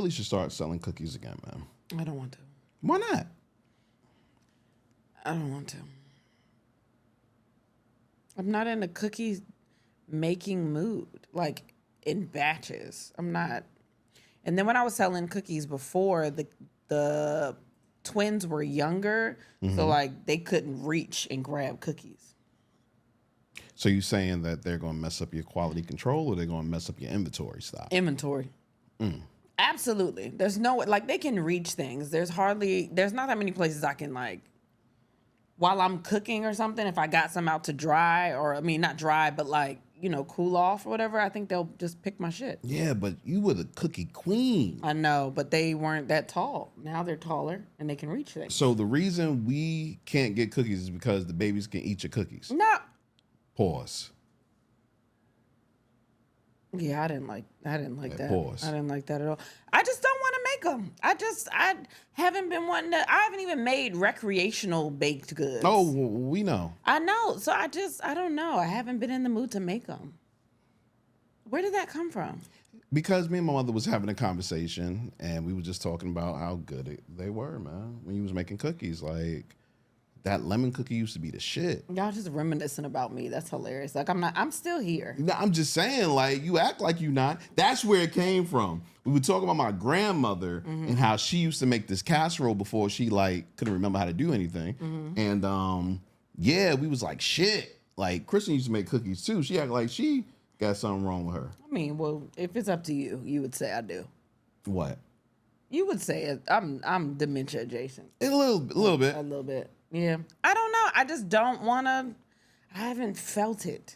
really should start selling cookies again, man. I don't want to. Why not? I don't want to. I'm not in a cookie making mood, like in batches. I'm not. And then when I was selling cookies before, the twins were younger, so like they couldn't reach and grab cookies. So you saying that they're going to mess up your quality control, or they're going to mess up your inventory stock? Inventory. Absolutely. There's no, like, they can reach things. There's not that many places I can, like, while I'm cooking or something, if I got some out to dry, or, I mean, not dry, but, like, you know, cool off or whatever, I think they'll just pick my shit. Yeah, but you were the cookie queen. I know, but they weren't that tall. Now they're taller, and they can reach things. So the reason we can't get cookies is because the babies can eat your cookies. No. Pause. Yeah, I didn't like that. Pause. I didn't like that at all. I just don't want to make them. I haven't been wanting to. I haven't even made recreational baked goods. Oh, we know. I know. So I don't know. I haven't been in the mood to make them. Where did that come from? Because me and my mother was having a conversation, and we were just talking about how good they were, man. When you was making cookies, like that lemon cookie used to be the shit. Y'all just reminiscing about me. That's hilarious. Like, I'm still here. No, I'm just saying, like, you act like you not. That's where it came from. We were talking about my grandmother and how she used to make this casserole before she, like, couldn't remember how to do anything. And, yeah, we was like, shit. Like, Kristen used to make cookies, too. She acted like she got something wrong with her. I mean, well, if it's up to you, you would say I do. What? You would say it. I'm dementia adjacent. A little bit. A little bit. Yeah. I don't know. I just don't want to. I haven't felt it.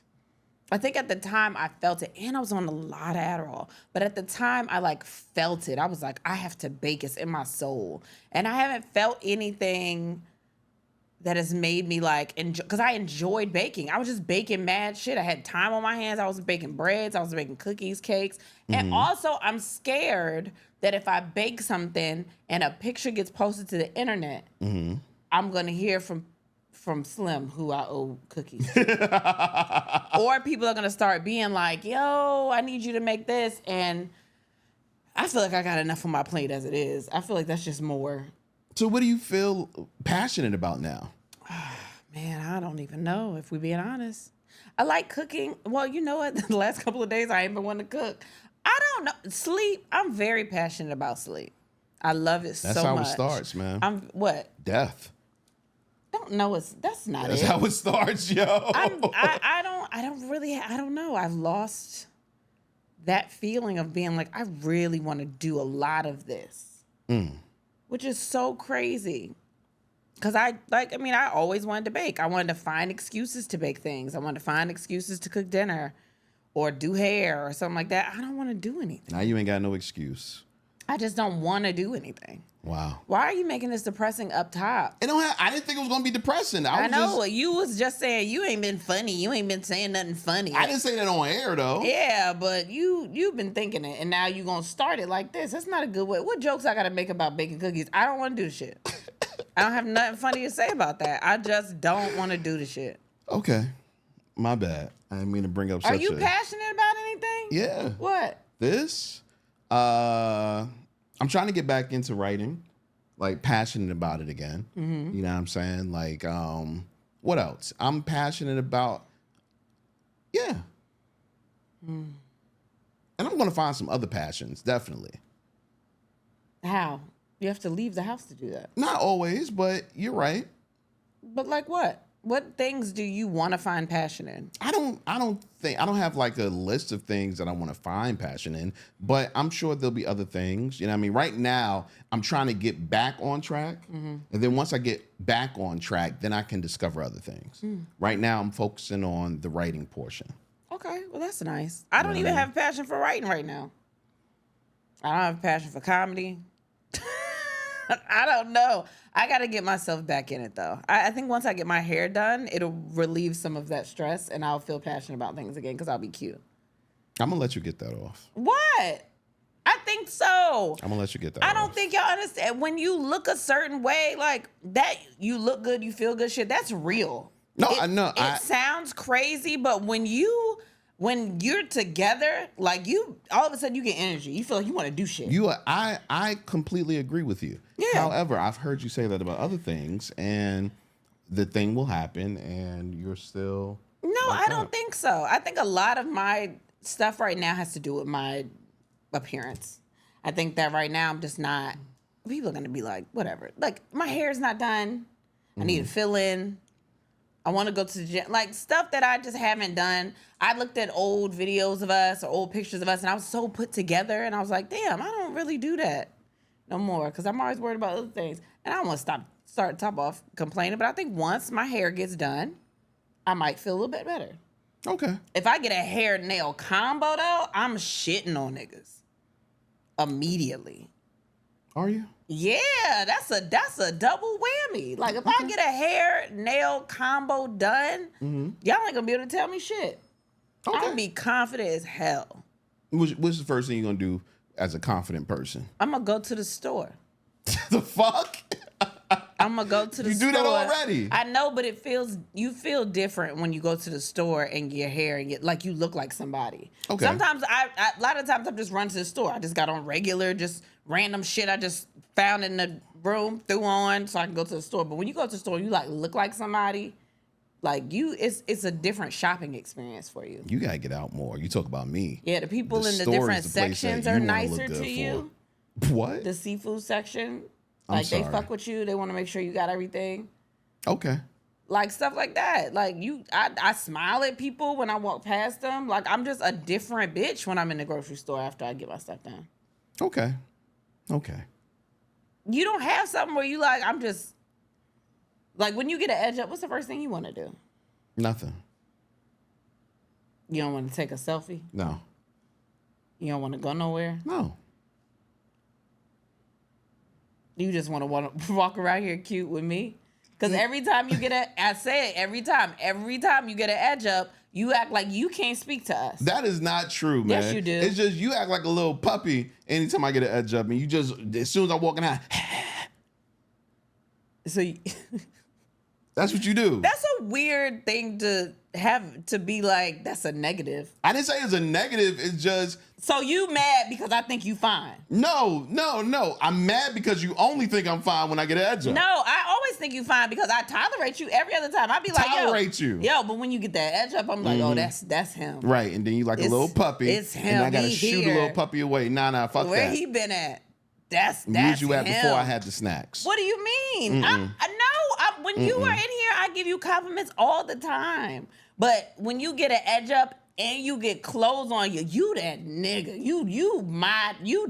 I think at the time I felt it, and I was on a lot of Adderall. But at the time I like felt it. I was like, I have to bake. It's in my soul. And I haven't felt anything that has made me like enjoy, because I enjoyed baking. I was just baking mad shit. I had time on my hands. I was baking breads. I was baking cookies, cakes. And also I'm scared that if I bake something and a picture gets posted to the internet, I'm going to hear from Slim who I owe cookies to. Or people are going to start being like, yo, I need you to make this. And I feel like I got enough on my plate as it is. I feel like that's just more. So what do you feel passionate about now? Man, I don't even know, if we're being honest. I like cooking. Well, you know what? The last couple of days I ain't been wanting to cook. I don't know. Sleep. I'm very passionate about sleep. I love it so much. That's how it starts, man. What? Death. Don't know. That's not it. That's how it starts, yo. I don't know. I've lost that feeling of being like, I really want to do a lot of this, which is so crazy. Because I always wanted to bake. I wanted to find excuses to bake things. I wanted to find excuses to cook dinner or do hair or something like that. I don't want to do anything. Now you ain't got no excuse. I just don't want to do anything. Wow. Why are you making this depressing up top? I didn't think it was going to be depressing. I know. You was just saying you ain't been funny. You ain't been saying nothing funny. I didn't say that on air, though. Yeah, but you've been thinking it, and now you going to start it like this. That's not a good way. What jokes I got to make about baking cookies? I don't want to do the shit. I don't have nothing funny to say about that. I just don't want to do the shit. Okay. My bad. I didn't mean to bring up Are you passionate about anything? Yeah. What? This? I'm trying to get back into writing. Like, passionate about it again. You know what I'm saying? Like, what else? I'm passionate about, yeah. And I'm going to find some other passions, definitely. How? You have to leave the house to do that. Not always, but you're right. But like what? What things do you want to find passion in? I don't have like a list of things that I want to find passion in, but I'm sure there'll be other things. You know what I mean? Right now, I'm trying to get back on track. And then once I get back on track, then I can discover other things. Right now, I'm focusing on the writing portion. Okay, well, that's nice. I don't even have passion for writing right now. I don't have passion for comedy. I don't know. I got to get myself back in it, though. I think once I get my hair done, it'll relieve some of that stress, and I'll feel passionate about things again because I'll be cute. I'm going to let you get that off. What? I think so. I'm going to let you get that off. I don't think y'all understand. When you look a certain way, like that, you look good, you feel good shit, that's real. No, I know. It sounds crazy, but when you when you're together, like all of a sudden you get energy. You feel like you want to do shit. I completely agree with you. Yeah. However, I've heard you say that about other things, and the thing will happen, and you're still. No, I don't think so. I think a lot of my stuff right now has to do with my appearance. I think that right now I'm just not. People are gonna be like, whatever. Like my hair's not done. I need to fill in. I want to go to the gym. Like stuff that I just haven't done. I looked at old videos of us or old pictures of us, and I was so put together, and I was like, damn, I don't really do that no more because I'm always worried about other things, and I don't want to start top off complaining. But I think once my hair gets done, I might feel a little bit better. Okay. If I get a hair nail combo though, I'm shitting on niggas immediately. Are you? Yeah, that's a double whammy. Like if I get a hair nail combo done, y'all ain't gonna be able to tell me shit. Okay. I'm gonna be confident as hell. What's the first thing you're gonna do as a confident person? I'm gonna go to the store. The fuck? I'm gonna go to the store. You do that already. I know, but you feel different when you go to the store and your hair and like you look like somebody. Okay. Sometimes a lot of times I just run to the store. I just got on regular, just random shit I just found in the room, threw on so I can go to the store. But when you go to the store, you like look like somebody. Like it's a different shopping experience for you. You gotta get out more. You talk about me. Yeah, the people in the store different is the place that sections you are wanna nicer look good to you. for. What? The seafood section. I'm Like they sorry. fuck with you. They want to make sure you got everything. Okay. Like stuff like that. Like I smile at people when I walk past them. Like I'm just a different bitch when I'm in the grocery store after I get my stuff done. Okay. You don't have something where you like, I'm just, like when you get an edge up, what's the first thing you want to do? Nothing. You don't want to take a selfie? No. You don't want to go nowhere? No. You just want to walk around here cute with me? Because every time you get every time you get an edge up, you act like you can't speak to us. That is not true, man. Yes, you do. It's just you act like a little puppy anytime I get an edge up, and you just as soon as I'm walking out, So that's what you do. that's a weird thing to have to be like, that's a negative. I didn't say it's a negative. It's just So you mad because I think you fine. no. I'm mad because you only think I'm fine when I get an edge up. No, I always think you fine because I tolerate you every other time. I be like, Tolerate you. Yo, but when you get that edge up, I'm like, oh, that's him. Right, and then you like a little puppy. It's him. And I gotta He shoot here. a little puppy away. Nah, fuck Where that. he been at? That's Where's you at him. before I had the snacks? What do you mean? When you are in here, I give you compliments all the time. But when you get an edge up and you get clothes on you, you that nigga.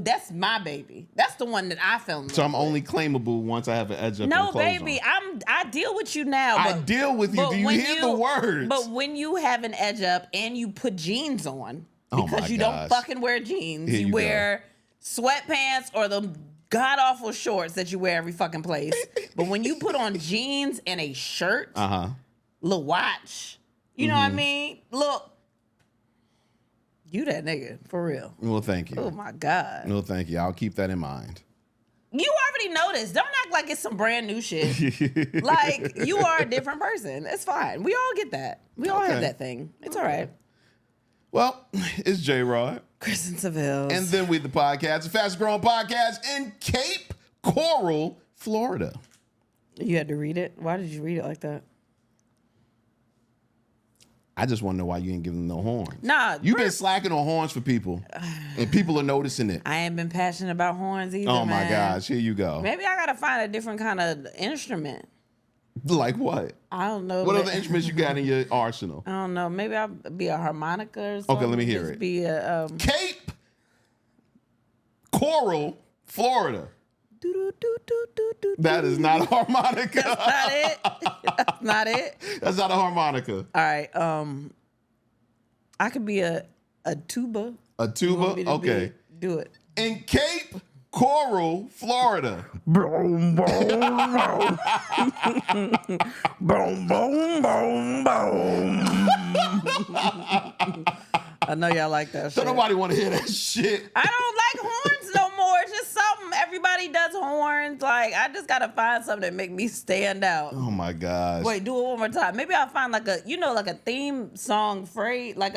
That's my baby. That's the one that I fell in love So I'm with. only claimable once I have an edge up. No, and clothes baby, on. I deal with you now. I deal with you. but Do you when hear the words? But when you have an edge up and you put jeans on, Oh because my you gosh. don't fucking wear jeans, Here you you wear sweatpants or the god awful shorts that you wear every fucking place. But when you put on jeans and a shirt, little watch, you know what I mean? Look, you that nigga for real. Well, thank you. Oh my god. No, thank you. I'll keep that in mind. You already know this. Don't act like it's some brand new shit. Like, you are a different person. It's fine. We all get that. We all have Okay. that thing. It's all right. Well, it's J-Rod. Kristen Sivills. And Then We the Podcast, the fastest growing podcast in Cape Coral, Florida. You had to read it? Why did you read it like that? I just want to know why you ain't giving them no horns. Nah. You've been slacking on horns for people, and people are noticing it. I ain't been passionate about horns either, Oh, my man. gosh. Here you go. Maybe I got to find a different kind of instrument. Like what? I don't know. What other instruments you got in your arsenal? I don't know. Maybe I'll be a harmonica or something. Okay, let me hear Just it. Be a... Cape Coral, Florida. That is not a harmonica. That's not it. That's not it. That's not a harmonica. All right. I could be a tuba. A You tuba? want me to Okay. do it. In Cape Coral, Florida. Boom, boom, boom. Boom, boom, boom, boom. I know y'all like that shit. Don't nobody want to hear that shit. I don't like horns no more. It's just something. Everybody does horns. Like, I just got to find something that make me stand out. Oh my gosh. Wait, do it one more time. Maybe I'll find like a theme song phrase, like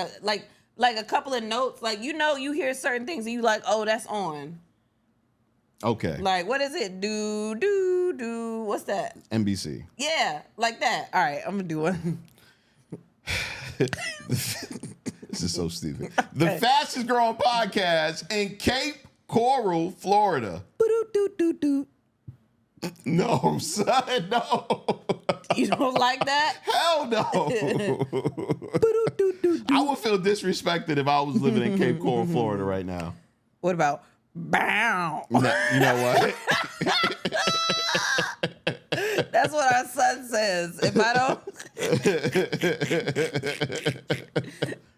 like a couple of notes. Like, you hear certain things and you like, oh, that's on. Okay. Like, what is it? Do. What's that? NBC. Yeah, like that. All right, I'm gonna do one. This is so stupid. The fastest growing podcast in Cape Coral, Florida. Boo-doo-doo-doo-doo. No, son, no. You don't like that? Hell no. I would feel disrespected if I was living in Cape Coral, Florida right now. What about bow? You know what? That's what our son says. If I don't,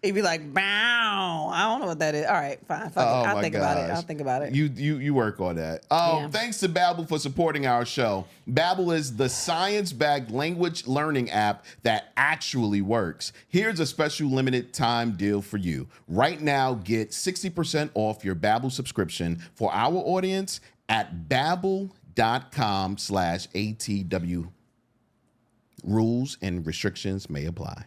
he'd be like, bow. I don't know what that is. All right, fine. Fuck it. I'll think about it. I'll think about it. You work on that. Yeah. Thanks to Babbel for supporting our show. Babbel is the science-backed language learning app that actually works. Here's a special limited time deal for you. Right now, get 60% off your Babbel subscription for our audience at babbel.com/ATW. Rules and restrictions may apply.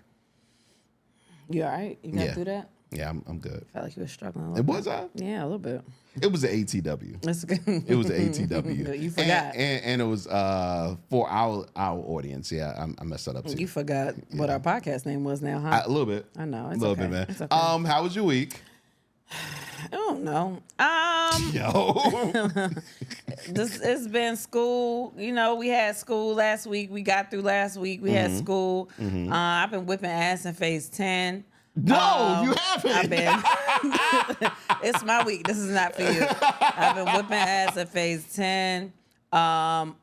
You all right? You got through that? Yeah, I'm good. I felt like you were struggling a It little was I? bit. Yeah, a little bit. It was the ATW. That's good. It was the ATW. You forgot. And it was for our audience. Yeah, I messed that up too. You forgot what our podcast name was now, huh? A little bit. I know. It's a little okay. bit, man. It's okay. How was your week? I don't know. Yo. It's been school. We had school last week. We got through last week. We had school. I've been whipping ass in phase 10. No, you haven't. I've been. It's my week. This is not for you. I've been whipping ass in phase 10. I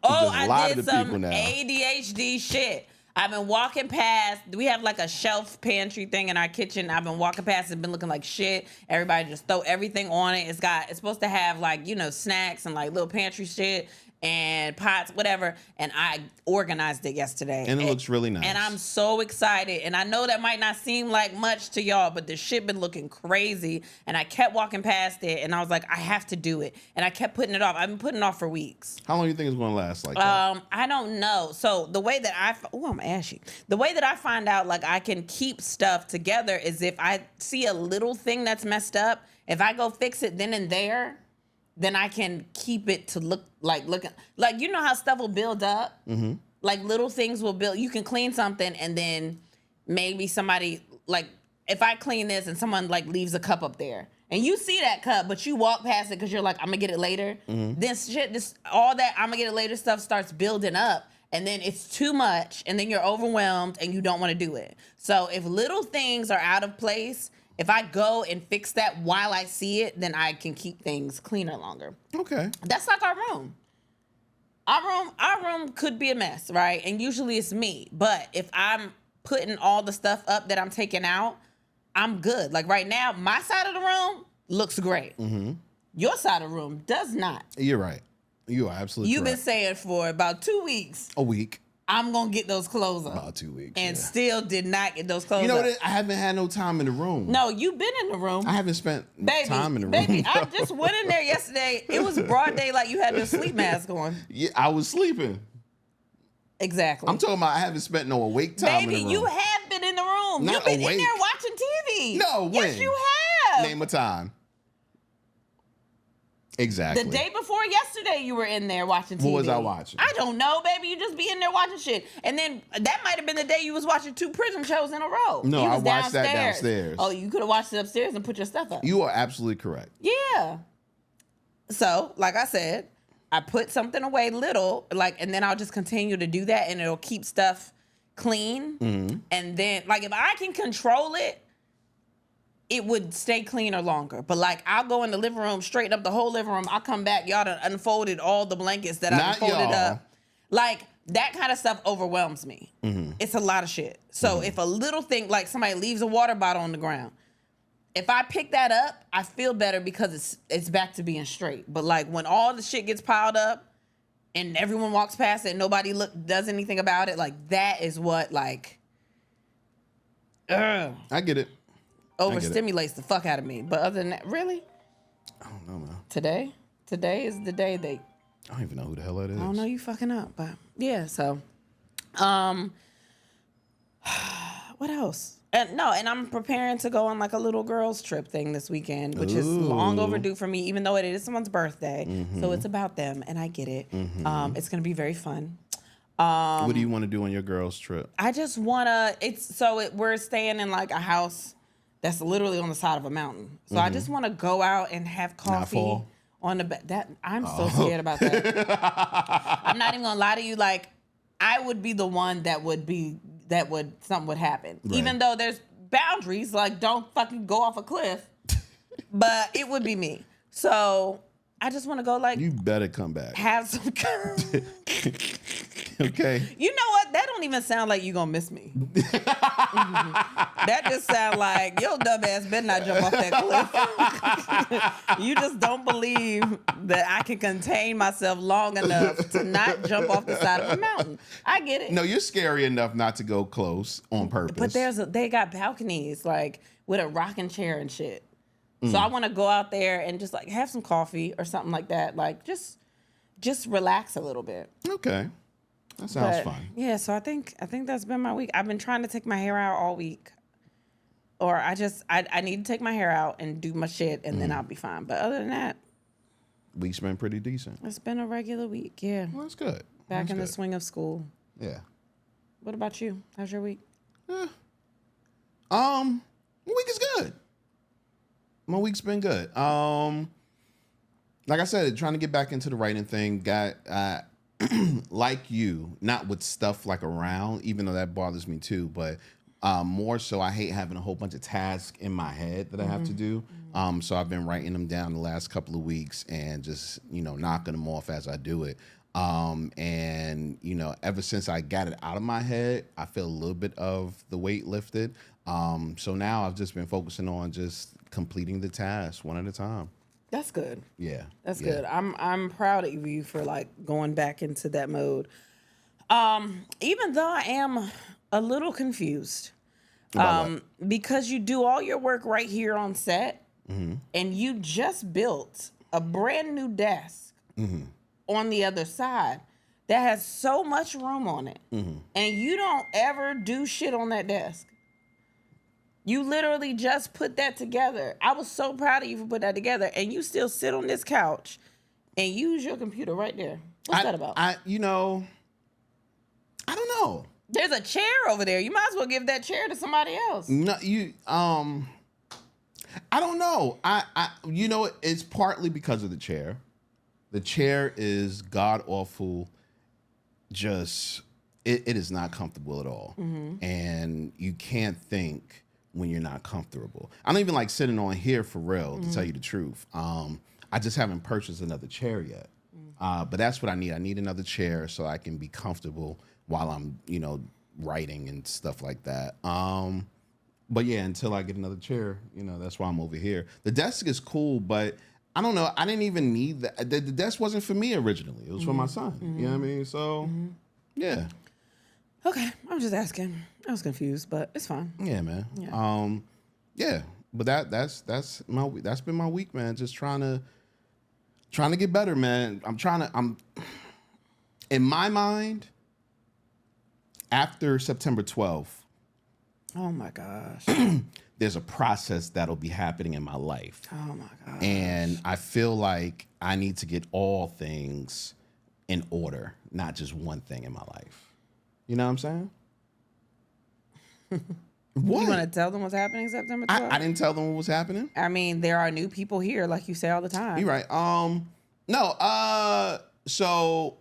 did some ADHD shit. I've been walking past. We have like a shelf pantry thing in our kitchen. I've been walking past. It's been looking like shit. Everybody just throw everything on it. It's supposed to have like, snacks and like little pantry shit and pots, whatever. And I organized it yesterday. And it looks really nice. And I'm so excited. And I know that might not seem like much to y'all, but the shit been looking crazy. And I kept walking past it and I was like, I have to do it. And I kept putting it off. I've been putting it off for weeks. How long do you think it's going to last like that? I don't know. So the way that I'm ashy. The way that I find out like I can keep stuff together is if I see a little thing that's messed up, if I go fix it then and there, then I can keep it to look like how stuff will build up. Mm-hmm. Like little things will build. You can clean something and then maybe somebody like if I clean this and someone like leaves a cup up there and you see that cup, but you walk past it because you're like, I'm gonna get it later. Mm-hmm. All that I'm gonna get it later stuff starts building up. And then it's too much, and then you're overwhelmed, and you don't want to do it. So if little things are out of place, if I go and fix that while I see it, then I can keep things cleaner longer. Okay. That's like our room. Our room could be a mess, right? And usually it's me. But if I'm putting all the stuff up that I'm taking out, I'm good. Like right now, my side of the room looks great. Mm-hmm. Your side of the room does not. You're right. You are absolutely You've correct. been saying for about 2 weeks. A week. I'm going to get those clothes up. About 2 weeks. And still did not get those clothes up. You know what? I haven't had no time in the room. No, you've been in the room. I haven't spent time in the room. Baby, I just went in there yesterday. It was broad daylight. You had your sleep mask on. Yeah, I was sleeping. Exactly. I'm talking about I haven't spent no awake time in the room. Baby, you have been in the room. Not You've been awake. in there watching TV. No, when? Yes, you have. Name a time. Exactly. The day before yesterday, you were in there watching TV. What was I watching? I don't know, baby. You just be in there watching shit. And then that might have been the day you was watching 2 prison shows in a row. No, You I was watched that downstairs. Oh, you could have watched it upstairs and put your stuff up. You are absolutely correct. Yeah. So, like I said, I put something away little, and then I'll just continue to do that, and it'll keep stuff clean. Mm-hmm. And then, if I can control it, it would stay cleaner longer. But I'll go in the living room, straighten up the whole living room. I'll come back, y'all done unfolded all the blankets that I folded up. That kind of stuff overwhelms me. Mm-hmm. It's a lot of shit. So if a little thing, somebody leaves a water bottle on the ground, if I pick that up, I feel better because it's back to being straight. But when all the shit gets piled up and everyone walks past it and nobody does anything about it, that is what I get it. Overstimulates the fuck out of me. But other than that, really? I don't know, man. Today is the day they. I don't even know who the hell that is. I don't know, you fucking up, but yeah. So, What else? And I'm preparing to go on like a little girls trip thing this weekend, which is long overdue for me, even though it is someone's birthday. So it's about them, and I get it. It's gonna be very fun. What do you want to do on your girls' trip? I just wanna. We're staying in like a house that's literally on the side of a mountain. So I just want to go out and have coffee on the bed. That I'm so scared about that. I'm not even gonna lie to you. Like, I would be the one something would happen. Right. Even though there's boundaries, like don't fucking go off a cliff. But it would be me. So I just want to go like. You better come back. Have some. Okay. You know what? That don't even sound like you gonna miss me. That just sound like your dumb ass better not jump off that cliff. You just don't believe that I can contain myself long enough to not jump off the side of a mountain. I get it. No, you're scary enough not to go close on purpose. But they got balconies like with a rocking chair and shit. So I want to go out there and just like have some coffee or something like that. Like just relax a little bit. Okay. That sounds fun. Yeah, so I think that's been my week. I've been trying to take my hair out all week. Or I need to take my hair out and do my shit and then I'll be fine. But other than that, week's been pretty decent. It's been a regular week, yeah. Well, that's good. Back in the swing of school. Yeah. What about you? How's your week? My week is good. My week's been good. Like I said, trying to get back into the writing thing. Got like you, not with stuff like around, even though that bothers me too, but more so I hate having a whole bunch of tasks in my head that I have to do. So I've been writing them down the last couple of weeks and just, knocking them off as I do it. And, ever since I got it out of my head, I feel a little bit of the weight lifted. So now I've just been focusing on just completing the task one at a time. That's good. Yeah. That's good. I'm proud of you for like going back into that mode. Even though I am a little confused. Because you do all your work right here on set and you just built a brand new desk on the other side that has so much room on it. And you don't ever do shit on that desk. You literally just put that together. I was so proud of you for putting that together. And you still sit on this couch and use your computer right there. What's that about? I don't know. There's a chair over there. You might as well give that chair to somebody else. No, I don't know. It's partly because of the chair. The chair is god awful. Just it is not comfortable at all. And you can't think when you're not comfortable. I don't even like sitting on here for real, to tell you the truth. I just haven't purchased another chair yet. But that's what I need. I need another chair so I can be comfortable while I'm, writing and stuff like that. But yeah, until I get another chair, that's why I'm over here. The desk is cool, but I don't know. I didn't even need that. The desk wasn't for me originally. It was for my son. You know what I mean? So, yeah. Okay, I'm just asking. I was confused, but it's fine. Yeah, man. Yeah. But that's been my week, man. Just trying to get better, man. I'm in my mind, after September 12th. Oh my gosh. There's a process that'll be happening in my life. Oh my gosh. And I feel like I need to get all things in order, not just one thing in my life. You know what I'm saying? What? You want to tell them what's happening September 12th? I didn't tell them what was happening. I mean, there are new people here, like you say all the time. You're right. So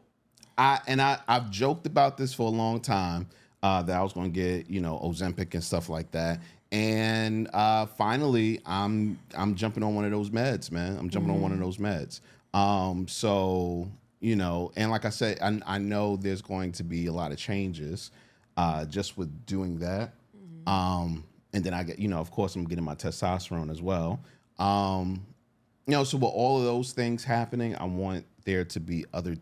I've joked about this for a long time, that I was going to get, Ozempic and stuff like that. And finally, I'm jumping on one of those meds, man. I'm jumping on one of those meds. So, and like I said, I know there's going to be a lot of changes just with doing that. And then I get, of course, I'm getting my testosterone as well. So with all of those things happening, I want there to be other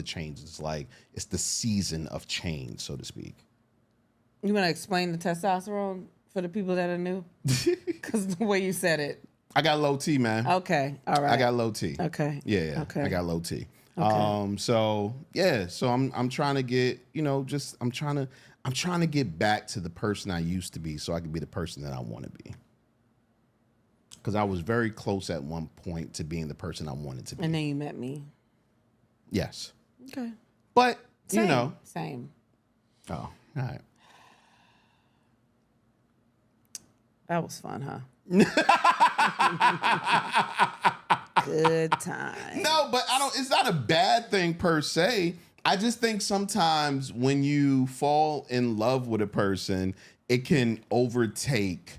changes. Like it's the season of change, so to speak. You want to explain the testosterone for the people that are new? Because the way you said it. I got low T, man. Okay. All right. I got low T. Okay. Yeah. Okay. I got low T. Okay. So I'm trying to get, I'm I'm trying to get back to the person I used to be so I can be the person that I want to be. Because I was very close at one point to being the person I wanted to be. And then you met me. Yes. Okay. But, Same. you know. Same. Oh, all right. That was fun, huh? Good time. No, but it's not a bad thing per se. I just think sometimes when you fall in love with a person, it can overtake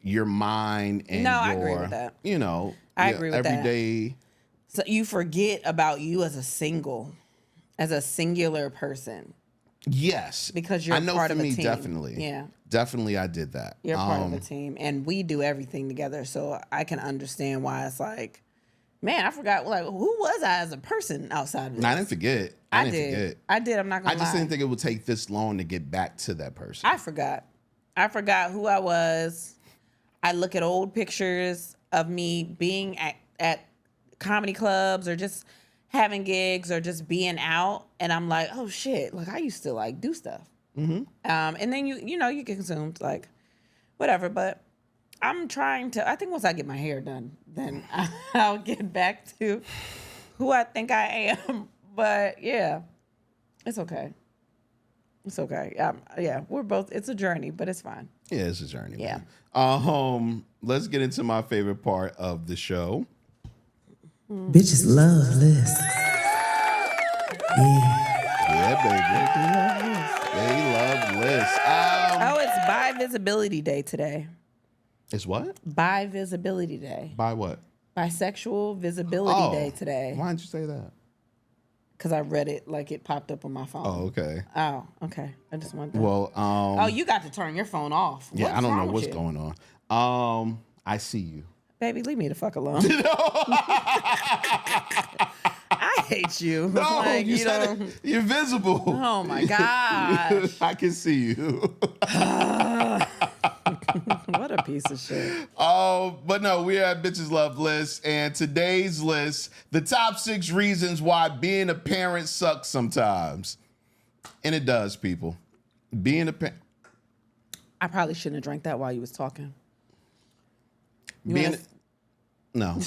your mind and I agree with that. You know, I agree with that. everyday. So you forget about you as a singular person. Yes, Because you're I know part for of a me, team. definitely. Yeah. Definitely I did that. You're part of a team, and we do everything together. So I can understand why it's like, man, I forgot. Like, who was I as a person outside of this? I didn't forget. I didn't forget. I did. I'm not gonna I just lie. didn't think it would take this long to get back to that person. I forgot. I forgot who I was. I look at old pictures of me being at comedy clubs or just having gigs or just being out, and I'm like, oh shit! Like I used to like do stuff. Mm-hmm. And then you know you get consumed like whatever. But I'm trying to. I think once I get my hair done, then I'll get back to who I think I am. But yeah, it's okay. It's okay. Yeah, we're both. It's a journey, but it's fine. Yeah, it's a journey. Yeah. Man. Let's get into my favorite part of the show. Bitches love lists. Yeah, baby. They love lists. Oh, it's Bi Visibility Day today. It's what? Bi Visibility Day. By what? Bisexual Visibility Day today. Why didn't you say that? Because I read it like it popped up on my phone. Oh, okay. Oh, okay. I just want that. Well, oh, you got to turn your phone off. yeah, What's I don't know wrong with what's you? going on. I see you. Baby, leave me the fuck alone. I hate you. No, Like, you said don't- it. You're visible. Oh my gosh. I can see you. What a piece of shit. But no, we're at Bitches Love List, and today's list, the top 6 reasons why being a parent sucks sometimes. And it does, people. Being a parent. I probably shouldn't have drank that while you was talking. You Being wanna- no.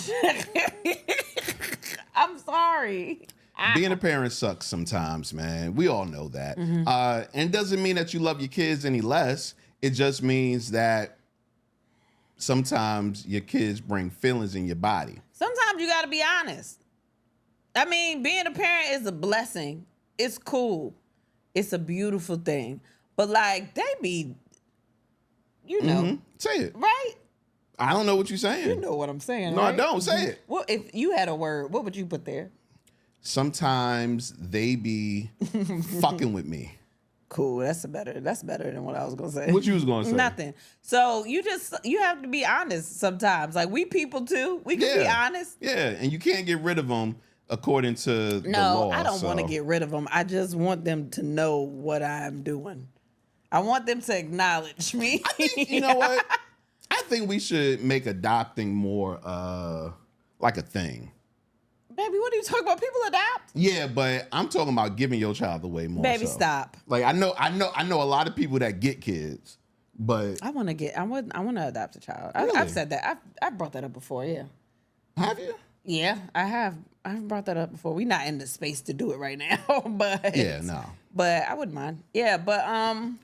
I'm sorry. Being a parent sucks sometimes, man. We all know that. And it doesn't mean that you love your kids any less. It just means that sometimes your kids bring feelings in your body. Sometimes you got to be honest. I mean, being a parent is a blessing. It's cool. It's a beautiful thing. But like, they be, you know, Say it. right? I don't know what you're saying. You know what I'm saying, No, right? I don't. Say it. Well, if you had a word, what would you put there? Sometimes they be fucking with me. Cool. That's better than what I was gonna say. What you was gonna say? Nothing. So you have to be honest sometimes. Like we people too. We can be honest. Yeah, and you can't get rid of them according to the No, law. I don't want to get rid of them. I just want them to know what I'm doing. I want them to acknowledge me. I think, you know what? I think we should make adopting more like a thing. Baby, what are you talking about? People adopt? Yeah, but I'm talking about giving your child away more. Baby, so. stop. Like I know a lot of people that get kids, but I want to adopt a child. Really? I've said that. I've brought that up before. Yeah. have you? Yeah, I have. I've brought that up before. We're not in the space to do it right now, but Yeah, no. But I wouldn't mind. Yeah, but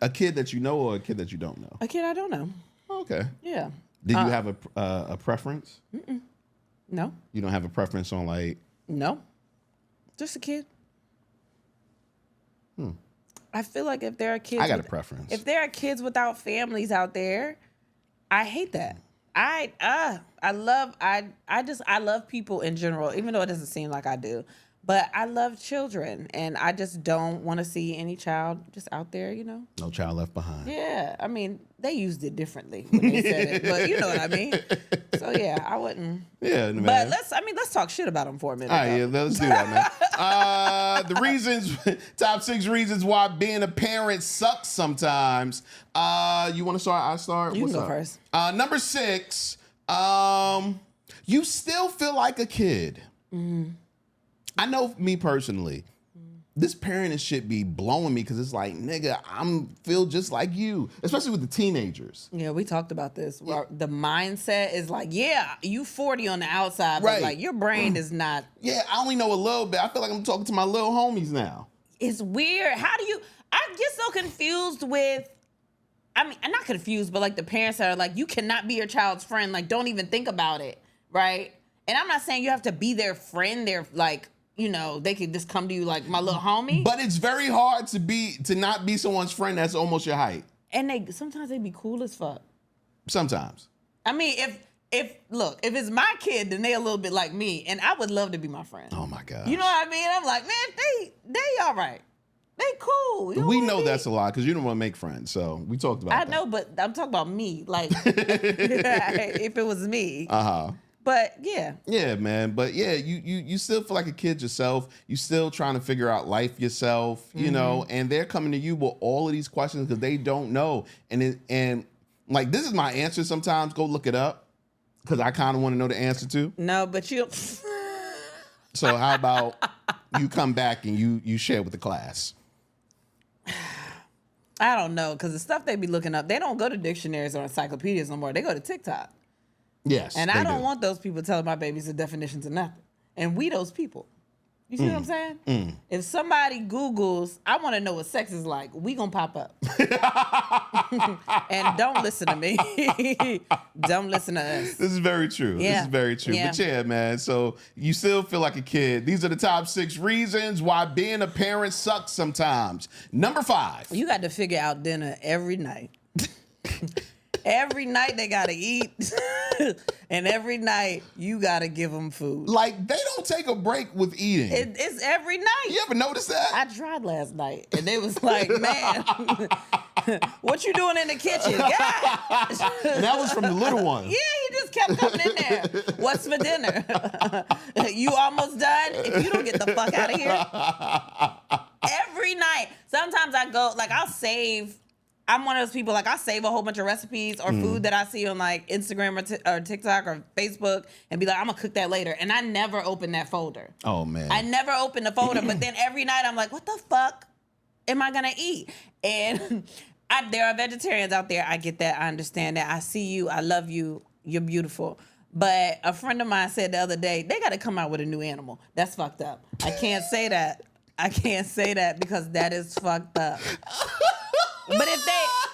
A kid that you know or a kid that you don't know? a kid I don't know. Okay. Yeah. Do you have a preference? No. You don't have a preference on like? No. Just a kid. I feel like if there are kids, I got a preference. If there are kids without families out there, I hate that. I love people in general, even though it doesn't seem like I do. But I love children, and I just don't want to see any child just out there, you know? No child left behind. Yeah, I mean, they used it differently when they said it, but you know what I mean? So, yeah, I wouldn't. Yeah, man. But let's talk shit about them for a minute. All right, though. yeah, let's do that, man. The reasons, top 6 reasons why being a parent sucks sometimes. You want to start? I start? You What's can go up? first. Number 6, you still feel like a kid. I know me personally, this parenting shit be blowing me because it's like, nigga, feel just like you, especially with the teenagers. Yeah, we talked about this. Yeah. The mindset is like, yeah, you 40 on the outside, but like your brain is not. Yeah, I only know a little bit. I feel like I'm talking to my little homies now. It's weird. I get so confused with, I mean, I'm not confused, but like the parents that are like, you cannot be your child's friend. Like, don't even think about it, right? And I'm not saying you have to be their friend. They're like, you know, they could just come to you like my little homie. But it's very hard to not be someone's friend that's almost your height. And sometimes they be cool as fuck. Sometimes. I mean, if it's my kid, then they a little bit like me, and I would love to be my friend. Oh my God. You know what I mean? I'm like, man, they all right. They cool. We know that's a lot because you don't want to make friends. So we talked about that. I know, but I'm talking about me. Like, if it was me. But yeah. Yeah, man. But yeah, you still feel like a kid yourself. You still trying to figure out life yourself, you know, and they're coming to you with all of these questions because they don't know. And like, this is my answer sometimes. Go look it up because I kind of want to know the answer too. No, but you. So how about you come back and you share with the class? I don't know, because the stuff they be looking up, they don't go to dictionaries or encyclopedias no more. They go to TikTok. Yes. And I don't want those people telling my babies the definitions of nothing. And we those people. You see what I'm saying? If somebody Googles, I want to know what sex is like, we gonna pop up. And don't listen to me. Don't listen to us. This is very true. Yeah. This is very true. Yeah. But yeah, man, so you still feel like a kid. These are the top 6 reasons why being a parent sucks sometimes. Number 5. You got to figure out dinner every night. Every night they got to eat. And every night you got to give them food. Like, they don't take a break with eating. It's every night. You ever notice that? I tried last night, and they was like, man, what you doing in the kitchen? God. And that was from the little one. Yeah, he just kept coming in there. What's for dinner? You almost done? If you don't get the fuck out of here. Every night. Sometimes I go, like, I'm one of those people, like, I save a whole bunch of recipes or food that I see on, like, Instagram or TikTok or Facebook and be like, I'm going to cook that later. And I never open that folder. Oh, man. I never open the folder. But then every night I'm like, what the fuck am I going to eat? And there are vegetarians out there. I get that. I understand that. I see you. I love you. You're beautiful. But a friend of mine said the other day, they got to come out with a new animal. That's fucked up. I can't say that. I can't say that because that is fucked up.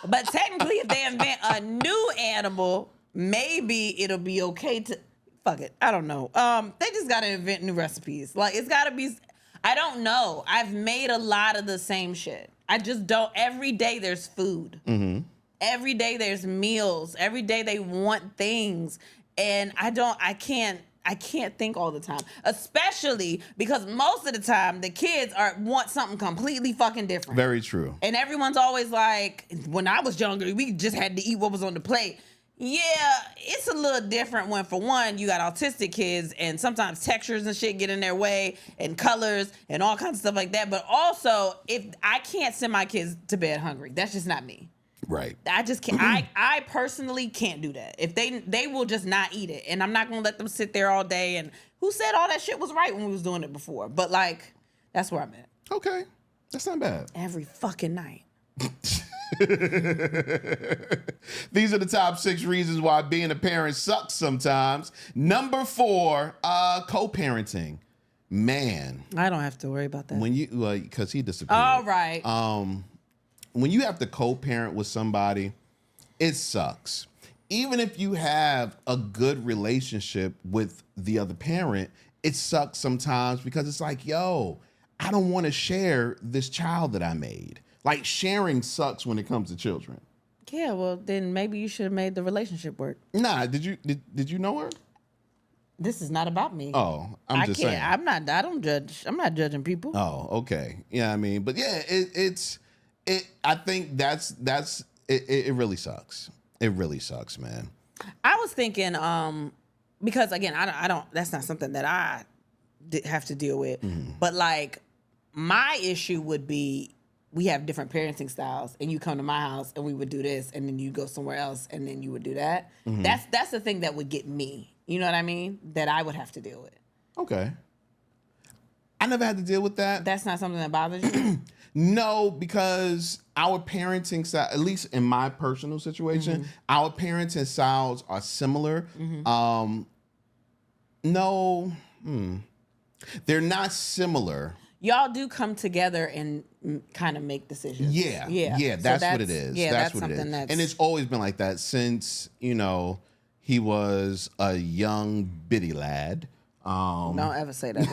But technically, if they invent a new animal, maybe it'll be okay to fuck it. I don't know. They just gotta invent new recipes. Like, it's gotta be. I don't know. I've made a lot of the same shit. I just don't. Every day there's food. Mm-hmm. Every day there's meals. Every day they want things, and I can't think all the time, especially because most of the time the kids want something completely fucking different. Very true. And everyone's always like, when I was younger, we just had to eat what was on the plate. Yeah, it's a little different when, for one, you got autistic kids and sometimes textures and shit get in their way and colors and all kinds of stuff like that. But also, if I can't send my kids to bed hungry, that's just not me. Right. I just can't. I personally can't do that. If they will just not eat it, and I'm not gonna let them sit there all day. And who said all that shit was right when we was doing it before? But like, that's where I'm at. Okay, that's not bad. Every fucking night. These are the top 6 reasons why being a parent sucks sometimes. Number 4, co-parenting. Man, I don't have to worry about that. when you because he disappeared. All right. When you have to co-parent with somebody, it sucks. Even if you have a good relationship with the other parent, it sucks sometimes because it's like, yo, I don't want to share this child that I made. Like, sharing sucks when it comes to children. Yeah, well, then maybe you should have made the relationship work. Nah, did you know her? This is not about me. Oh, I'm just saying. I don't judge. I'm not judging people. Oh, okay. Yeah, I mean, but yeah, I think that's it really sucks. It really sucks, man. I was thinking, because again, I don't. That's not something that I have to deal with. Mm-hmm. But like, my issue would be, we have different parenting styles, and you come to my house and we would do this, and then you go somewhere else and then you would do that. Mm-hmm. That's the thing that would get me. You know what I mean? That I would have to deal with. Okay. I never had to deal with that. That's not something that bothers you? No, because our parenting style, at least in my personal situation, our parenting styles are similar. No, they're not similar. Y'all do come together and kind of make decisions. Yeah. That's what it is. Yeah, that's what it is. something that's... And it's always been like that since, he was a young bitty lad. Don't ever say that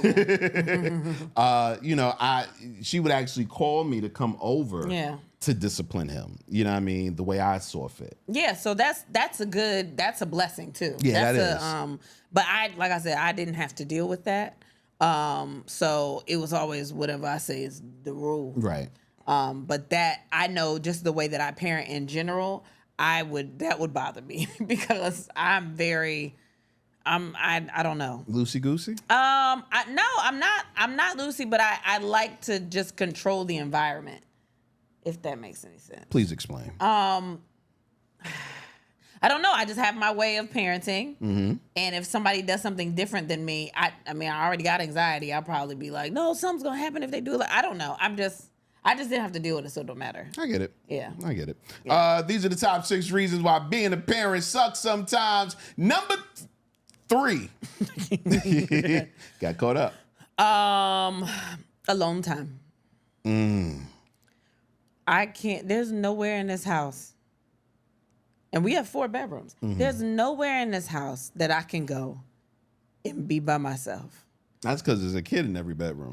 again. She would actually call me to come over Yeah. to discipline him. You know what I mean? The way I saw fit. Yeah, so that's a blessing too. Yeah, that's that is. But like I said, I didn't have to deal with that. So it was always whatever I say is the rule. Right. But that I know just the way that I parent in general, that would bother me because I don't know. Loosey goosey? I'm not Lucy, but I like to just control the environment, if that makes any sense. Please explain. I don't know. I just have my way of parenting. And if somebody does something different than me, I already got anxiety. I'll probably be like, no, something's going to happen if they do it. I don't know. I just didn't have to deal with it, so it don't matter. I get it. Yeah. I get it. Yeah. These are the top 6 reasons why being a parent sucks sometimes. Number 3. Got caught up. Alone time. I can't. There's nowhere in this house, and we have 4 bedrooms. There's nowhere in this house that I can go and be by myself. That's because there's a kid in every bedroom.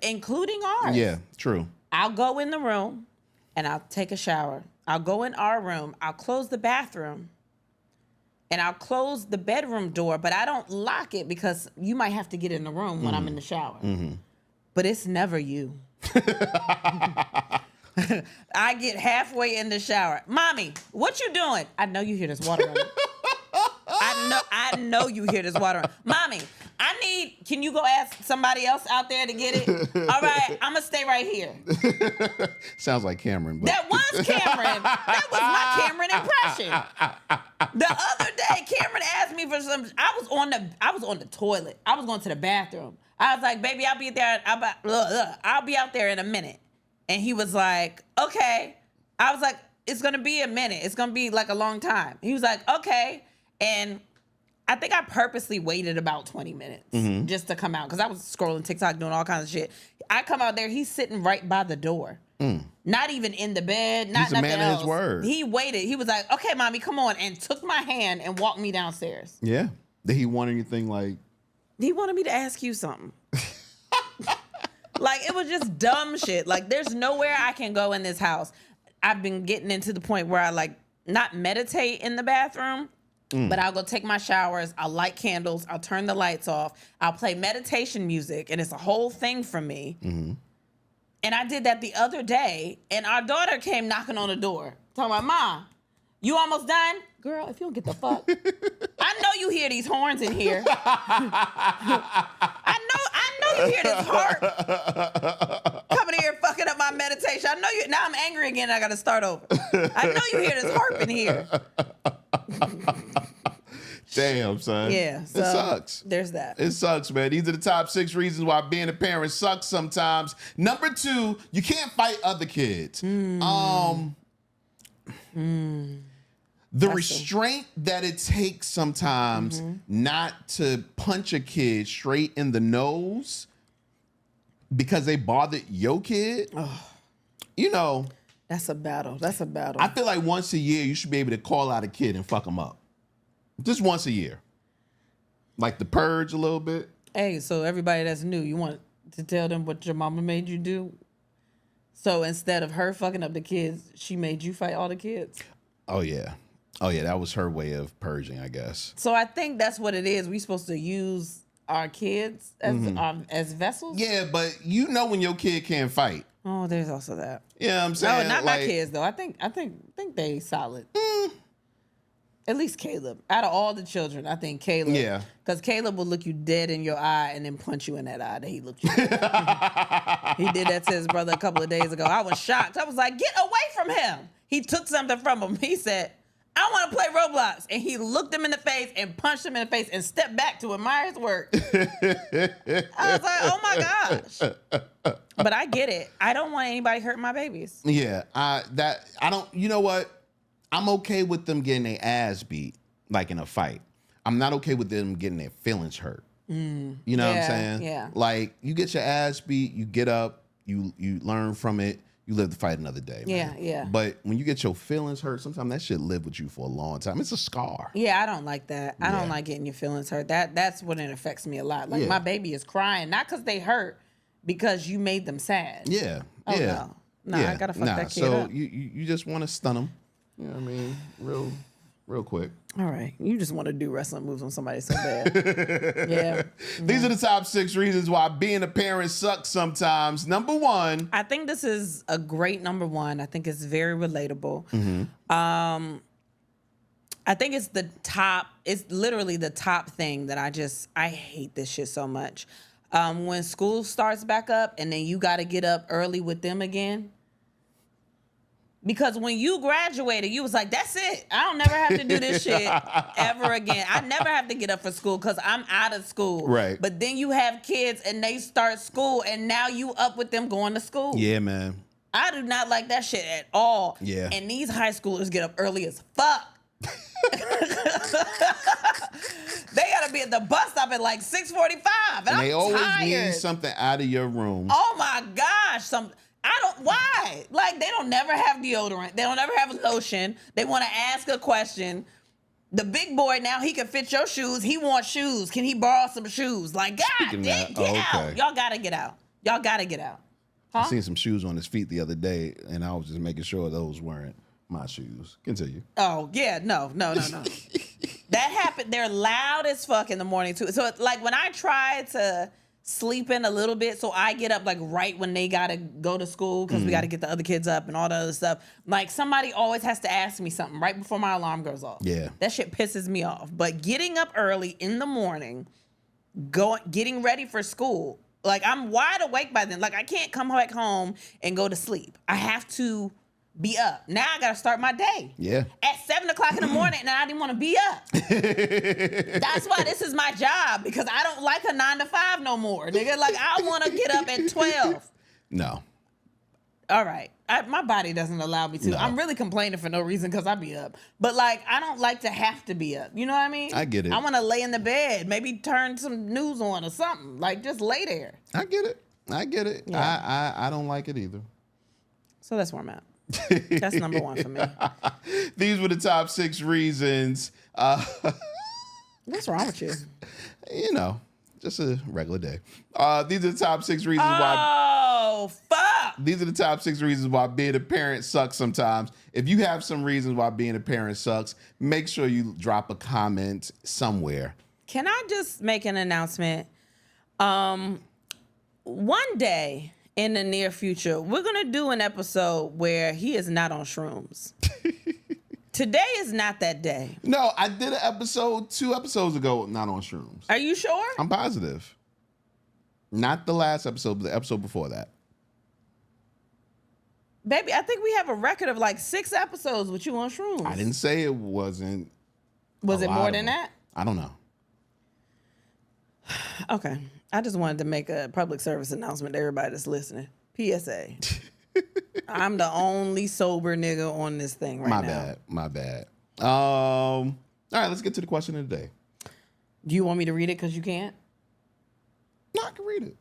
Including ours. Yeah, true. I'll go in the room and I'll take a shower. I'll go in our room. I'll close the bathroom. And I'll close the bedroom door, but I don't lock it because you might have to get in the room when I'm in the shower. But it's never you. I get halfway in the shower. Mommy, what you doing? I know you hear this water running. I know you hear this water running. Mommy, can you go ask somebody else out there to get it? All right, I'm going to stay right here. Sounds like Cameron. But. That was Cameron. That was my Cameron impression. The other day, Cameron asked me for some. I was on the toilet. I was going to the bathroom. I was like, baby, I'll be there. I'll be out there in a minute. And he was like, okay. I was like, it's going to be a minute. It's going to be like a long time. He was like, okay. And I think I purposely waited about 20 minutes just to come out because I was scrolling TikTok, doing all kinds of shit. I come out there, he's sitting right by the door. Not even in the bed, not he's a nothing man else. of his word. He waited. He was like, okay, mommy, come on, and took my hand and walked me downstairs. Yeah. Did he want anything like... He wanted me to ask you something. Like, it was just dumb shit. Like, there's nowhere I can go in this house. I've been getting into the point where I, like, not meditate in the bathroom, but I'll go take my showers. I'll light candles. I'll turn the lights off. I'll play meditation music, and it's a whole thing for me. And I did that the other day, and our daughter came knocking on the door, talking about, Ma, you almost done? Girl, if you don't get the fuck. I know you hear these horns in here. I know you hear this harp coming here fucking up my meditation. I know you. Now I'm angry again. I got to start over. I know you hear this harp in here. Damn, son. Yeah. So it sucks. There's that. It sucks, man. These are the top 6 reasons why being a parent sucks sometimes. Number 2, you can't fight other kids. The restraint that it takes sometimes not to punch a kid straight in the nose because they bothered your kid, That's a battle. That's a battle. I feel like once a year you should be able to call out a kid and fuck them up. Just once a year. Like the purge a little bit. Hey, so everybody that's new, you want to tell them what your mama made you do? So instead of her fucking up the kids, she made you fight all the kids? Oh, yeah. Oh, yeah, that was her way of purging, I guess. So I think that's what it is. We're supposed to use our kids as vessels? Yeah, but you know when your kid can't fight. Oh, there's also that. Yeah, I'm saying. No, not my kids, though. I think they solid. At least Caleb. Out of all the children, I think Caleb. Yeah. Because Caleb will look you dead in your eye and then punch you in that eye that he looked you in. He did that to his brother a couple of days ago. I was shocked. I was like, get away from him. He took something from him. He said, I want to play Roblox. And he looked him in the face and punched him in the face and stepped back to admire his work. I was like, oh my gosh. But I get it. I don't want anybody hurting my babies. Yeah, I don't. You know what? I'm okay with them getting their ass beat, like in a fight. I'm not okay with them getting their feelings hurt. You know what I'm saying? Yeah. Like you get your ass beat, you get up, you learn from it. You live to fight another day. Man. Yeah. But when you get your feelings hurt, sometimes that shit live with you for a long time. It's a scar. Yeah, I don't like that. I don't like getting your feelings hurt. That's when it affects me a lot. Like my baby is crying, not because they hurt, because you made them sad. Yeah. Oh, yeah. No, I gotta fuck that kid so up. you just want to stun them. You know what I mean? Real quick. All right. You just want to do wrestling moves on somebody so bad. Yeah. These are the top 6 reasons why being a parent sucks sometimes. Number 1. I think this is a great number 1. I think it's very relatable. I think it's it's literally the top thing that I hate this shit so much. When school starts back up and then you got to get up early with them again. Because when you graduated, you was like, that's it. I don't never have to do this shit ever again. I never have to get up for school because I'm out of school. Right. But then you have kids and they start school and now you up with them going to school. Yeah, man. I do not like that shit at all. Yeah. And these high schoolers get up early as fuck. They gotta be at the bus stop at like 6:45. And they I'm always tired. need something out of your room. Oh my gosh. Why? Like, they don't never have deodorant. They don't ever have lotion. They want to ask a question. The big boy now, he can fit your shoes. He wants shoes. Can he borrow some shoes? Like, God damn, get out. Y'all got to get out. Y'all got to get out. Huh? I seen some shoes on his feet the other day, and I was just making sure those weren't my shoes. Continue. Oh, yeah. No. That happened. They're loud as fuck in the morning, too. So, like, when I try to sleep in a little bit, so I get up like right when they gotta go to school because we gotta get the other kids up and all the other stuff. Like, somebody always has to ask me something right before my alarm goes off. Yeah, that shit pisses me off. But getting up early in the morning, getting ready for school, like, I'm wide awake by then. Like, I can't come back home and go to sleep. I have to be up. Now I gotta start my day. Yeah. At 7 o'clock in the morning, and I didn't want to be up. That's why this is my job, because I don't like a 9 to 5 no more, nigga. Like, I want to get up at 12. No. All right. My body doesn't allow me to. No. I'm really complaining for no reason because I be up. But, like, I don't like to have to be up. You know what I mean? I get it. I want to lay in the bed, maybe turn some news on or something. Like, just lay there. I get it. Yeah. I don't like it either. So that's where I'm at. That's number 1 for me. These were the top 6 reasons. What's wrong with you? You know, just a regular day. These are the top 6 reasons why. Oh, fuck. These are the top 6 reasons why being a parent sucks sometimes. If you have some reasons why being a parent sucks, make sure you drop a comment somewhere. Can I just make an announcement? One day in the near future, we're going to do an episode where he is not on shrooms. Today is not that day. No, I did an episode 2 episodes ago, not on shrooms. Are you sure? I'm positive. Not the last episode, but the episode before that. Baby, I think we have a record of like 6 episodes with you on shrooms. I didn't say it wasn't. Was it more than that? I don't know. Okay. I just wanted to make a public service announcement to everybody that's listening. PSA. I'm the only sober nigga on this thing right now. My bad. All right, let's get to the question of the day. Do you want me to read it because you can't? No, I can read it.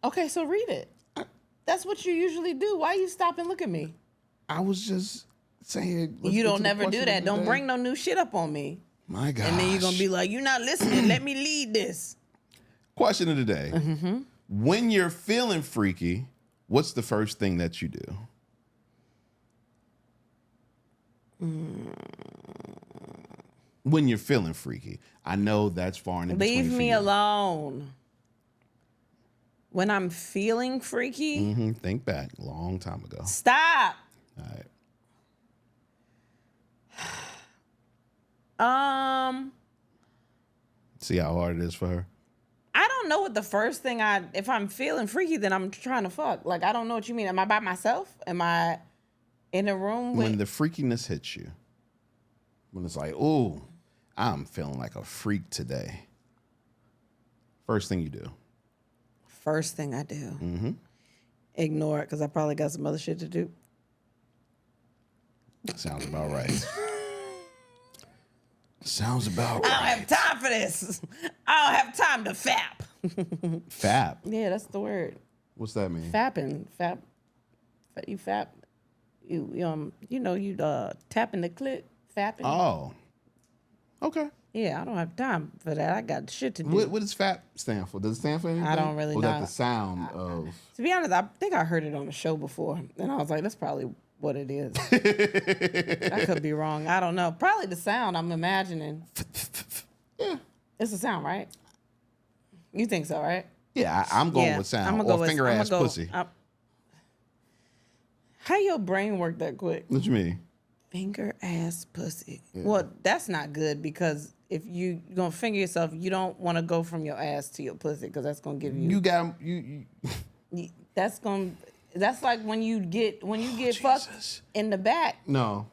Okay, so read it. That's what you usually do. Why you stop and look at me? I was just saying. You don't never do that. Don't bring no new shit up on me. My God. And then you're going to be like, you're not listening. Let me lead this. Question of the day. Mm-hmm. When you're feeling freaky, what's the first thing that you do? When you're feeling freaky. I know that's far in between. Leave me alone. When I'm feeling freaky? Mm-hmm. Think back. A long time ago. Stop. All right. See how hard it is for her? I don't know what the first thing if I'm feeling freaky, then I'm trying to fuck. Like, I don't know what you mean. Am I by myself? Am I in a room? When the freakiness hits you. When it's like, ooh, I'm feeling like a freak today. First thing you do. First thing I do. Ignore it because I probably got some other shit to do. Sounds about right. Sounds about I right. don't have time for this. I don't have time to fap. Fap. Yeah, that's the word. What's that mean? Fapping. Fap. You fap. You tapping the clit. Fapping. Oh. Okay. Yeah, I don't have time for that. I got shit to do. What does FAP stand for? Does it stand for anything? I don't really know. Or know. that the sound of... To be honest, I think I heard it on the show before, and I was like, that's probably what it is. I could be wrong. I don't know. Probably the sound I'm imagining. Yeah. It's a sound, right? You think so, right? Yeah, I'm going with sound. I'm gonna go with finger ass pussy. How your brain work that quick? What you mean? Finger ass pussy. Yeah. Well, that's not good because if you gonna finger yourself, you don't want to go from your ass to your pussy because that's gonna give you. You got you. That's like when you get fucked in the back. No.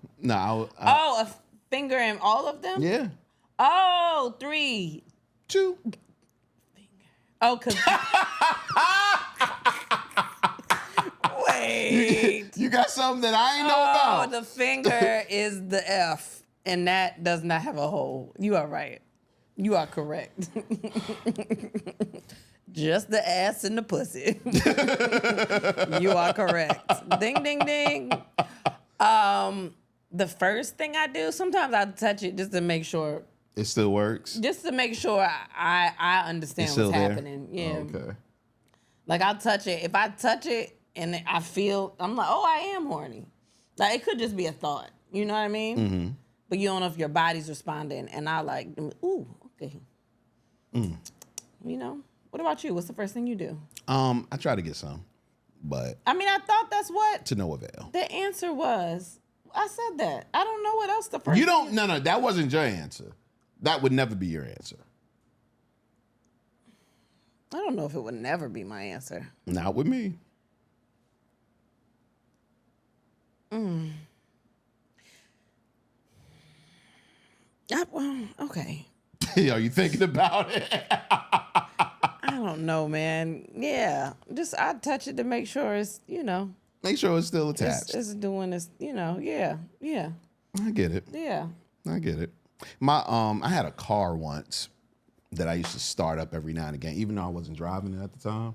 A finger in all of them. Yeah. Oh, 3. 2. Oh, cause. Wait. You got something that I ain't know about. Oh, the finger is the F, and that does not have a hole. You are right. You are correct. Just the ass and the pussy. You are correct. Ding, ding, ding. The first thing I do, sometimes I touch it just to make sure. It still works? Just to make sure I understand what's happening. Yeah. Oh, okay. Like I'll touch it. If I touch it and I feel, I'm like, oh, I am horny. Like it could just be a thought. You know what I mean? Mm-hmm. But you don't know if your body's responding. And I like, ooh, okay. You know? What about you? What's the first thing you do? I try to get some, but I mean, I thought that's what to no avail. the answer was. I said that. I don't know what else the first. You don't. No, that wasn't your answer. That would never be your answer. I don't know if it would never be my answer. Not with me. Okay. Are you thinking about it? I don't know, man. Yeah, just I touch it to make sure it's, Make sure it's still attached. it's doing this, yeah. I get it. Yeah. I get it. I had a car once that I used to start up every now and again, even though I wasn't driving it at the time.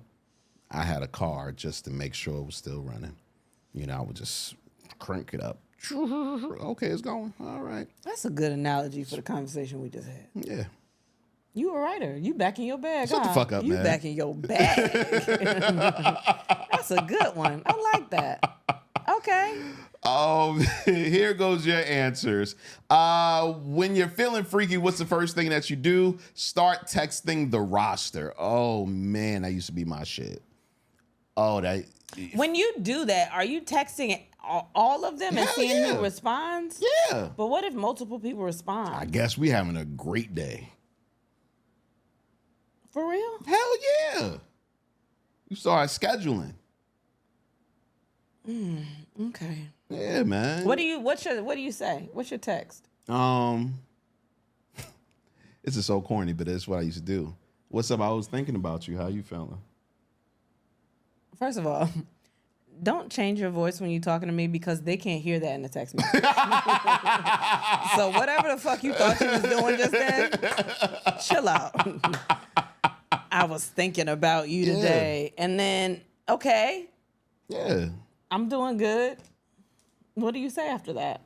I had a car just to make sure it was still running. I would just crank it up. Okay, it's going. All right. That's a good analogy for the conversation we just had. Yeah. You a writer. You back in your bag. Shut the fuck up, you man. You back in your bag. That's a good one. I like that. Okay. Here goes your answers. When you're feeling freaky, what's the first thing that you do? Start texting the roster. Oh, man, that used to be my shit. Oh, that... When you do that, are you texting all of them and seeing who responds? Yeah. But what if multiple people respond? I guess we having a great day. For real? Hell yeah. You start scheduling. Okay. Yeah, man. What do you say? What's your text? This is so corny, but it's what I used to do. What's up? I was thinking about you. How you feeling? First of all, don't change your voice when you're talking to me because they can't hear that in the text message. So whatever the fuck you thought you was doing just then, chill out. I was thinking about you today. And then, okay. Yeah. I'm doing good. What do you say after that?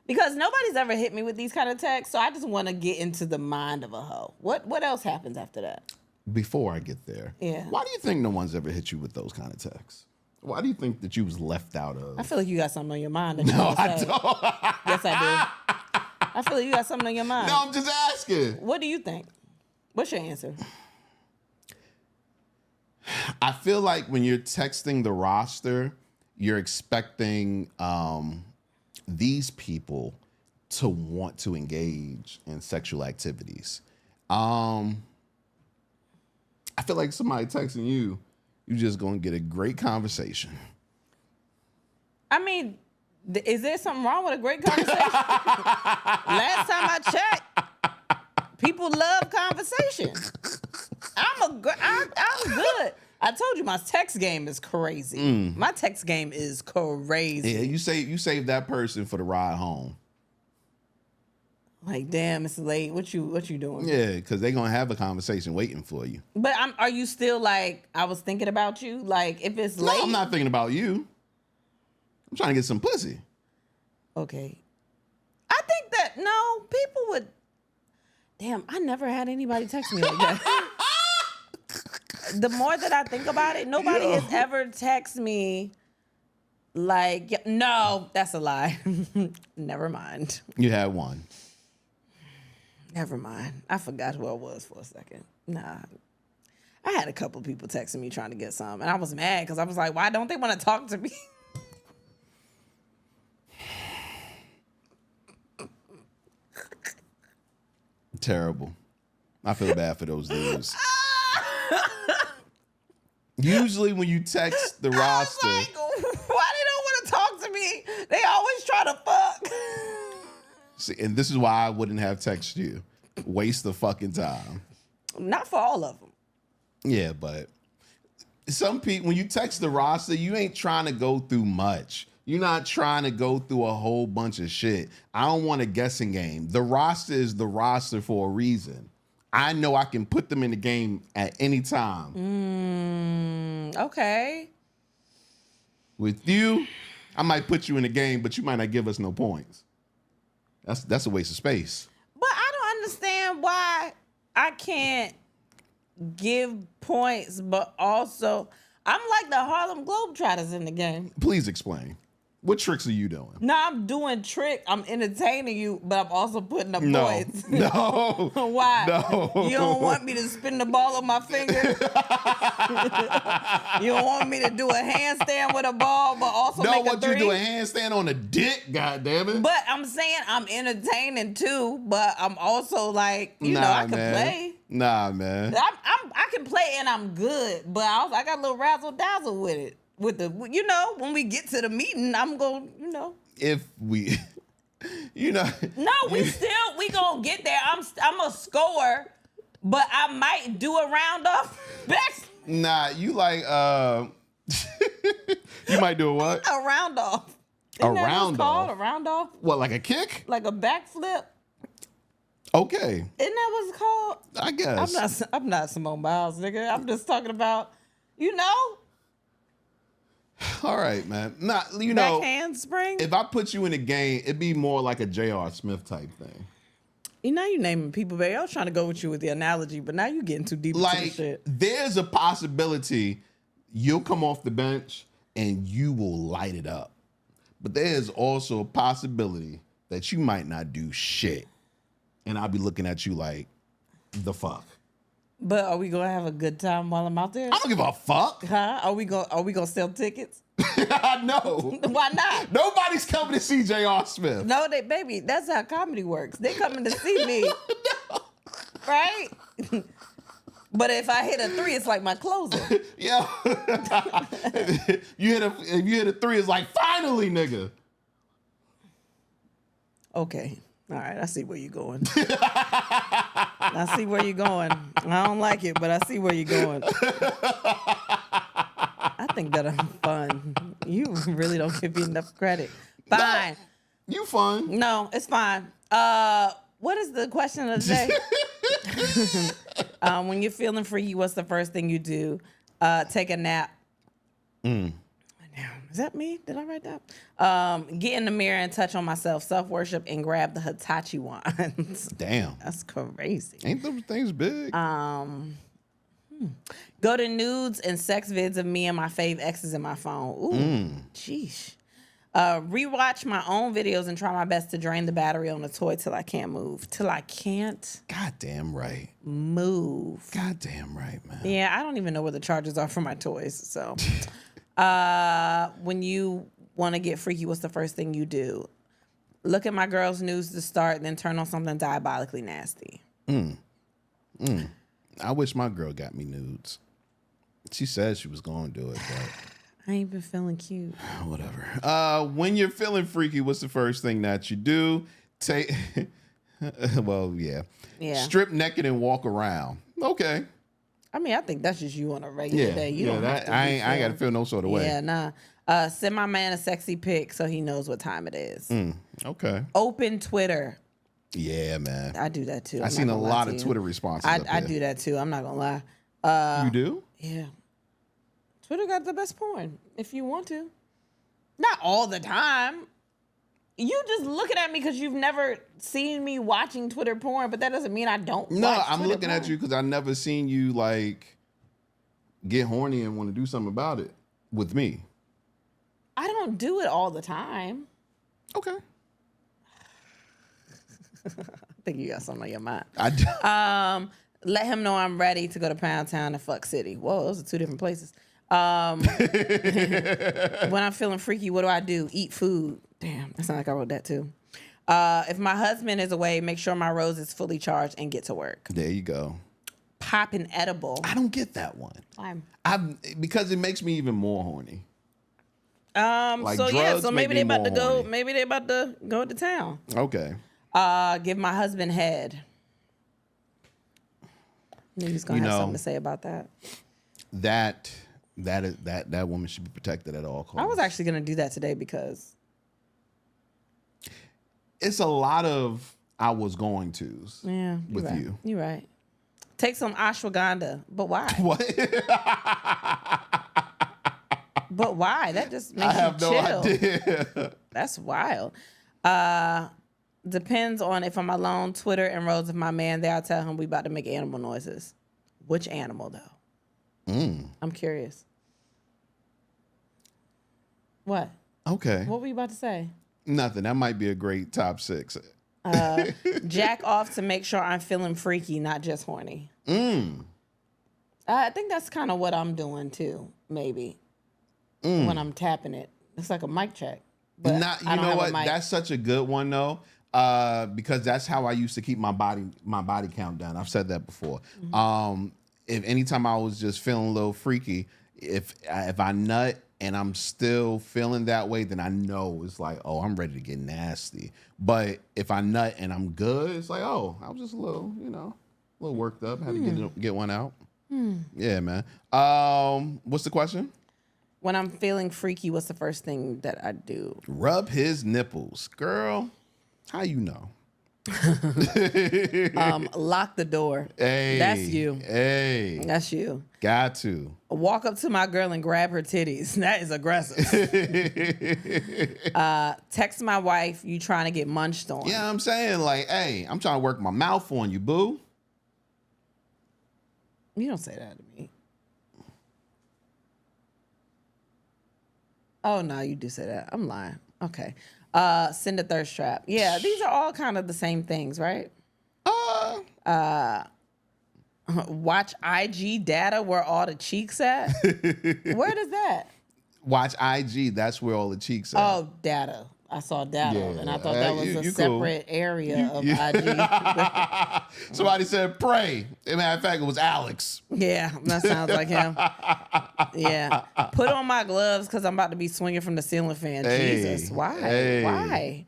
Because nobody's ever hit me with these kind of texts, so I just want to get into the mind of a hoe. What else happens after that? Before I get there, Yeah. Why do you think no one's ever hit you with those kind of texts? Why do you think that you was left out of? I feel like you got something on your mind. That you No, wanna I say. don't. Yes, I do. I feel like you got something on your mind. No, I'm just asking. What do you think? What's your answer? I feel like when you're texting the roster, you're expecting these people to want to engage in sexual activities. I feel like somebody texting you, you're just going to get a great conversation. I mean, is there something wrong with a great conversation? Last time I checked, people love conversation. I'm good. I told you my text game is crazy. My text game is crazy. Yeah, you save that person for the ride home. Like, damn, it's late. What you doing? Yeah, because they're gonna have a conversation waiting for you. But are you still like, I was thinking about you? Like, if it's late. No, I'm not thinking about you. I'm trying to get some pussy. Okay. I think that, no, people would. Damn, I never had anybody text me like that. The more that I think about it, nobody has ever texted me like, no, that's a lie. Never mind. You had one. Never mind. I forgot who I was for a second. Nah. I had a couple people texting me trying to get some, and I was mad because I was like, why don't they want to talk to me? Terrible. I feel bad for those dudes. Usually when you text the roster. I was like, why they don't want to talk to me? They always try to fuck. See, and this is why I wouldn't have texted you. Waste the fucking time. Not for all of them. Yeah, but some people, when you text the roster, you ain't trying to go through much. You're not trying to go through a whole bunch of shit. I don't want a guessing game. The roster is the roster for a reason. I know I can put them in the game at any time. Okay. With you, I might put you in the game, but you might not give us no points. That's a waste of space. But I don't understand why I can't give points, but also I'm like the Harlem Globetrotters in the game. Please explain. What tricks are you doing? No, I'm doing trick. I'm entertaining you, but I'm also putting up points. No. Why? No. You don't want me to spin the ball on my finger? You don't want me to do a handstand with a ball, but also make a three? No, what you do a handstand on a dick, goddammit. But I'm saying I'm entertaining too, but I'm also like, I can play. Nah, man. I can play and I'm good, but I got a little razzle dazzle with it. With the, when we get to the meeting, I'm going, If we, No, we gonna get there. I'm a scorer, but I might do a round off back. Nah, you like, you might do a what? A round off. A round off? A round off? What, like a kick? Like a backflip? Okay. Isn't that what it's called? I guess. I'm not Simone Biles, nigga. I'm just talking about, All right, man. backhand spring. If I put you in a game, it'd be more like a J.R. Smith type thing. You naming people, baby. I was trying to go with you with the analogy, but now you're getting too deep into the shit. There's a possibility you'll come off the bench and you will light it up. But there's also a possibility that you might not do shit. And I'll be looking at you like, the fuck? But are we gonna have a good time while I'm out there? I don't give a fuck. Huh? Are we gonna sell tickets? No. Why not? Nobody's coming to see J.R. Smith. No, baby, that's how comedy works. They coming to see me. No. Right? But if I hit a 3, it's like my closer. Yeah. If you hit a 3, it's like, finally, nigga. Okay. All right, I see where you're going. I see where you're going. I don't like it, but I see where you're going. I think that I'm fun. You really don't give me enough credit. Fine. No, you fun. No, it's fine. What is the question of the day? When you're feeling freaky, what's the first thing you do? Take a nap. Is that me? Did I write that? Get in the mirror and touch on myself, self-worship, and grab the Hitachi wands. Damn. That's crazy. Ain't those things big? Go to nudes and sex vids of me and my fave exes in my phone. Ooh, sheesh. Rewatch my own videos and try my best to drain the battery on the toy till I can't move. Till I can't Goddamn right. move. Goddamn right, man. Yeah, I don't even know where the chargers are for my toys, so... when you want to get freaky, what's the first thing you do? Look at my girl's news to start, then turn on something diabolically nasty. I wish my girl got me nudes. She said she was going to do it, but I ain't been feeling cute. whatever. When you're feeling freaky, what's the first thing that you do? Take. Well, yeah. Yeah. Strip naked and walk around. Okay. I mean, I think that's just you on a regular day. You don't have to I ain't got to feel no sort of way. Yeah, nah. Send my man a sexy pic so he knows what time it is. Okay. Open Twitter. Yeah, man. I do that too. I've seen a lot of Twitter responses. I do that too. I'm not gonna lie. You do? Yeah. Twitter got the best porn if you want to. Not all the time. You just looking at me because you've never seen me watching Twitter porn, but that doesn't mean I don't. No, watch I'm Twitter looking porn. at you because I never seen you like get horny and want to do something about it with me. I don't do it all the time. Okay. I think you got something on your mind. I do. Let him know I'm ready to go to Pound Town and fuck City. Whoa, those are two different places. When I'm feeling freaky, what do? Eat food. Damn, that sounds like I wrote that too. If my husband is away, make sure my rose is fully charged and get to work. There you go. Pop an edible. I don't get that one. Because it makes me even more horny. Like so yeah, drugs so make maybe me they about more to go. horny. Maybe they about to go to town. Okay. Give my husband head. He's gonna have something to say about that. That woman should be protected at all costs. I was actually gonna do that today because it's a lot of I was going tos. Yeah, with right. you. You're right. Take some ashwagandha, but why? What? But why? That just makes I have you no chill. idea. That's wild. Depends on if I'm alone. Twitter and roads of my man there. I tell him we about to make animal noises. Which animal though? I'm curious. What? Okay. What were you about to say? Nothing. That might be a great top 6. Jack off to make sure I'm feeling freaky, not just horny. I think that's kind of what I'm doing too. Maybe when I'm tapping it, it's like a mic check. But Not, you know what? That's such a good one though, because that's how I used to keep my body count down. I've said that before. If anytime I was just feeling a little freaky, if I nut and I'm still feeling that way, then I know it's like, oh, I'm ready to get nasty. But if I nut and I'm good, it's like, oh, I was just a little, a little worked up. Had to get one out. Yeah, man. What's the question? When I'm feeling freaky, what's the first thing that I do? Rub his nipples. Girl, how you know? Lock the door. Hey. That's you. Hey. That's you. Got to. Walk up to my girl and grab her titties. That is aggressive. Text my wife, you trying to get munched on. Yeah, I'm saying like, hey, I'm trying to work my mouth on you, boo. You don't say that to me. Oh, no, you do say that. I'm lying. Okay. Send a thirst trap. Yeah, these are all kind of the same things, right? Watch IG data where all the cheeks at. Where does that? Watch IG. That's where all the cheeks are. Oh, data. I saw data, Yeah. and I thought that was a separate area of IG. Somebody said pray. As a matter of fact, it was Alex. Yeah, that sounds like him. Yeah. Put on my gloves because I'm about to be swinging from the ceiling fan. Hey. Jesus, why? Hey. Why?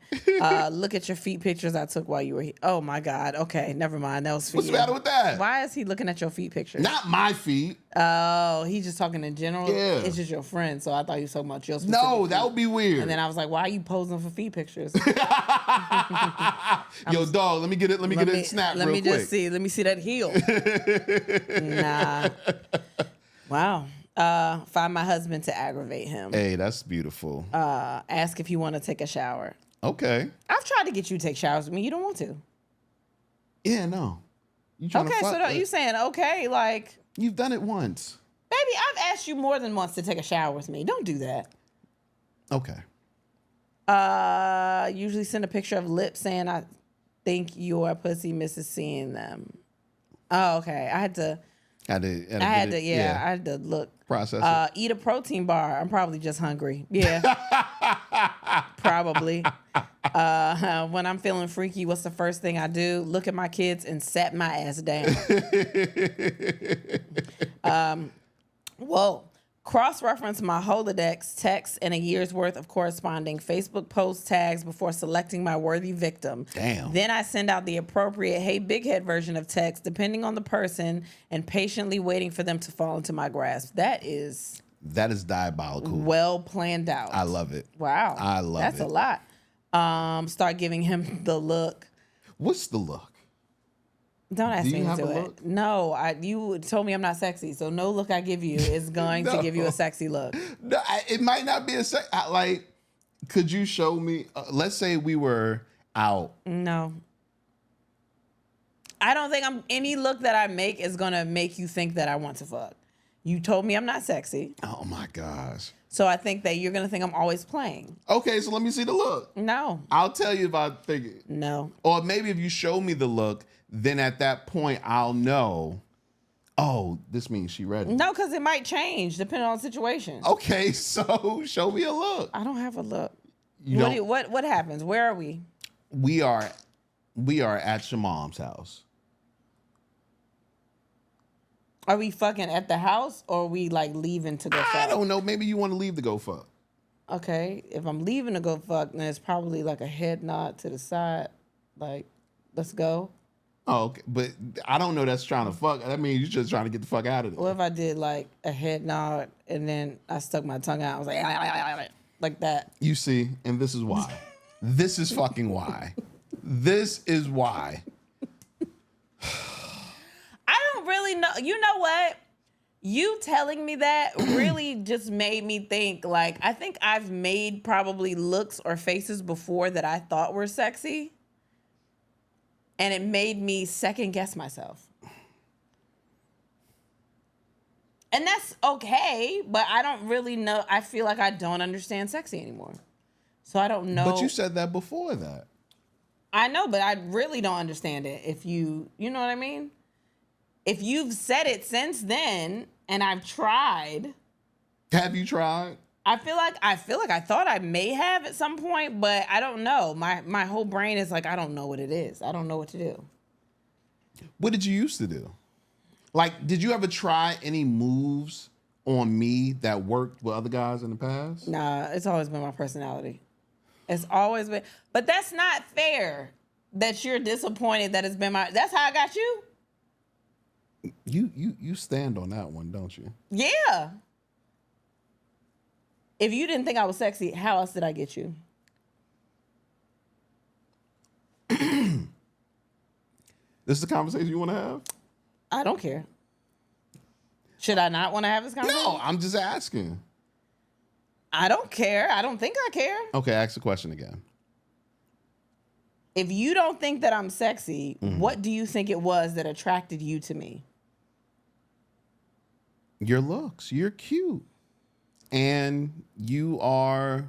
Look at your feet pictures I took while you were here. Oh, my God. Okay, never mind. That was for What's you. the matter with that? Why is he looking at your feet pictures? Not my feet. Oh, he's just talking in general? Yeah. It's just your friend, so I thought you were talking about your specific No, feet. that would be weird. And then I was like, why are you posing for feet pictures? Yo, dog, let me get it. Let me get it snap Let real me quick. just see. Let me see that heel. Nah. Wow. Find my husband to aggravate him. Hey, that's beautiful. Ask if you want to take a shower. Okay. I've tried to get you to take showers with me. You don't want to. Yeah, no. You trying Okay, to fuck, so you saying, okay, like, you've done it once. baby, I've asked you more than once to take a shower with me. Don't do that. Okay. Usually send a picture of lips saying I think your pussy misses seeing them. Oh, okay. I had to look. Process it. Eat a protein bar. I'm probably just hungry. Yeah. Probably. When I'm feeling freaky, what's the first thing I do? Look at my kids and sat my ass down. Whoa. Cross-reference my Holodex text and a year's worth of corresponding Facebook post tags before selecting my worthy victim. Damn. Then I send out the appropriate "Hey Big Head" version of text, depending on the person, and patiently waiting for them to fall into my grasp. That is diabolical. well planned out. I love it. Wow. I love it. That's a lot. Start giving him the look. What's the look? Don't ask Do me you to have do a it. look? No, you told me I'm not sexy, so no look I give you is going to give you a sexy look. No, it might not be a like. Could you show me? Let's say we were out. No. I don't think any look that I make is gonna make you think that I want to fuck. You told me I'm not sexy, Oh my gosh. so I think that you're gonna think I'm always playing. Okay, so let me see the look. No, I'll tell you if I think it. no. Or maybe if you show me the look, then at that point I'll know. Oh, this means she ready. No, because it might change depending on the situation. Okay, so show me a look. I don't have a look. You know, What happens? Where are we? we are at your mom's house. Are we fucking at the house or are we like leaving to go fuck? I don't know. Maybe you want to leave to go fuck. Okay, if I'm leaving to go fuck, then it's probably like a head nod to the side, like, let's go. Oh, okay. But I don't know that's trying to fuck. I mean, you're just trying to get the fuck out of there. What if I did like a head nod and then I stuck my tongue out? I was like that. You see, and this is why. This is fucking why. This is why. I don't really know. You know what? You telling me that really just made me think, like, I think I've made probably looks or faces before that I thought were sexy. And it made me second guess myself. And that's okay, but I don't really know. I feel like I don't understand sexy anymore. So I don't know. But you said that before that. I know, but I really don't understand it. If you know what I mean? If you've said it since then and I've tried. Have you tried? I feel like I thought I may have at some point, but I don't know. My whole brain is like, I don't know what it is. I don't know what to do. What did you used to do? Like, did you ever try any moves on me that worked with other guys in the past? Nah, it's always been my personality. It's always been, but that's not fair that you're disappointed that it's been that's how I got you? You stand on that one, don't you? Yeah. If you didn't think I was sexy, how else did I get you? This is the conversation you want to have? I don't care. Should I not want to have this conversation? No, I'm just asking. I don't care. I don't think I care. Okay, ask the question again. If you don't think that I'm sexy, what do you think it was that attracted you to me? Your looks. You're cute. And you were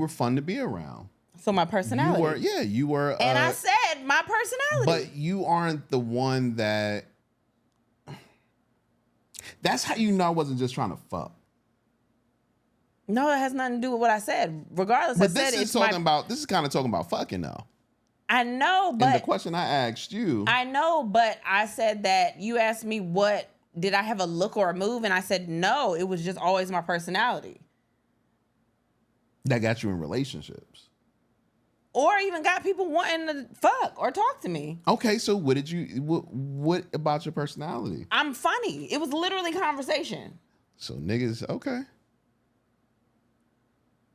fun to be around. So my personality. You were. And I said my personality. But you aren't the one that. That's how you know I wasn't just trying to fuck. No, it has nothing to do with what I said. Regardless, But I said this is kind of talking about fucking though. I know, but And the question I asked you. I know, but I said that you asked me what did I have a look or a move, and I said no. It was just always my personality. That got you in relationships. Or even got people wanting to fuck or talk to me. Okay, so what about your personality? I'm funny. It was literally conversation. So niggas, okay.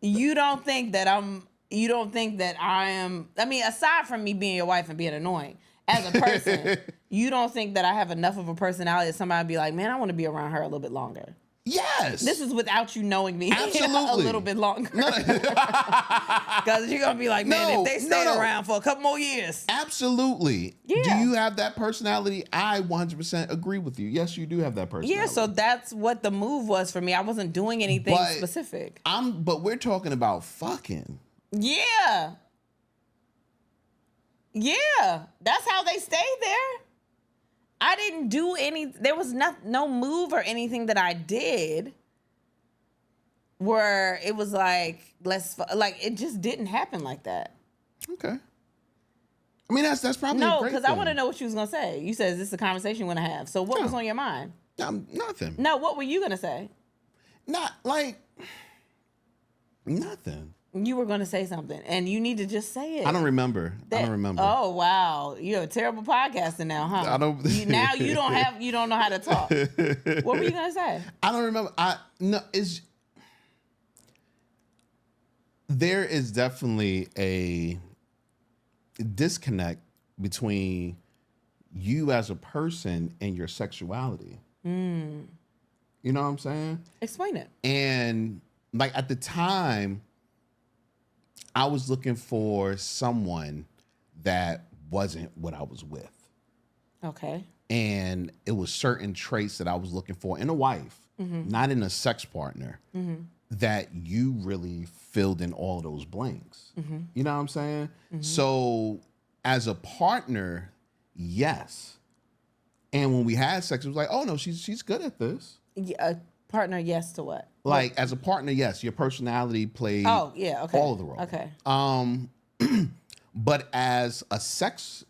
You don't think that I am, I mean, aside from me being your wife and being annoying, as a person, you don't think that I have enough of a personality that somebody would be like, man, I want to be around her a little bit longer. Yes. This is without you knowing me Absolutely. a little bit longer. Because you're going to be like, man, if they stayed around for a couple more years. Absolutely. Yeah. Do you have that personality? I 100% agree with you. Yes, you do have that personality. Yeah, so that's what the move was for me. I wasn't doing anything specific. But we're talking about fucking. Yeah. Yeah. That's how they stayed there. I didn't do there was no move or anything that I did where it was like, it just didn't happen like that. Okay. I mean, that's probably no, because I want to know what you was going to say. You said, is this a conversation you want to have? So what was on your mind? Nothing. No, what were you going to say? Not like nothing. You were going to say something, and you need to just say it. I don't remember. I don't remember. Oh wow, you're a terrible podcaster now, huh? I don't. Now you don't know how to talk. What were you gonna say? I don't remember. There is definitely a disconnect between you as a person and your sexuality. You know what I'm saying? Explain it. And like at the time, I was looking for someone that wasn't what I was with. Okay. And it was certain traits that I was looking for in a wife, not in a sex partner, that you really filled in all those blanks. You know what I'm saying? So as a partner, yes. And when we had sex, it was like, oh no, she's good at this. A partner, yes to what? Like as a partner, yes, your personality played Oh yeah, okay. all of the roles. Okay. But as a sex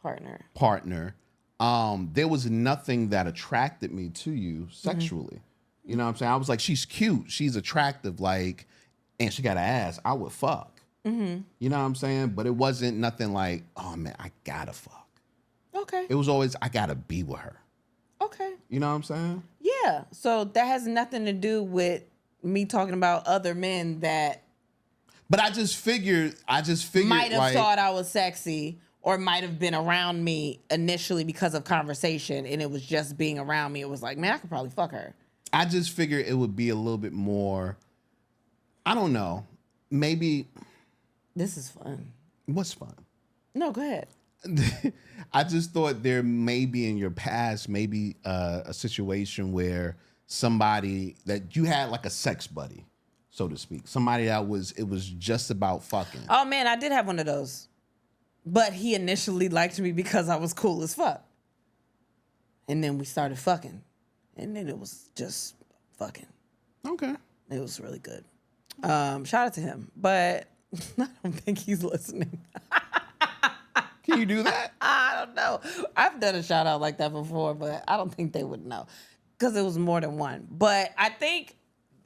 partner, there was nothing that attracted me to you sexually. You know what I'm saying? I was like, she's cute, she's attractive, like, and she got an ass. I would fuck. You know what I'm saying? But it wasn't nothing like, oh man, I gotta fuck. Okay. It was always, I gotta be with her. Okay. You know what I'm saying? Yeah. So that has nothing to do with me talking about other men that But I just figured might have like, thought I was sexy or might have been around me initially because of conversation, and it was just being around me. It was like, man, I could probably fuck her. I just figured it would be a little bit more, I don't know, maybe. This is fun. What's fun? No, go ahead. I just thought there may be in your past, maybe a situation where somebody that you had like a sex buddy, so to speak. Somebody it was just about fucking. Oh man, I did have one of those. But he initially liked me because I was cool as fuck. And then we started fucking. And then it was just fucking. Okay. It was really good. Shout out to him. But I don't think he's listening. Can you do that? I don't know. I've done a shout out like that before, but I don't think they would know. Because it was more than one. But I think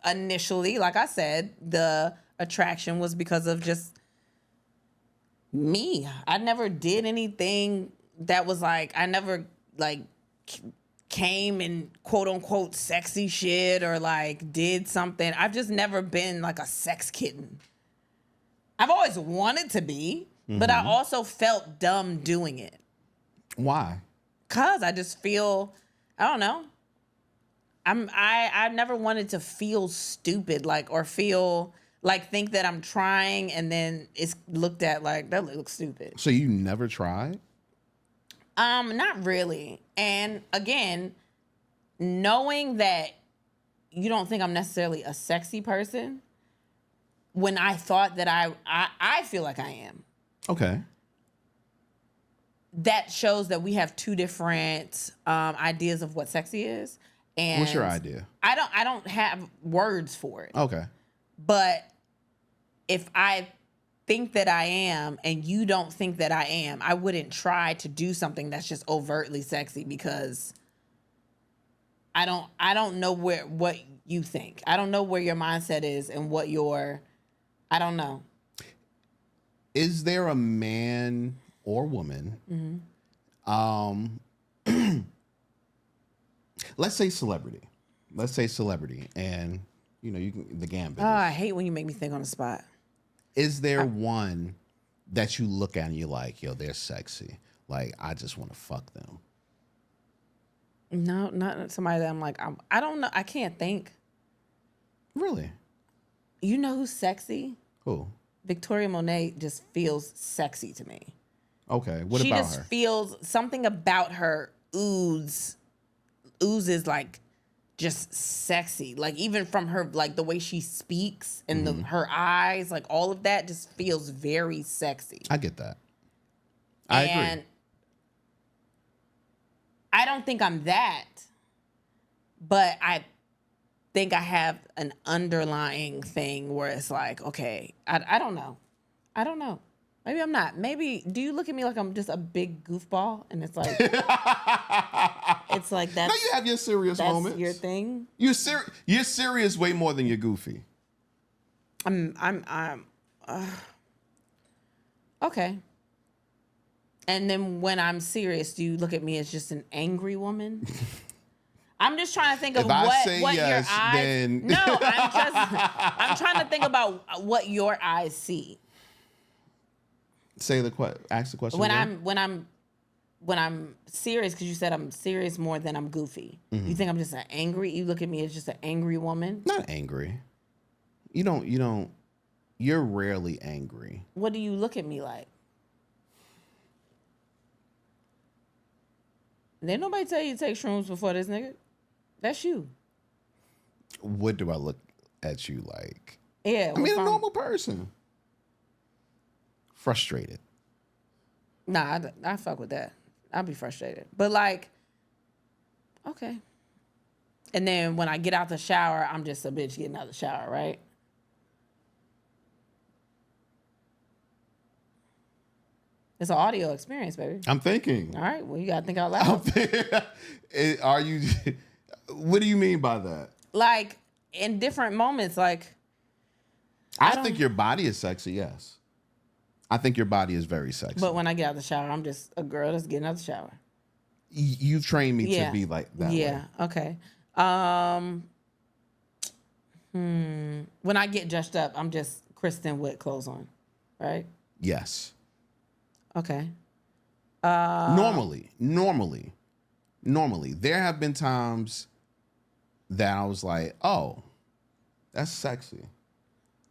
initially, like I said, the attraction was because of just me. I never did anything that was like, I never like came and quote unquote sexy shit or like did something. I've just never been like a sex kitten. I've always wanted to be, but I also felt dumb doing it. Why? Cause I just feel, I don't know. I never wanted to feel stupid, like, or feel like think that I'm trying and then it's looked at like that looks stupid. So you never tried? Not really. And again, knowing that you don't think I'm necessarily a sexy person, when I thought that I feel like I am. Okay. That shows that we have two different ideas of what sexy is. And what's your idea? I don't have words for it. Okay. But if I think that I am and you don't think that I am, I wouldn't try to do something that's just overtly sexy because I don't know what you think. I don't know where your mindset is and what I don't know. Is there a man or woman? Let's say celebrity. And you can the gambit. Oh, I hate when you make me think on the spot. Is there one that you look at and you're like, yo, they're sexy. Like, I just want to fuck them. No, not somebody that I'm like, I don't know. I can't think. Really? You know who's sexy? Who? Victoria Monet just feels sexy to me. Okay. What she about just her? feels something about her oozes like just sexy. Like even from her, like the way she speaks and her eyes, like all of that just feels very sexy. I get that. I agree. I don't think I'm that, but I think I have an underlying thing where it's like, okay, I don't know. I don't know. Maybe I'm not. Maybe, do you look at me like I'm just a big goofball? And it's like, It's like No, you have your serious that's moments. your thing. You're serious way more than you're goofy. Okay. And then when I'm serious, do you look at me as just an angry woman? I'm just trying to think of If I say what yes, your eyes. then- No, I'm trying to think about what your eyes see. Ask the question. When again. I'm serious, because you said I'm serious more than I'm goofy. You think I'm just an angry? You look at me as just an angry woman? Not angry. You don't. You're rarely angry. What do you look at me like? Didn't nobody tell you to take shrooms before this nigga? That's you. What do I look at you like? Yeah. I mean, a normal person. Frustrated. Nah, I fuck with that. I'll be frustrated. But like, okay. And then when I get out the shower, I'm just a bitch getting out the shower, right? It's an audio experience, baby. I'm thinking. All right. Well, you gotta think out loud. Are you? What do you mean by that? Like in different moments, like I think your body is sexy. Yes, I think your body is very sexy. but when I get out the shower, I'm just a girl that's getting out the shower. You've trained me Yeah. to be like that. Yeah. Okay. When I get dressed up, I'm just Kristen with clothes on, right? Yes. Okay. Normally, there have been times that I was like, "Oh, that's sexy."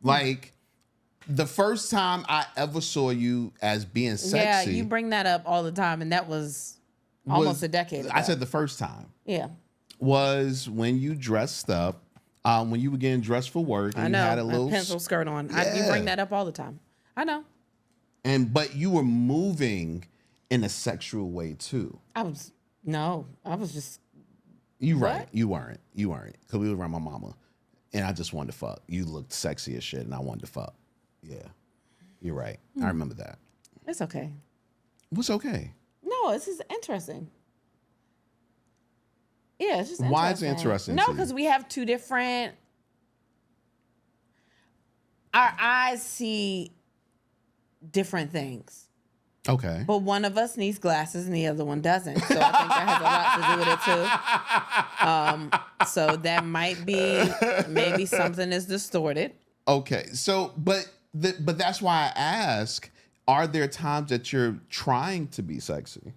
Like the first time I ever saw you as being sexy. Yeah, you bring that up all the time, and that was almost a decade ago. I said the first time Yeah. was when you dressed up, when you were getting dressed for work, and I you know. had a little pencil skirt on. You Yeah. bring that up all the time. I know. but you were moving in a sexual way too. I was just You What? right. You weren't. Because we were around my mama. And I just wanted to fuck. You looked sexy as shit and I wanted to fuck. Yeah. You're right. I remember that. it's okay. What's okay? No, this is interesting. Yeah, it's just interesting. Why is it interesting No, to you? because we have two different. Our eyes see different things. Okay. But one of us needs glasses and the other one doesn't. So I think that has a lot to do with it too. So that might be maybe something is distorted. Okay. So, but that's why I ask, are there times that you're trying to be sexy?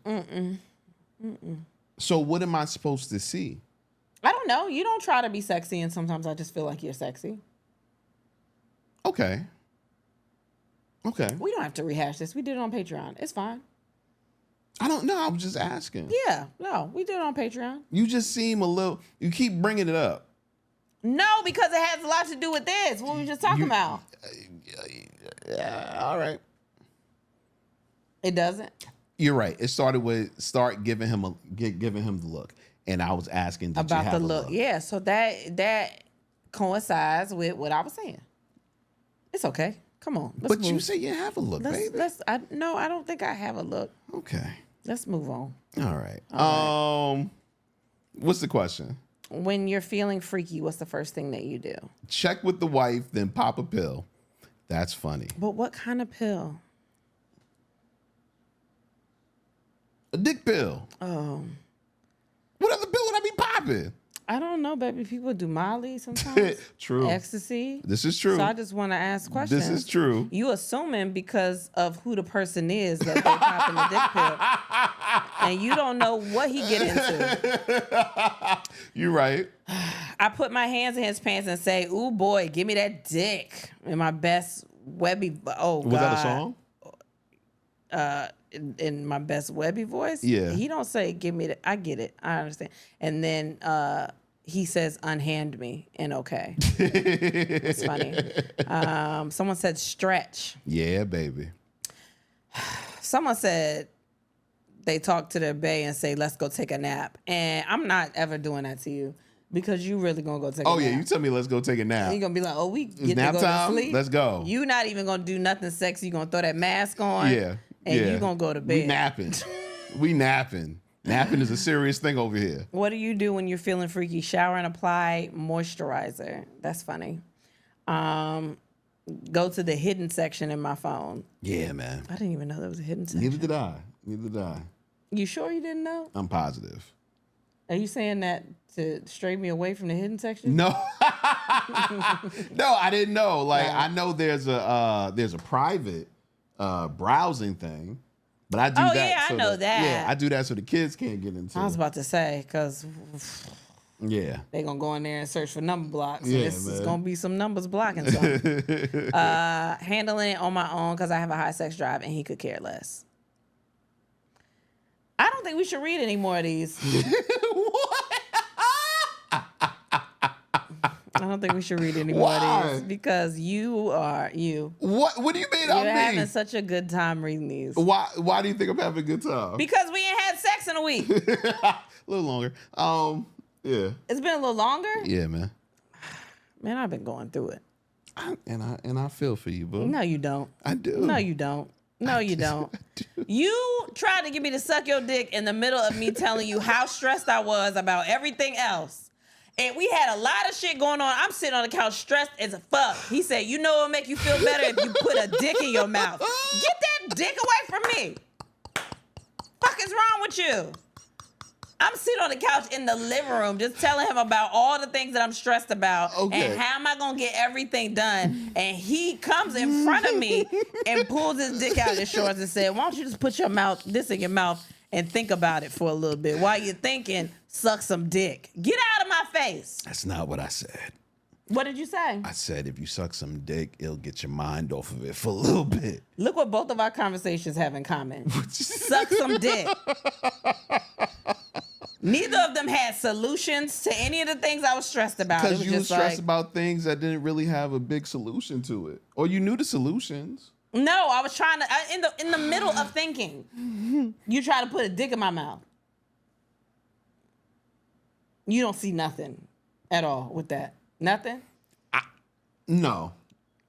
So what am I supposed to see? I don't know. You don't try to be sexy, and sometimes I just feel like you're sexy. Okay. We don't have to rehash this. We did it on Patreon. It's fine. I don't know. I was just asking. Yeah, no, we did it on Patreon. You just seem you keep bringing it up. No, because it has a lot to do with this. What we were just talking about. Yeah, all right. It doesn't. You're right. It started with giving him the look, and I was asking did About you have the a look. Yeah, so that coincides with what I was saying. It's okay. Come on. Let's But move. you say you have a look, baby. I don't think I have a look. Okay. Let's move on. All right. What's the question? When you're feeling freaky, what's the first thing that you do? Check with the wife, then pop a pill. That's funny. But what kind of pill? A dick pill. Oh, What other pill would I be popping? I don't know, baby. People do Molly sometimes. True. Ecstasy. This is true. So I just want to ask questions. This is true. You assuming because of who the person is that they popping the dick pill, and you don't know what he get into. You're right. I put my hands in his pants and say, "Ooh boy, give me that dick." In my best Webby. Oh Was God. that a song? In my best Webby voice. Yeah. He don't say, "Give me that." I get it. I understand. And then he says, "Unhand me," and okay. It's funny. Someone said, "Stretch." Yeah, baby. Someone said they talk to their bae and say, "Let's go take a nap." And I'm not ever doing that to you because you really gonna go take a nap. Oh yeah, you tell me let's go take a nap. You're gonna be like, "Oh, we get nap to go time? to sleep. Let's go." You not even gonna do nothing sexy. You gonna throw that mask on. Yeah. And yeah. you gonna go to bed. We napping. We napping. Napping is a serious thing over here. What do you do when you're feeling freaky? Shower and apply moisturizer. That's funny. Go to the hidden section in my phone. Yeah, man. I didn't even know there was a hidden section. Neither did I. You sure you didn't know? I'm positive. Are you saying that to stray me away from the hidden section? No. No, I didn't know. Like, No. I know there's a private browsing thing, but I do that. Yeah, I know that. Yeah, I do that so the kids can't get into I was it. about to say, because Yeah. they're going to go in there and search for number blocks. Yeah, And this is man. going to be some numbers blocking something. Handling it on my own because I have a high sex drive and he could care less. I don't think we should read any more of these. What? I don't think we should read any more of Why? these because you are you. What do you mean You're I'm having me? such a good time reading these. Why do you think I'm having a good time? Because we ain't had sex in a week. A little longer. Yeah. It's been a little longer. Yeah, man. Man, I've been going through it. And I feel for you, boo. No, you don't. I do. No, you don't. No, you don't. You tried to get me to suck your dick in the middle of me telling you how stressed I was about everything else. And we had a lot of shit going on. I'm sitting on the couch stressed as a fuck. He said, you know what'll make you feel better if you put a dick in your mouth. Get that dick away from me. Fuck is wrong with you? I'm sitting on the couch in the living room just telling him about all the things that I'm stressed about Okay. and how am I going to get everything done. And he comes in front of me and pulls his dick out of his shorts and said, why don't you just put this in your mouth and think about it for a little bit. While you're thinking, suck some dick. Get out of my face. That's not what I said. What did you say? I said if you suck some dick, it'll get your mind off of it for a little bit. Look what both of our conversations have in common. Suck some dick. Neither of them had solutions to any of the things I was stressed about. Because you were stressed about things that didn't really have a big solution to it. Or you knew the solutions. No, I was trying to, in the middle of thinking, you try to put a dick in my mouth. You don't see nothing at all with that. Nothing? No.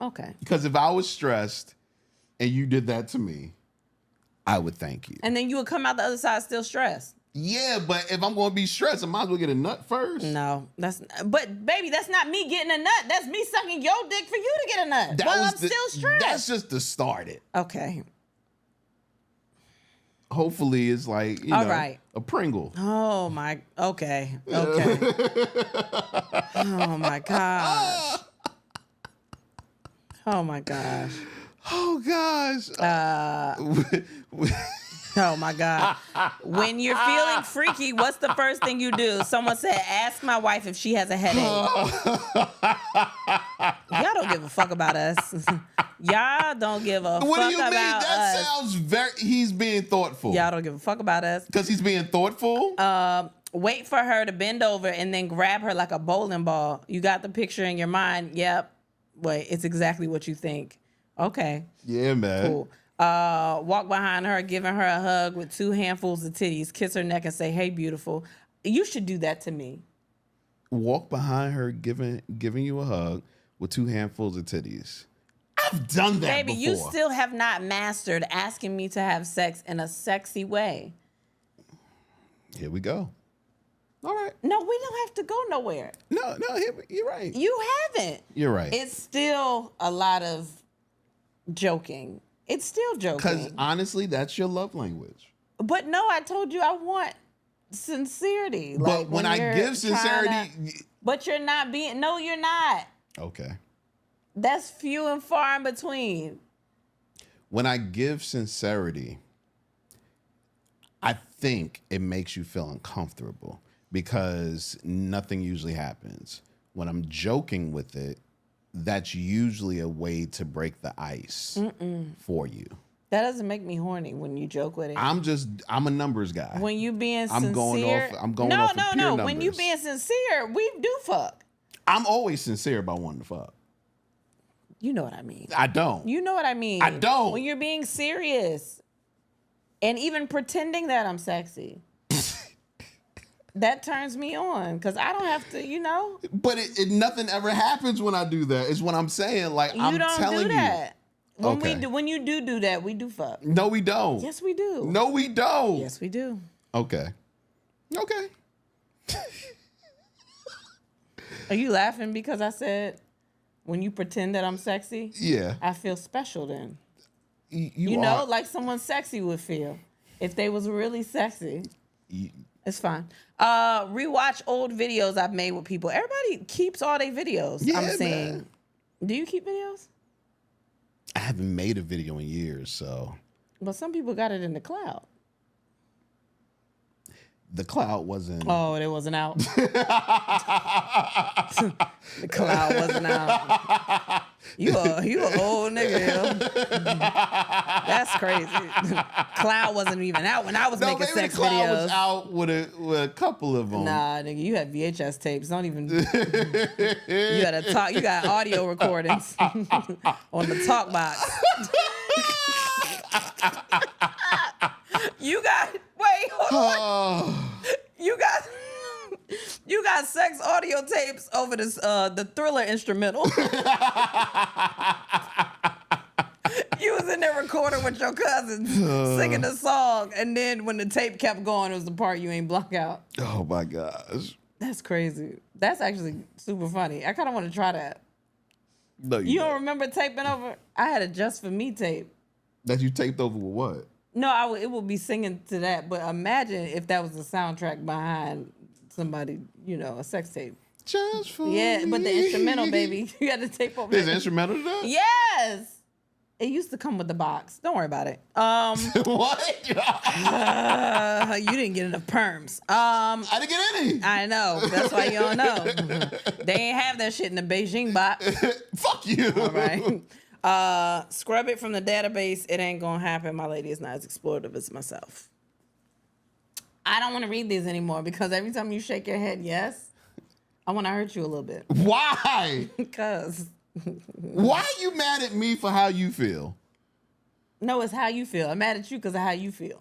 Okay. Because if I was stressed and you did that to me, I would thank you. And then you would come out the other side still stressed. Yeah, but if I'm going to be stressed, I might as well get a nut first. No, but baby, that's not me getting a nut. That's me sucking your dick for you to get a nut. I'm still stressed. That's just to start it. Okay. Hopefully it's like, All right. a Pringle. Oh my, okay. Oh my gosh. Oh my gosh. Oh, gosh. Oh my God. When you're feeling freaky, what's the first thing you do? Someone said, ask my wife if she has a headache. Y'all don't give a fuck about us. Y'all don't give a fuck about us. What do you mean? That sounds he's being thoughtful. Y'all don't give a fuck about us. Because he's being thoughtful? Wait for her to bend over and then grab her like a bowling ball. You got the picture in your mind. Yep. Wait, it's exactly what you think. Okay. Yeah, man. Cool. Walk behind her, giving her a hug with 2 handfuls of titties, kiss her neck and say, hey, beautiful. You should do that to me. Walk behind her, giving you a hug with 2 handfuls of titties. I've done that Baby, before. you still have not mastered asking me to have sex in a sexy way. Here we go. All right. No, we don't have to go nowhere. No, you're right. You haven't. You're right. It's still a lot of joking. It's still joking. Because honestly, that's your love language. But no, I told you I want sincerity. But Like when I you're give sincerity... but you're not being... No, you're not. Okay. That's few and far in between. When I give sincerity, I think it makes you feel uncomfortable because nothing usually happens. When I'm joking with it, that's usually a way to break the ice for you. That doesn't make me horny when you joke with it. I'm a numbers guy. When you being sincere. I'm going off of pure numbers. When you being sincere, we do fuck. I'm always sincere about wanting to fuck. You know what I mean. I don't. You know what I mean. I don't. When you're being serious and even pretending that I'm sexy. That turns me on because I don't have to, But nothing ever happens when I do that. It's what I'm saying. Like, I'm telling you. You don't do that. Okay. When you do that, we do fuck. No, we don't. Yes, we do. No, we don't. Yes, we do. Okay. Okay. Are you laughing because I said when you pretend that I'm sexy, Yeah. I feel special then? You know, are, like someone sexy would feel if they was really sexy. you- It's fine. Rewatch old videos I've made with people. Everybody keeps all their videos. Yeah, I'm saying. man. Do you keep videos? I haven't made a video in years, so But some people got it in the cloud. the cloud wasn't. Oh, it wasn't out. The cloud wasn't out. You a old nigga, yo. That's crazy. Cloud wasn't even out when I was No, making maybe sex the cloud videos. was out with a couple of them. Nah, nigga, you had VHS tapes. Don't even. You gotta talk. You got audio recordings on the talk box. You got. Wait, hold on. You got sex audio tapes over this the Thriller instrumental. You was in there recording with your cousins, singing the song, and then when the tape kept going, it was the part you ain't block out. Oh my gosh. That's crazy. That's actually super funny. I kind of want to try that. No, You don't remember taping over? I had a Just For Me tape. that you taped over with what? No, it would be singing to that, but imagine if that was the soundtrack behind somebody, a sex tape. Just for Yeah, but the instrumental, baby. You got to tape over There's it. an instrumental to that? Yes. It used to come with the box. Don't worry about it. What? You didn't get enough perms. I didn't get any. I know. That's why you don't know. They ain't have that shit in the Beijing box. Fuck you. All right. Scrub it from the database. It ain't gonna happen. My lady is not as explorative as myself. I don't want to read these anymore because every time you shake your head, yes, I want to hurt you a little bit. Why? Because Why are you mad at me for how you feel? no, it's how you feel. I'm mad at you because of how you feel.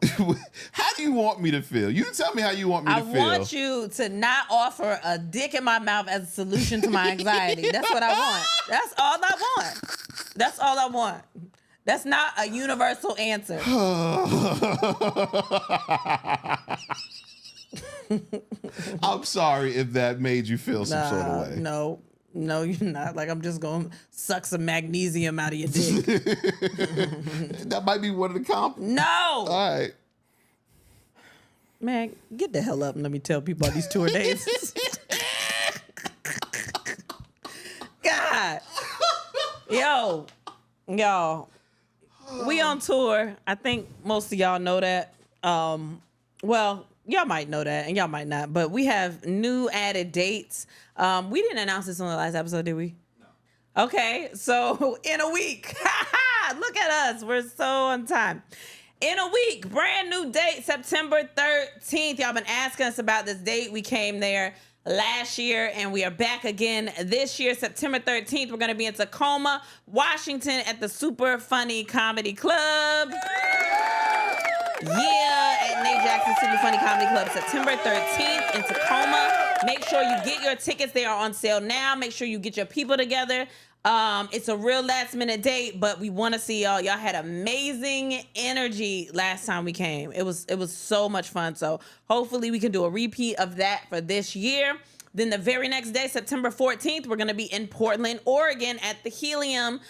How do you want me to feel? You tell me how you want me I to feel. want you to not offer a dick in my mouth as a solution to my anxiety. That's what I want. That's all I want. That's all I want. That's not a universal answer. I'm sorry if that made you feel some sort of way. No, you're not. Like, I'm just going to suck some magnesium out of your dick. That might be one of the compliments. No! All right. Man, get the hell up and let me tell people about these tour dates. God. Yo, y'all. We on tour. I think most of y'all know that. Well, y'all might know that and y'all might not, but we have new added dates. We didn't announce this on the last episode, did we? No. Okay, so in a week. Look at us. We're so on time. In a week, brand new date, September 13th. Y'all been asking us about this date. We came there last year and we are back again this year, September 13th. We're going to be in Tacoma, Washington at the Super Funny Comedy Club. Yeah, at Nate Jackson Super Funny Comedy Club, September 13th in Tacoma. Make sure you get your tickets. They are on sale now. Make sure you get your people together. It's a real last minute date, but we want to see y'all. Y'all had amazing energy last time we came. It was so much fun. So hopefully we can do a repeat of that for this year. Then the very next day, September 14th, we're going to be in Portland, Oregon at the Helium.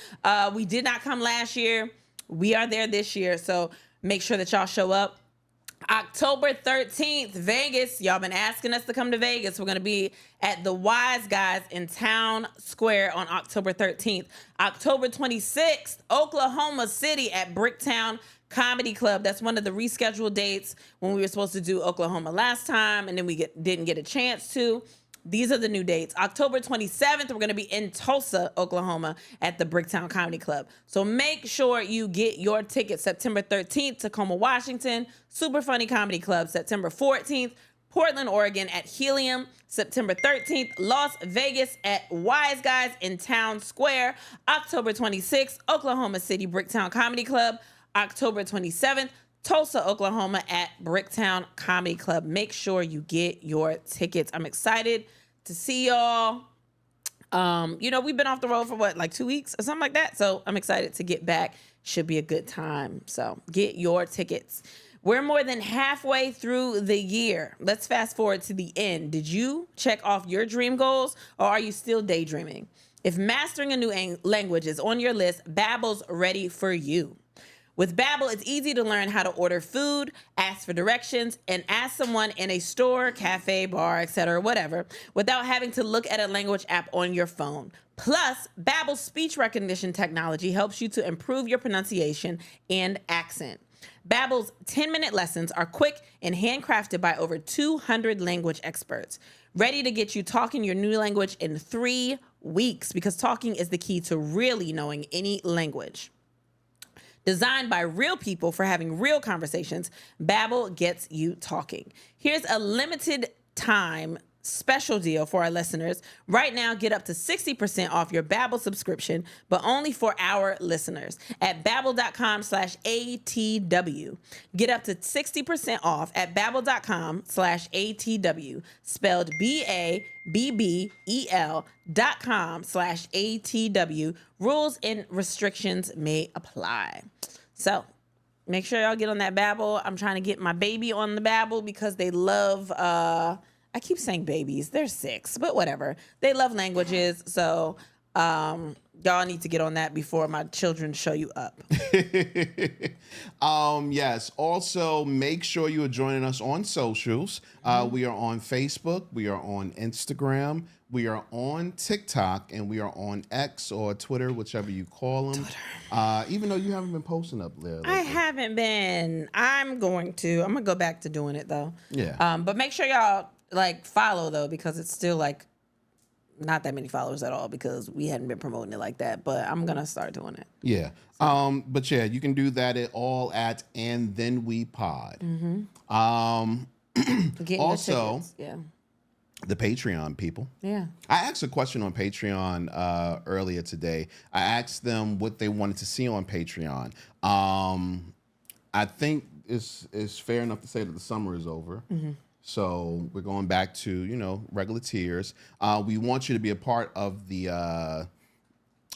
We did not come last year. We are there this year. So make sure that y'all show up. October 13th, Vegas. Y'all been asking us to come to Vegas. We're going to be at the Wise Guys in Town Square on October 13th. October 26th, Oklahoma City at Bricktown Comedy Club. That's one of the rescheduled dates when we were supposed to do Oklahoma last time, and then we didn't get a chance to. These are the new dates. October 27th, we're going to be in Tulsa, Oklahoma at the Bricktown Comedy Club. So make sure you get your tickets. September 13th, Tacoma, Washington, Super Funny Comedy Club. September 14th, Portland, Oregon at Helium. September 13th, Las Vegas at Wise Guys in Town Square. October 26th, Oklahoma City, Bricktown Comedy Club. October 27th, Tulsa, Oklahoma at Bricktown Comedy Club. Make sure you get your tickets. I'm excited to see y'all. We've been off the road for like 2 weeks or something like that. So I'm excited to get back. Should be a good time. So get your tickets. We're more than halfway through the year. Let's fast forward to the end. Did you check off your dream goals, or are you still daydreaming? If mastering a new language is on your list, Babbel's ready for you. With Babbel, it's easy to learn how to order food, ask for directions, and ask someone in a store, cafe, bar, etc., whatever, without having to look at a language app on your phone. Plus, Babbel's speech recognition technology helps you to improve your pronunciation and accent. Babbel's 10-minute lessons are quick and handcrafted by over 200 language experts, ready to get you talking your new language in 3 weeks, because talking is the key to really knowing any language. Designed by real people for having real conversations, Babbel gets you talking. Here's a limited time special deal for our listeners. Right now, get up to 60% off your Babbel subscription, but only for our listeners at babbel.com/ATW. Get up to 60% off at babbel.com/ATW, spelled BABBEL.com/ATW. Rules and restrictions may apply. So make sure y'all get on that Babbel. I'm trying to get my baby on the Babbel because they love, I keep saying babies. They're 6, but whatever. They love languages. So y'all need to get on that before my children show you up. Yes. Also, make sure you are joining us on socials. We are on Facebook. We are on Instagram. We are on TikTok, and we are on X or Twitter, whichever you call them. Even though you haven't been posting up there lately. I haven't been. I'm going to go back to doing it though. Yeah. But make sure y'all follow though, because it's still not that many followers at all, because we hadn't been promoting it like that. But I'm gonna start doing it. Yeah. But yeah, you can do that at And Then We Pod. Getting Also, yeah. the Patreon people. Yeah. I asked a question on Patreon earlier today. I asked them what they wanted to see on Patreon. I think it's fair enough to say that the summer is over. So we're going back to, regular tiers. We want you to be a part of the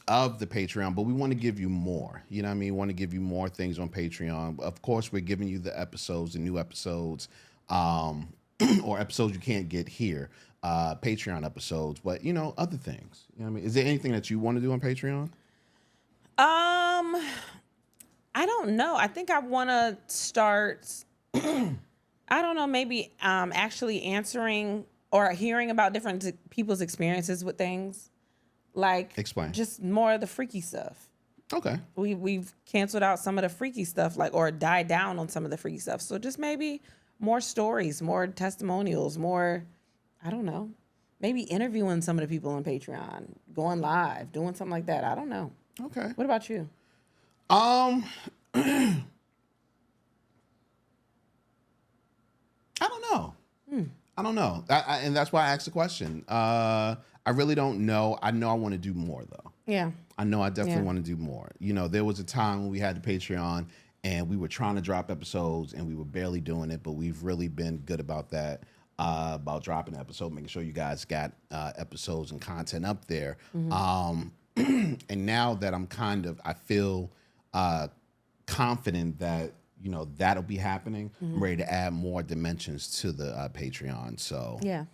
Patreon, but we want to give you more. You know what I mean? We want to give you more things on Patreon. Of course, we're giving you the episodes, the new episodes, or episodes you can't get here, Patreon episodes, but, other things. You know what I mean? Is there anything that you want to do on Patreon? I don't know. I think I want to start... I don't know, maybe actually answering or hearing about different people's experiences with things. Explain. Just more of the freaky stuff. Okay. We've canceled out some of the freaky stuff, or died down on some of the freaky stuff. So just maybe more stories, more testimonials, more, I don't know, maybe interviewing some of the people on Patreon, going live, doing something like that. I don't know. Okay. What about you? I don't know. And that's why I asked the question. I really don't know. I know I want to do more, though. Yeah. I know I definitely want to do more. There was a time when we had the Patreon and we were trying to drop episodes and we were barely doing it, but we've really been good about that, about dropping an episode, making sure you guys got episodes and content up there. And now that I feel confident that, that'll be happening. I'm ready to add more dimensions to the Patreon. So, you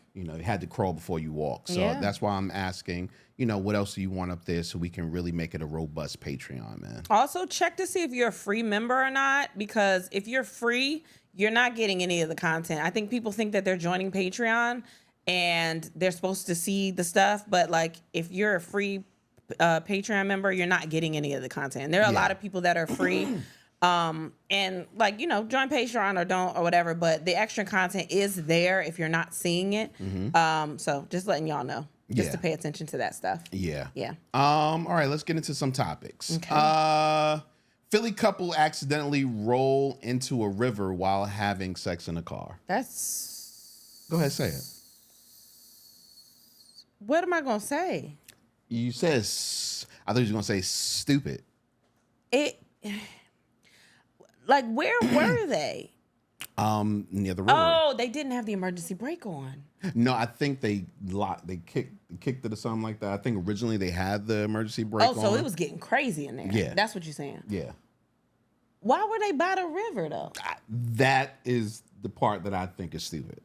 had to crawl before you walk. So that's why I'm asking, what else do you want up there so we can really make it a robust Patreon, man? Also, check to see if you're a free member or not, because if you're free, you're not getting any of the content. I think people think that they're joining Patreon and they're supposed to see the stuff, but if you're a free Patreon member, you're not getting any of the content. And there are a lot of people that are free. Join Patreon or don't or whatever, but the extra content is there if you're not seeing it. So just letting y'all know, just to pay attention to that stuff. Yeah. Yeah. All right, let's get into some topics. Okay. Philly couple accidentally roll into a river while having sex in a car. Go ahead, say it. What am I going to say? You said, I thought you were going to say stupid. Where were they? Near the river. Oh, they didn't have the emergency brake on. No, I think they kicked it or something like that. I think originally they had the emergency brake on. Oh, so it was getting crazy in there. Yeah. That's what you're saying. Yeah. Why were they by the river though? That is the part that I think is stupid.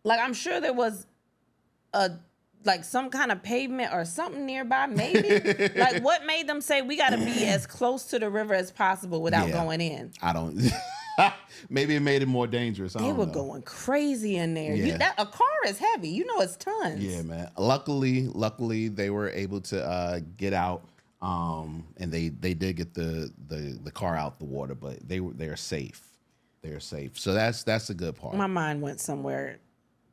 Like, I'm sure there was some kind of pavement or something nearby, maybe. Like, what made them say we got to be as close to the river as possible without going in? I don't. Maybe it made it more dangerous. They were going crazy in there. Yeah. A car is heavy. You know, it's tons. Yeah, man. Luckily, they were able to get out. And they did get the car out the water, but they're safe. They're safe. So that's a good part. My mind went somewhere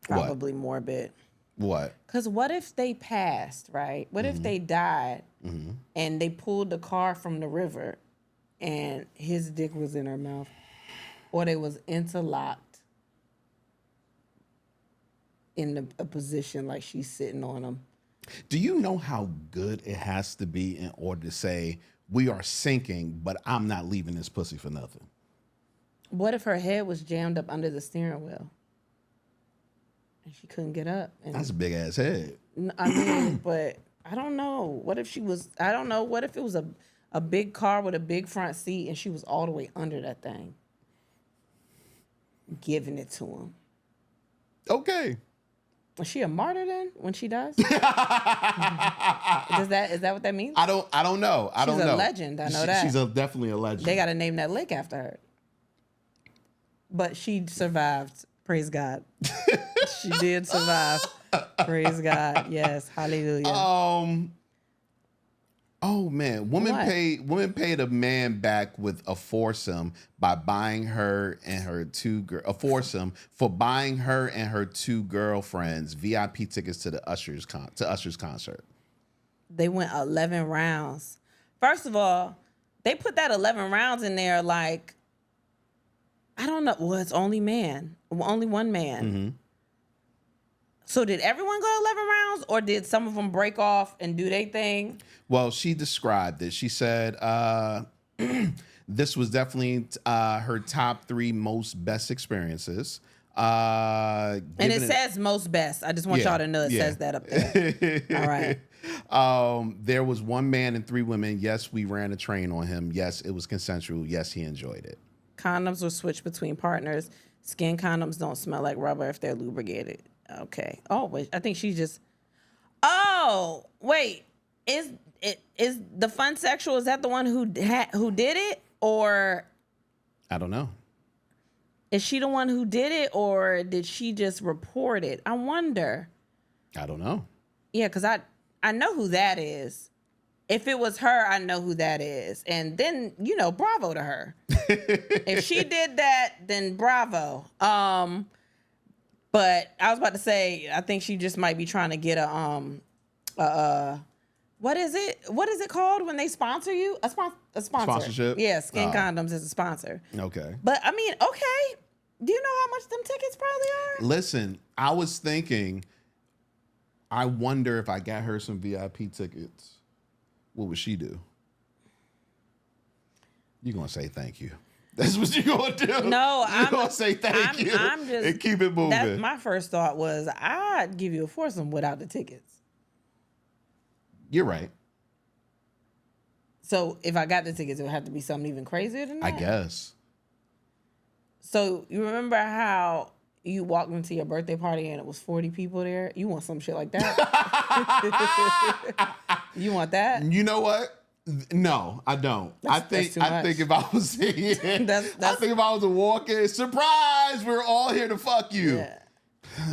probably morbid. What? Because what if they passed, right? What if they died and they pulled the car from the river and his dick was in her mouth, or they was interlocked in a position like she's sitting on him? Do you know how good it has to be in order to say we are sinking, but I'm not leaving this pussy for nothing? What if her head was jammed up under the steering wheel and she couldn't get up? And That's a big ass head. I mean, but I don't know. What if she was? I don't know. What if it was a big car with a big front seat and she was all the way under that thing, giving it to him? Okay. Is she a martyr then when she dies? Is that what that means? I don't know. I don't know. She's a legend. I know that. She's definitely a legend. They got to name that lake after her. But she survived. Praise God. She did survive. Praise God. Yes. Hallelujah. Oh man, women paid a man back with a foursome by buying her and her a foursome for buying her and her two girlfriends VIP tickets to the Usher's concert. They went 11 rounds. First of all, they put that 11 rounds in there like, I don't know. Well, it's only one man. Mm-hmm. So did everyone go 11 rounds, or did some of them break off and do their thing? Well, she described it. She said this was definitely her top 3 most best experiences. And it says most best. I just want y'all to know it says that up there. All right. There was 1 man and 3 women. Yes, we ran a train on him. Yes, it was consensual. Yes, he enjoyed it. Condoms were switched between partners. Skin condoms don't smell like rubber if they're lubricated. Okay. Oh, wait. I think she just. Oh, wait. Is the fun sexual? Is that the one who did it, or? I don't know. Is she the one who did it, or did she just report it? I wonder. I don't know. Yeah, because I know who that is. If it was her, I know who that is. And then, bravo to her. If she did that, then bravo. But I was about to say, I think she just might be trying to get what is it? What is it called when they sponsor you? A sponsor. Sponsorship? Yeah, Skin Condoms is a sponsor. Okay. But I mean, okay. Do you know how much them tickets probably are? Listen, I was thinking, I wonder if I got her some VIP tickets, what would she do? You're going to say thank you. That's what you're going to do. No, you're going to say thank you I'm just, and keep it moving. My first thought was I'd give you a foursome without the tickets. You're right. So if I got the tickets, it would have to be something even crazier than that? I guess. So you remember how you walked into your birthday party and it was 40 people there? You want some shit like that? You want that? You know what? No, I don't. I think if I was I think if I was a walk-in, surprise, we're all here to fuck you. Yeah.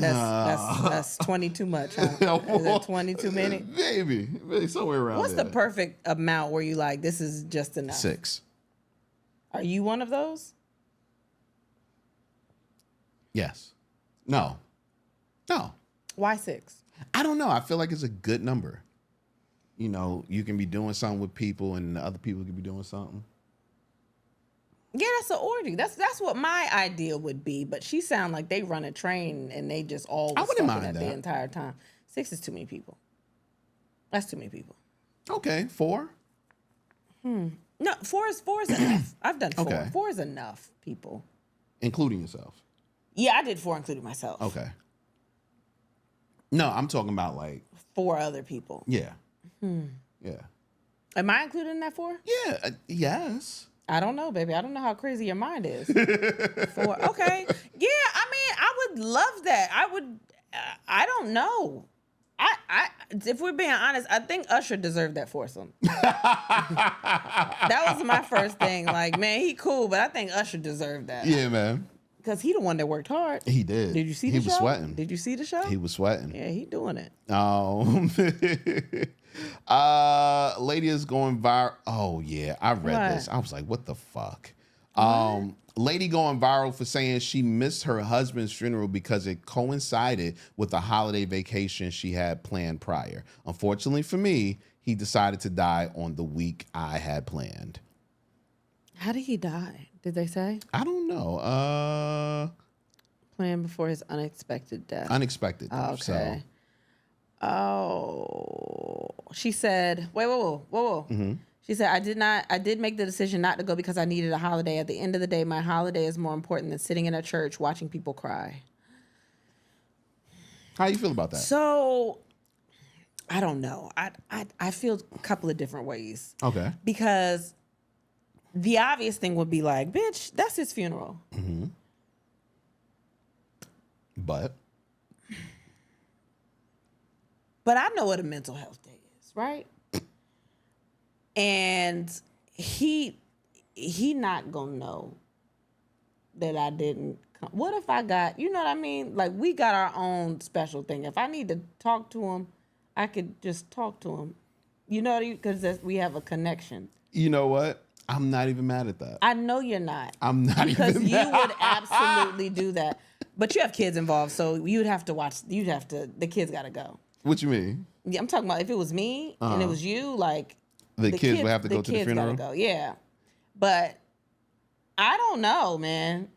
That's 20 too much, huh? Is that 20 too many? Maybe somewhere around What's there. the perfect amount where you like, this is just enough? 6. Are you one of those? Yes. No. Why 6? I don't know. I feel like it's a good number. You can be doing something with people and other people can be doing something. Yeah, that's an orgy. That's what my idea would be. But she sound like they run a train and they just all I wouldn't mind that that the entire time. 6 is too many people. That's too many people. Okay, 4. No, 4 is enough. I've done 4. Okay. 4 is enough people. Including yourself. Yeah, I did 4 including myself. Okay. No, I'm talking about like 4 other people. Yeah. Yeah. Am I included in that 4? Yeah. Yes. I don't know, baby. I don't know how crazy your mind is. Okay. Yeah, I mean, I would love that. I don't know. If we're being honest, I think Usher deserved that foursome. That was my first thing. Like, man, he cool, but I think Usher deserved that. Yeah, man. Because he the one that worked hard. He did. Did you see the show? He was sweating. Did you see the show? He was sweating. Yeah, he doing it. Lady is going viral. Oh yeah, I read this. I was like, what the fuck? Lady going viral for saying she missed her husband's funeral because it coincided with a holiday vacation she had planned prior. Unfortunately for me, he decided to die on the week I had planned. How did he die? Did they say? I don't know. Planned before his unexpected death. Unexpected death. Okay. So. Oh, she said, whoa. Mm-hmm. She said, I did make the decision not to go because I needed a holiday. At the end of the day, my holiday is more important than sitting in a church watching people cry. How you feel about that? So, I don't know. I feel a couple of different ways. Okay. Because the obvious thing would be like, bitch, that's his funeral. Mm-hmm. But I know what a mental health day is, right? And he not gonna know that I didn't come. What if I got, you know what I mean? Like, we got our own special thing. If I need to talk to him, I could just talk to him. You know, because we have a connection. You know what? I'm not even mad at that. I know you're not. I'm not because even you would absolutely do that. But you have kids involved, so you'd have to watch. The kids got to go. What you mean? Yeah, I'm talking about if it was me and it was you, like the kids would have to go to the funeral. Gotta go. Yeah, but I don't know, man.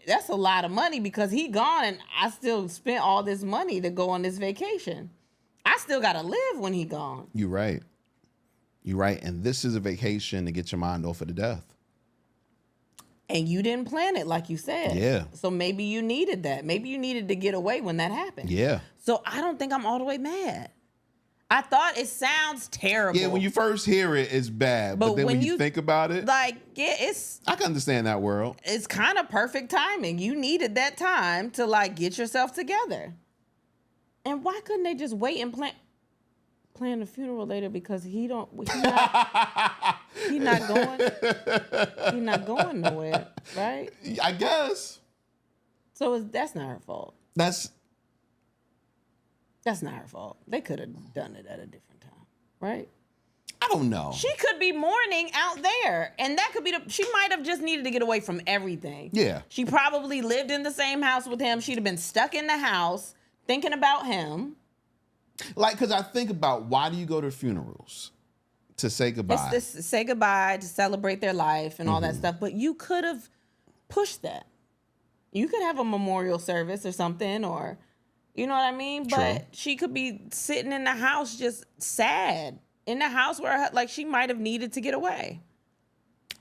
That's a lot of money because he gone, and I still spent all this money to go on this vacation. I still gotta live when he gone. You're right. You're right, and this is a vacation to get your mind off of the death. And you didn't plan it, like you said. Yeah. So maybe you needed that. Maybe you needed to get away when that happened. Yeah. So I don't think I'm all the way mad. I thought it sounds terrible. Yeah, when you first hear it, it's bad. But then when you think about it, like, yeah, I can understand that world. It's kind of perfect timing. You needed that time to like get yourself together. And why couldn't they just wait and plan the funeral later? Because he's not going nowhere, right? I guess. So that's not her fault. That's not her fault. They could have done it at a different time, right? I don't know. She could be mourning out there, and that could be she might have just needed to get away from everything. Yeah. She probably lived in the same house with him. She'd have been stuck in the house thinking about him. Like, because I think about, why do you go to funerals? To say goodbye. It's to say goodbye, to celebrate their life and all that stuff. But you could have pushed that. You could have a memorial service or something, or, you know what I mean? True. But she could be sitting in the house just sad. In the house where, like, she might have needed to get away.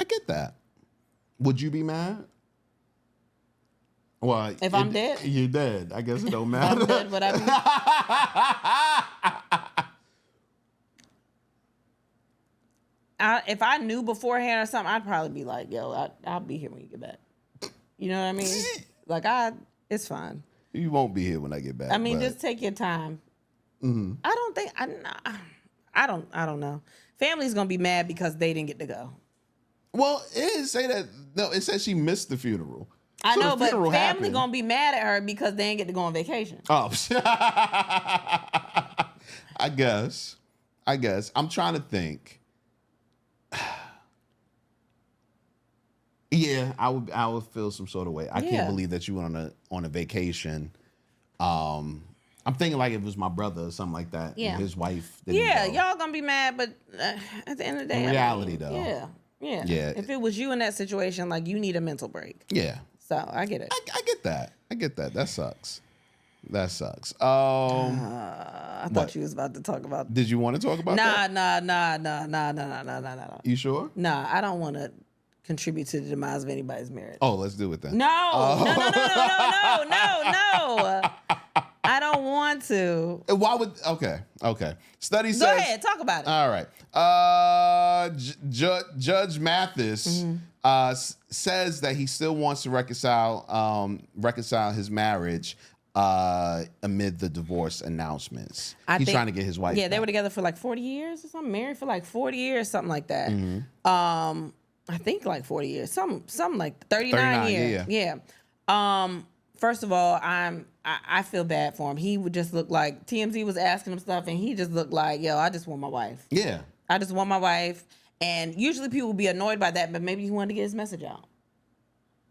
I get that. Would you be mad? Well, if I'm dead? You're dead. I guess it don't matter. I'm dead, but if I knew beforehand or something, I'd probably be like, yo, I'll be here when you get back. You know what I mean? Like, it's fine. You won't be here when I get back. I mean, just take your time. Mm-hmm. I don't know. Family's gonna be mad because they didn't get to go. Well, it didn't say that. No, it said she missed the funeral. I know, but family happened. Gonna be mad at her because they didn't get to go on vacation. Oh, I guess. I'm trying to think. Yeah, I would feel some sort of way. I can't believe that you went on a vacation. I'm thinking like if it was my brother or something like that. Yeah. And his wife didn't go. Y'all gonna be mad, but at the end of the day, in reality, though. Yeah. If it was you in that situation, like, you need a mental break. Yeah. So I get it. I get that. That sucks. I thought you was about to talk about. Did you want to talk about that? Nah. You sure? Nah, I don't want to contribute to the demise of anybody's marriage. Oh, let's do it then. No. I don't want to. Why would? Okay. Study says. Go ahead, talk about it. All right. Judge Mathis says that he still wants to reconcile his marriage amid the divorce announcements. He's trying to get his wife. Yeah, they back. were together for like 40 years or something. Married for like 40 years, something like that. I think like 40 years, something like 39 years. Yeah. First of all, I feel bad for him. He would just look like TMZ was asking him stuff, and he just looked like, yo, I just want my wife. Yeah. I just want my wife. And usually people would be annoyed by that, but maybe he wanted to get his message out.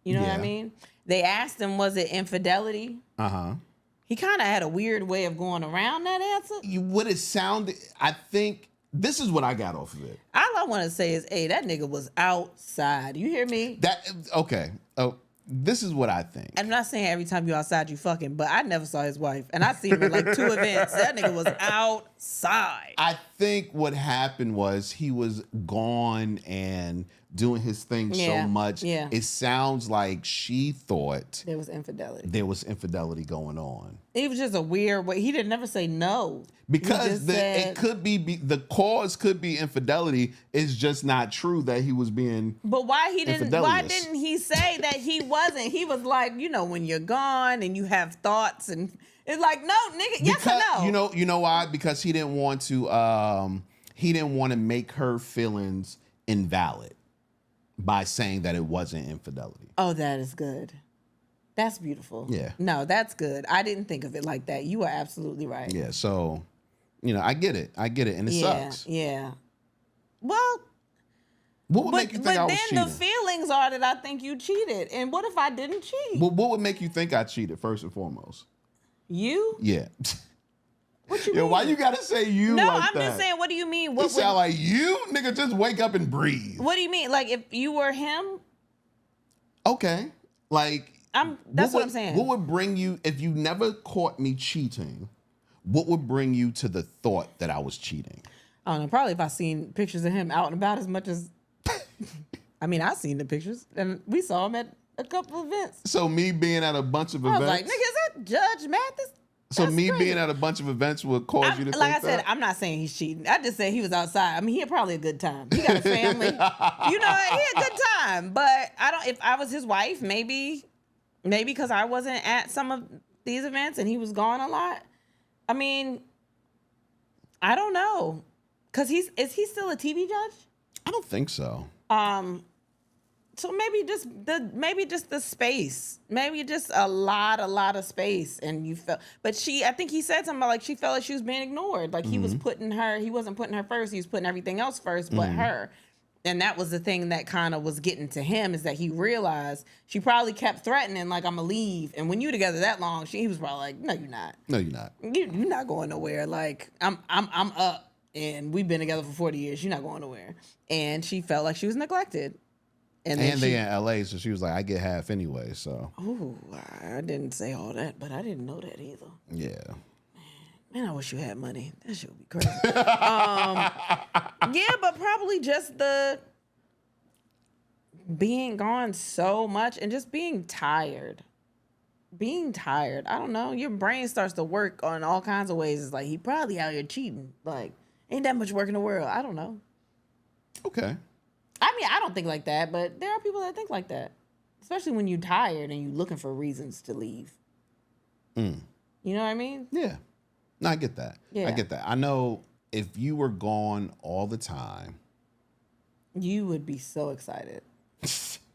You know what I mean? They asked him, was it infidelity? He kind of had a weird way of going around that answer. What it sounded, I think, this is what I got off of it. All I want to say is, hey, that nigga was outside. You hear me? Okay. Oh, this is what I think. I'm not saying every time you're outside you fucking, but I never saw his wife. And I seen him at like 2 events. That nigga was outside. I think what happened was he was gone and doing his thing so much. Yeah. It sounds like she thought there was infidelity. There was infidelity going on. It was just a weird way. He didn't never say no. Because it could be the cause could be infidelity. It's just not true that he was being. But why didn't he say that he wasn't? He was like, when you're gone and you have thoughts, and it's like, no, nigga, yes or no. You know why? Because he didn't want to make her feelings invalid by saying that it wasn't infidelity. Oh, that is good. That's beautiful. Yeah. No, that's good. I didn't think of it like that. You are absolutely right. Yeah. So, I get it. And it sucks. Yeah. Well, what would make you think I was cheating? But then the feelings are that I think you cheated. And what if I didn't cheat? Well, what would make you think I cheated first and foremost? You? Yeah. What you mean? Why you gotta say you no, like I'm that? just saying, what do you mean? What sound like you? Nigga, just wake up and breathe. What do you mean? Like if you were him? Okay. Like that's what I'm saying. What would bring you, if you never caught me cheating, what would bring you to the thought that I was cheating? I don't know. Probably if I seen pictures of him out and about as much as. I mean, I seen the pictures, and we saw him at a couple events. So me being at a bunch of events. I was like, nigga, is that Judge Mathis? So me being at a bunch of events would cause you to think that? Like I said, I'm not saying he's cheating. I just said he was outside. I mean, he had probably a good time. He got a family. He had a good time. But if I was his wife, maybe because I wasn't at some of these events and he was gone a lot. I mean, I don't know. Cause is he still a TV judge? I don't think so. So maybe just the space, maybe just a lot of space, and you felt. But I think he said something about like she felt like she was being ignored, like he wasn't putting her first, he was putting everything else first, but her, and that was the thing that kind of was getting to him, is that he realized she probably kept threatening like, I'm gonna leave, and when you together that long, he was probably like, no, you're not, you're not going nowhere, like I'm up, and we've been together for 40 years, you're not going nowhere, and she felt like she was neglected. And they in LA, so she was like, I get half anyway, so. Oh, I didn't say all that, but I didn't know that either. Yeah. Man, I wish you had money. That shit would be crazy. Yeah, but probably just the being gone so much and just being tired. I don't know. Your brain starts to work on all kinds of ways. It's like, he probably out here cheating. Like, ain't that much work in the world. I don't know. Okay. I mean, I don't think like that, but there are people that think like that. Especially when you're tired and you're looking for reasons to leave. You know what I mean? Yeah. No, I get that. Yeah. I get that. I know if you were gone all the time. You would be so excited.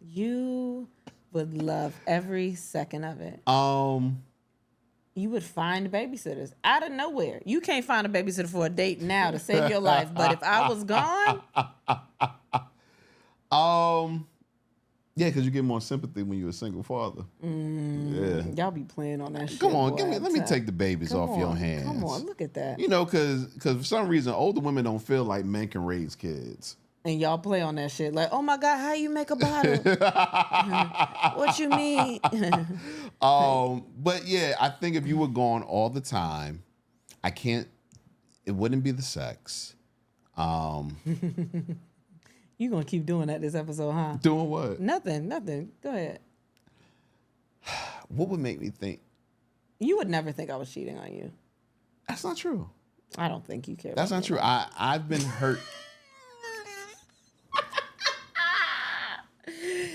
You would love every second of it. You would find babysitters out of nowhere. You can't find a babysitter for a date now to save your life, but if I was gone... Yeah, because you get more sympathy when you're a single father. Yeah. Y'all be playing on that shit. Come on, let me take the babies off your hands. Come on, look at that. Because for some reason, older women don't feel like men can raise kids. And y'all play on that shit like, oh my God, how you make a bottle? What you mean? But yeah, I think if you were gone all the time, it wouldn't be the sex. You gonna keep doing that this episode, huh? Doing what? Nothing. Go ahead. What would make me think? You would never think I was cheating on you. That's not true. I don't think you care. That's not true. I've been hurt.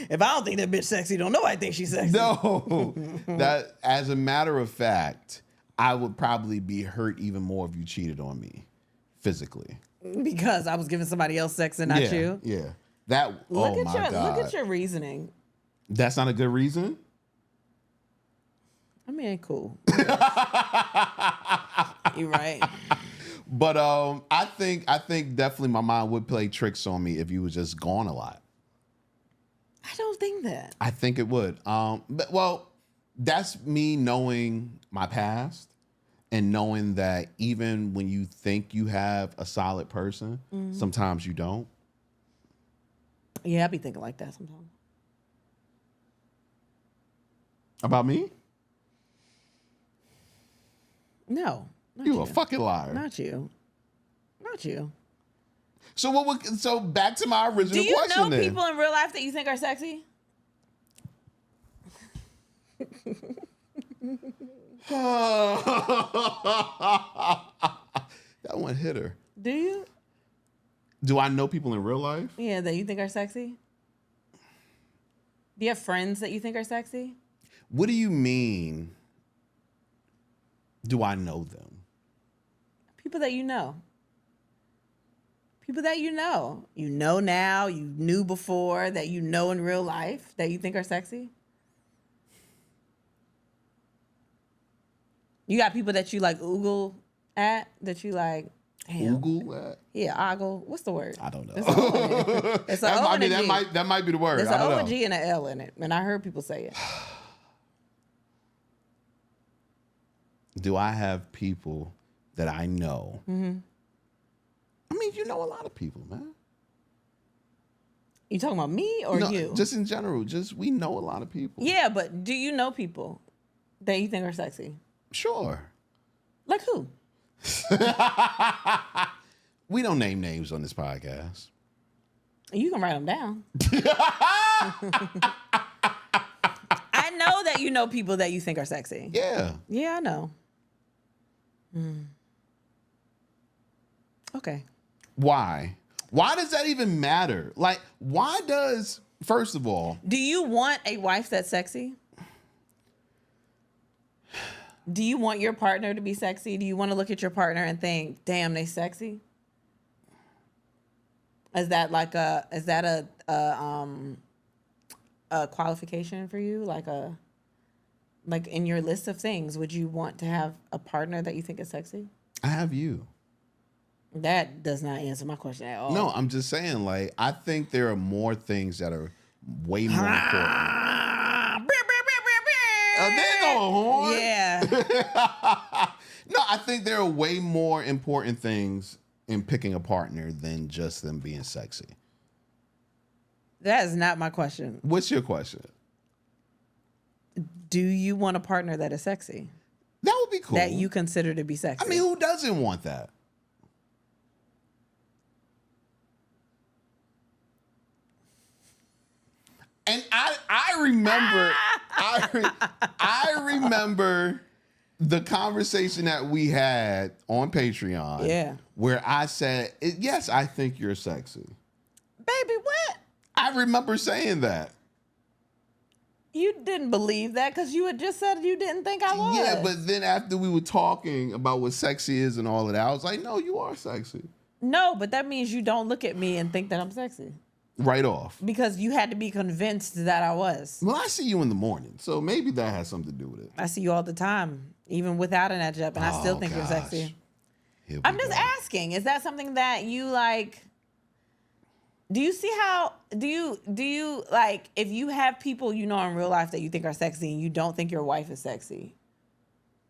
If I don't think that bitch sexy, don't nobody think she's sexy. No. That, as a matter of fact, I would probably be hurt even more if you cheated on me physically. Because I was giving somebody else sex and not you. Yeah. That. Look my God. Look at your reasoning. That's not a good reason. I mean, cool. You're right. But I think definitely my mind would play tricks on me if you was just gone a lot. I don't think that. I think it would. But well, that's me knowing my past and knowing that even when you think you have a solid person, sometimes you don't. Yeah, I be thinking like that sometimes. About me? No. Not You a fucking liar. Not you. Not you. So back to my original Do you question know then. people in real life that you think are sexy? That one hit her. Do you? Do I know people in real life? Yeah, that you think are sexy? Do you have friends that you think are sexy? What do you mean? Do I know them? People that you know. People that you know. You know now, you knew before, that you know in real life, that you think are sexy? You got people that you like oogle at, that you like, damn. Google that? Yeah, ogle. What's the word? I don't know. It's an O. It's an O and a G. that might be the word. There's I an don't O, know. a G, and an L in it. And I heard people say it. Do I have people that I know? Mm-hmm. I mean, you know a lot of people, man. You talking about me or No, you? Just in general. Just we know a lot of people. Yeah, but do you know people that you think are sexy? Sure. Like who? We don't name names on this podcast. You can write them down. I know that you know people that you think are sexy. Yeah. Yeah, I know. Okay. Why? Why does that even matter? Like, why does, first of all, Do you want a wife that's sexy? Do you want your partner to be sexy? Do you want to look at your partner and think, damn, they sexy? Is that a qualification for you? Like in your list of things, would you want to have a partner that you think is sexy? I have you. That does not answer my question at all. No, I'm just saying, like, I think there are more things that are way more important. There go a horn. Yeah. No, I think there are way more important things in picking a partner than just them being sexy. That is not my question. What's your question? Do you want a partner that is sexy? That would be cool. That you consider to be sexy? I mean, who doesn't want that? And I remember I remember the conversation that we had on Patreon. Yeah. Where I said, yes, I think you're sexy. Baby, what? I remember saying that. You didn't believe that because you had just said you didn't think I was. Yeah, but then after we were talking about what sexy is and all of that, I was like, no, you are sexy. No, but that means you don't look at me and think that I'm sexy. Right off. Because you had to be convinced that I was. Well, I see you in the morning, so maybe that has something to do with it. I see you all the time, even without an edge up, and I still think you're gosh. sexy. Here we I'm just go. asking, is that something that you like? Do you see how, do you like, if you have people you know in real life that you think are sexy and you don't think your wife is sexy,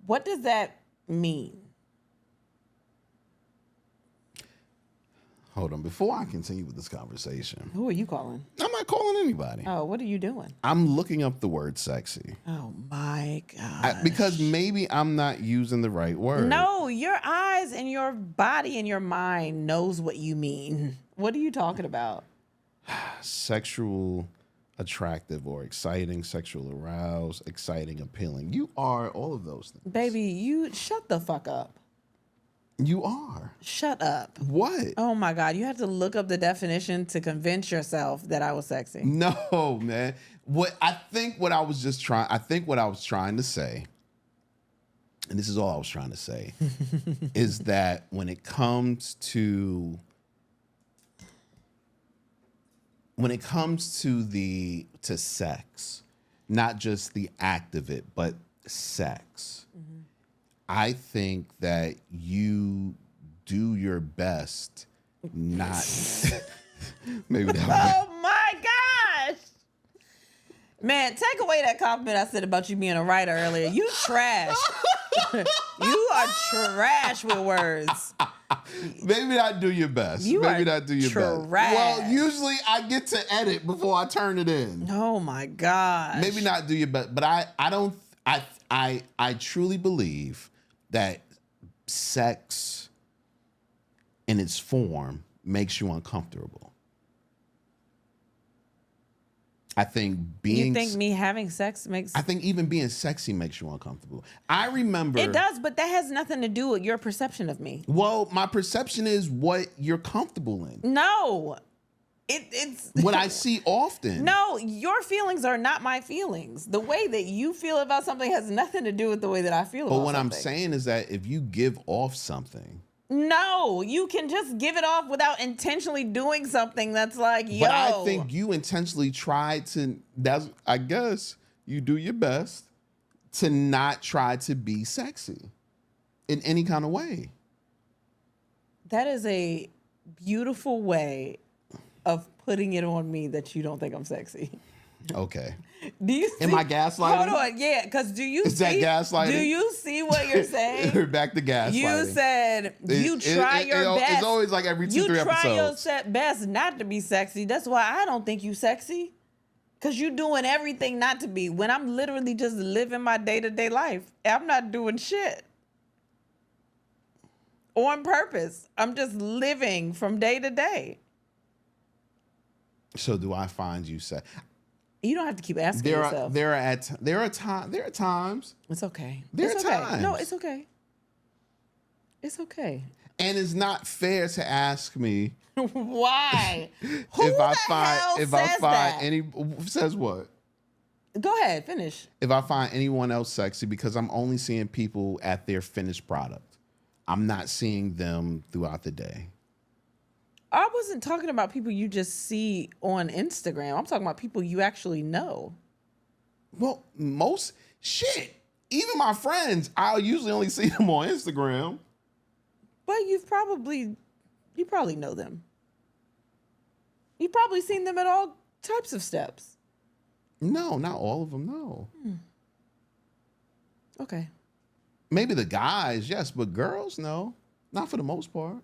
what does that mean? Hold on. Before I continue with this conversation, Who are you calling? I'm not calling anybody. Oh, what are you doing? I'm looking up the word sexy. Oh my God. Because maybe I'm not using the right word. No, your eyes and your body and your mind knows what you mean. What are you talking about? Sexual attractive or exciting, sexual aroused, exciting, appealing. You are all of those things. Baby, you shut the fuck up. You are. Shut up. What? Oh my God. You have to look up the definition to convince yourself that I was sexy. No, man. What I was trying to say, and this is all I was trying to say, is that when it comes to sex, not just the act of it, but sex, I think that you do your best not. Maybe that. Oh my gosh. Man, take away that compliment I said about you being a writer earlier. You trash. You are trash with words. Maybe not do your best. Maybe not do your best. Well, usually I get to edit before I turn it in. Oh my gosh. Maybe not do your best, but I truly believe that sex in its form makes you uncomfortable. I think You think me having sex makes... I think even being sexy makes you uncomfortable. I remember... It does, but that has nothing to do with your perception of me. Well, my perception is what you're comfortable in. No. It's... What I see often. No, your feelings are not my feelings. The way that you feel about something has nothing to do with the way that I feel about something. But what I'm saying is that if you give off something... No, you can just give it off without intentionally doing something that's like, yo. But I think you intentionally try to, I guess you do your best to not try to be sexy in any kind of way. That is a beautiful way of putting it on me that you don't think I'm sexy. Okay. Do you see? Am I gaslighting? Hold on, yeah, because Is that gaslighting? Do you see what you're saying? We're back to gaslighting. You said you try your best. It's always like every 2-3 episodes. You try your best not to be sexy. That's why I don't think you sexy. Because you're doing everything not to be. When I'm literally just living my day-to-day life, I'm not doing shit. On purpose. I'm just living from day to day. So do I find you sexy? You don't have to keep asking yourself. There are times. It's okay. There it's are okay. times. No, it's okay. It's okay. And it's not fair to ask me why. If I find that? any says what? Go ahead, finish. If I find anyone else sexy, because I'm only seeing people at their finished product. I'm not seeing them throughout the day. I wasn't talking about people you just see on Instagram. I'm talking about people you actually know. Well, even my friends, I'll usually only see them on Instagram. But you probably know them. You've probably seen them at all types of steps. No, not all of them, no. Okay. Maybe the guys, yes, but girls, no. Not for the most part.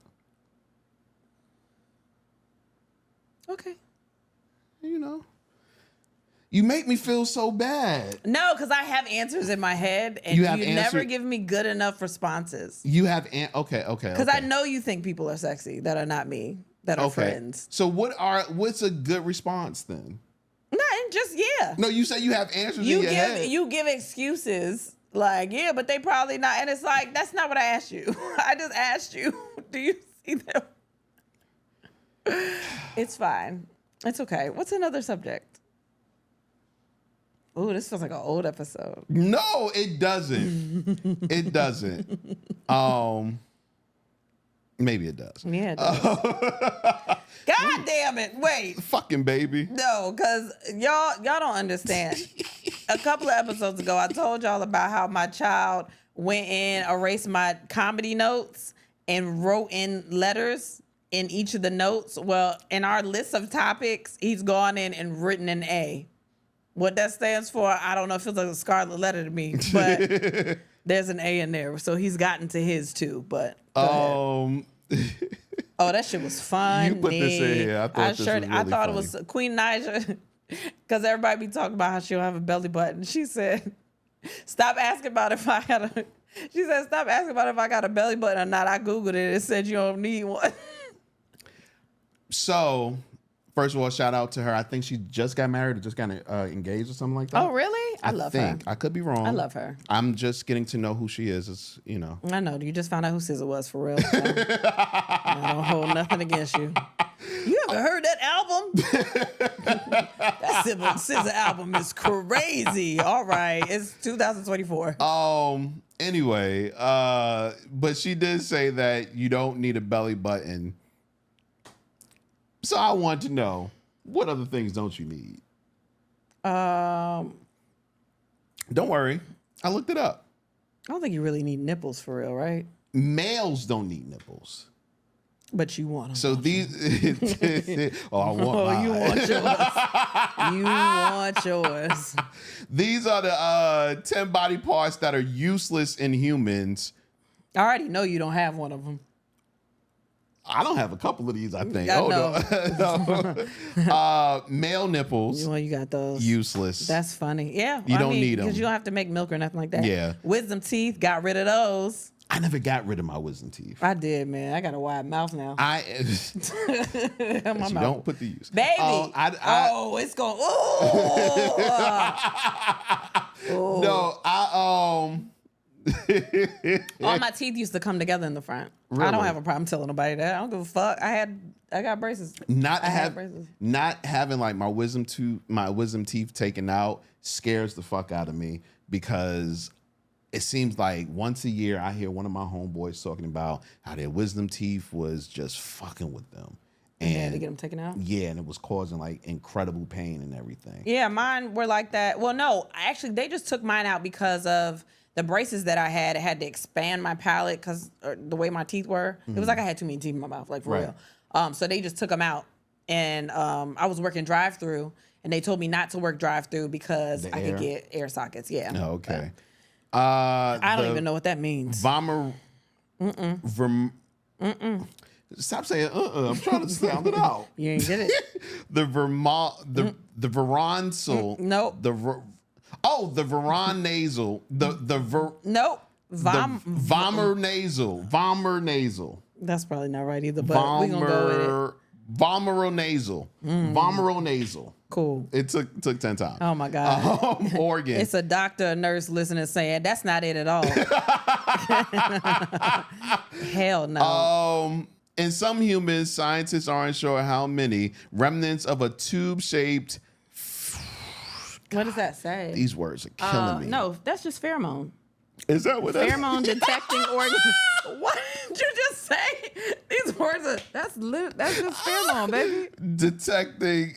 Okay. You know. You make me feel so bad. No, because I have answers in my head, and you never give me good enough responses. You have okay. Because I know you think people are sexy that are not me, that are friends. So what's a good response then? Not just yeah. No, you say you have answers in your head. You give excuses like yeah, but they probably not, and it's like that's not what I asked you. I just asked you, do you see them? It's fine. It's okay. What's another subject? Ooh, this feels like an old episode. No, it doesn't. It doesn't. Maybe it does. Yeah, it does. God damn it. Wait. Fucking baby. No, because y'all don't understand. A couple of episodes ago, I told y'all about how my child went in, erased my comedy notes, and wrote in letters in each of the notes. Well, in our list of topics, he's gone in and written an A. What that stands for, I don't know. It feels like a scarlet letter to me, but there's an A in there. So he's gotten to his too, but oh, that shit was fun. You put this in here. I thought it was Queen Naija, because everybody be talking about how she don't have a belly button. She said, stop asking about if I got a belly button or not. I Googled it. It said you don't need one. So First of all, shout out to her. I think she just got married or just got engaged or something like that. Oh, really? I love her. I could be wrong. I love her. I'm just getting to know who she is. It's, you know. I know. You just found out who SZA was for real. So I don't hold nothing against you. You ever heard that album? That SZA album is crazy. All right. It's 2024. Anyway, but she did say that you don't need a belly button. So I want to know, what other things don't you need? Don't worry. I looked it up. I don't think you really need nipples for real, right? Males don't need nipples. But you want them. So these... I want mine. You want yours. You want yours. These are the 10 body parts that are useless in humans. I already know you don't have one of them. I don't have a couple of these, I think. I know. No. Male nipples. Well, you got those. Useless. That's funny. Yeah. You don't need them. Because you don't have to make milk or nothing like that. Yeah. Wisdom teeth, got rid of those. I never got rid of my wisdom teeth. I did, man. I got a wide mouth now. You don't put the use. Baby. It's going. Ooh. No, all my teeth used to come together in the front. Really? I don't have a problem telling nobody that. I don't give a fuck. I got braces. Not having like my wisdom teeth taken out scares the fuck out of me, because it seems like once a year I hear one of my homeboys talking about how their wisdom teeth was just fucking with them. And they had to get them taken out? Yeah, and it was causing like incredible pain and everything. Yeah, mine were like that. Well, no, actually they just took mine out because of the braces that I had. It had to expand my palate because the way my teeth were. It was like I had too many teeth in my mouth, like for real. So they just took them out. And I was working drive-through, and they told me not to work drive-through because I could get air sockets. Yeah. Oh, okay. I don't even know what that means. Stop saying I'm trying to sound it out. You ain't get it. The Veronsal. Nope. The Veron nasal. Nope. Vomer nasal. That's probably not right either, but we're gonna go with it. Vomeronasal. Vomeronasal. Cool. It took 10 times. Oh my God. Organ. It's a doctor, a nurse listening saying that's not it at all. Hell no. In some humans, scientists aren't sure how many remnants of a tube-shaped. What does that say? These words are killing me. No, that's just pheromone. Is that what that is? Pheromone detecting organ. What did you just say? These words are that's just pheromone, baby. Detecting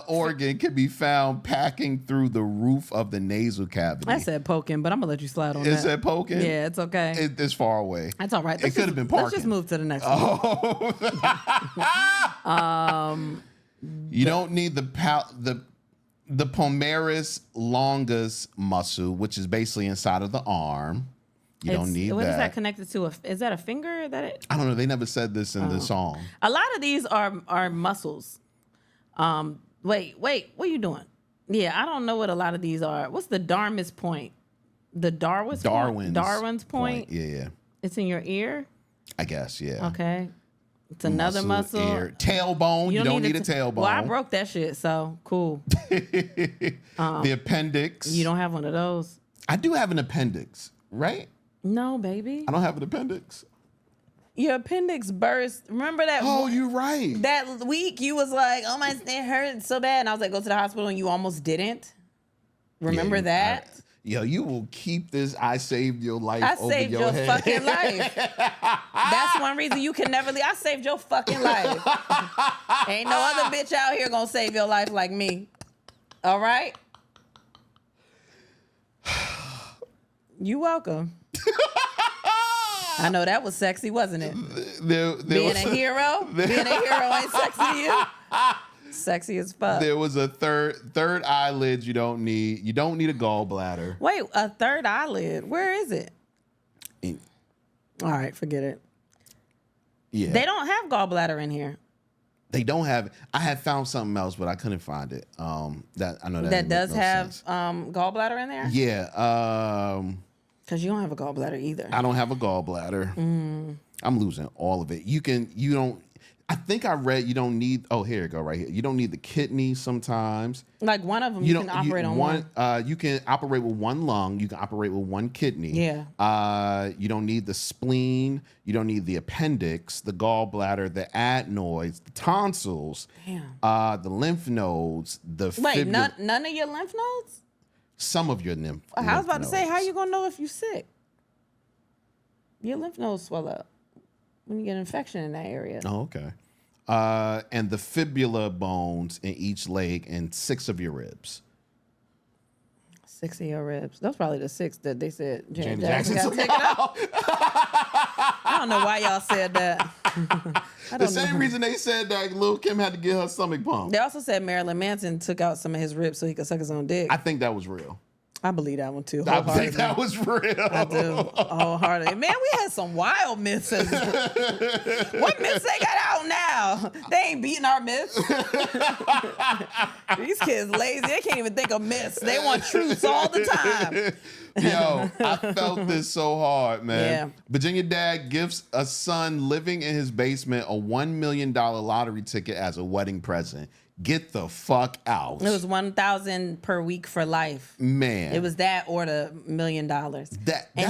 organ can be found packing through the roof of the nasal cavity. I said poking, but I'm gonna let you slide on that. Is that poking? Yeah, it's okay. It's far away. That's all right. It could have been parking. Let's just move to the next one. You don't need the palmaris longus muscle, which is basically inside of the arm. You don't need that. What is that connected to? Is that a finger? I don't know. They never said this in the song. A lot of these are muscles. Wait, what are you doing? Yeah, I don't know what a lot of these are. What's the Darwin's point? Darwin's point? Yeah. It's in your ear? I guess, yeah. Okay. It's another muscle. Ear. Tailbone. You don't need a tailbone. Well, I broke that shit, so cool. The appendix. You don't have one of those? I do have an appendix, right? No, baby. I don't have an appendix. Your appendix burst. Remember that? Oh, you're right. That week you was like, oh my, it hurt so bad. And I was like, go to the hospital, and you almost didn't. Remember that? You will keep this I saved your life I over saved your your head. fucking life. That's one reason you can never leave. I saved your fucking life. Ain't no other bitch out here gonna save your life like me. All right? You welcome. I know that was sexy, wasn't it? Being a hero ain't sexy to you? Sexy as fuck. There was a third eyelid you don't need. You don't need a gallbladder. Wait, a third eyelid. Where is it? All right, forget it. Yeah. They don't have gallbladder in here. They don't have it. I had found something else, but I couldn't find it. That does have sense. Gallbladder in there? Yeah. Because you don't have a gallbladder either. I don't have a gallbladder. I'm losing all of it. I think I read you don't need. Oh, here you go, right here. You don't need the kidney sometimes. Like one of them, you can operate on one. You can operate with one lung. You can operate with one kidney. Yeah. You don't need the spleen. You don't need the appendix, the gallbladder, the adenoids, the tonsils. Damn. The lymph nodes. Wait, none of your lymph nodes? Some of your lymph. I was about to say, how you gonna know if you're sick? Your lymph nodes swell up when you get an infection in that area. Oh, okay. And the fibula bones in each leg and 6 of your ribs. 6 of your ribs. That's probably the 6 that they said Janet Jackson Jackson got to take it out. I don't know why y'all said that. The same reason they said that Lil' Kim had to get her stomach pumped. They also said Marilyn Manson took out some of his ribs so he could suck his own dick. I think that was real. I believe that one too. I think that was real. I do. Wholeheartedly. Man, we had some wild myths. What myths they got out now? They ain't beating our myths. These kids lazy. They can't even think of myths. They want truths all the time. Yo, I felt this so hard, man. Yeah. Virginia dad gives a son living in his basement a $1 million lottery ticket as a wedding present. Get the fuck out. It was $1,000 per week for life. Man. It was that or the $1 million. And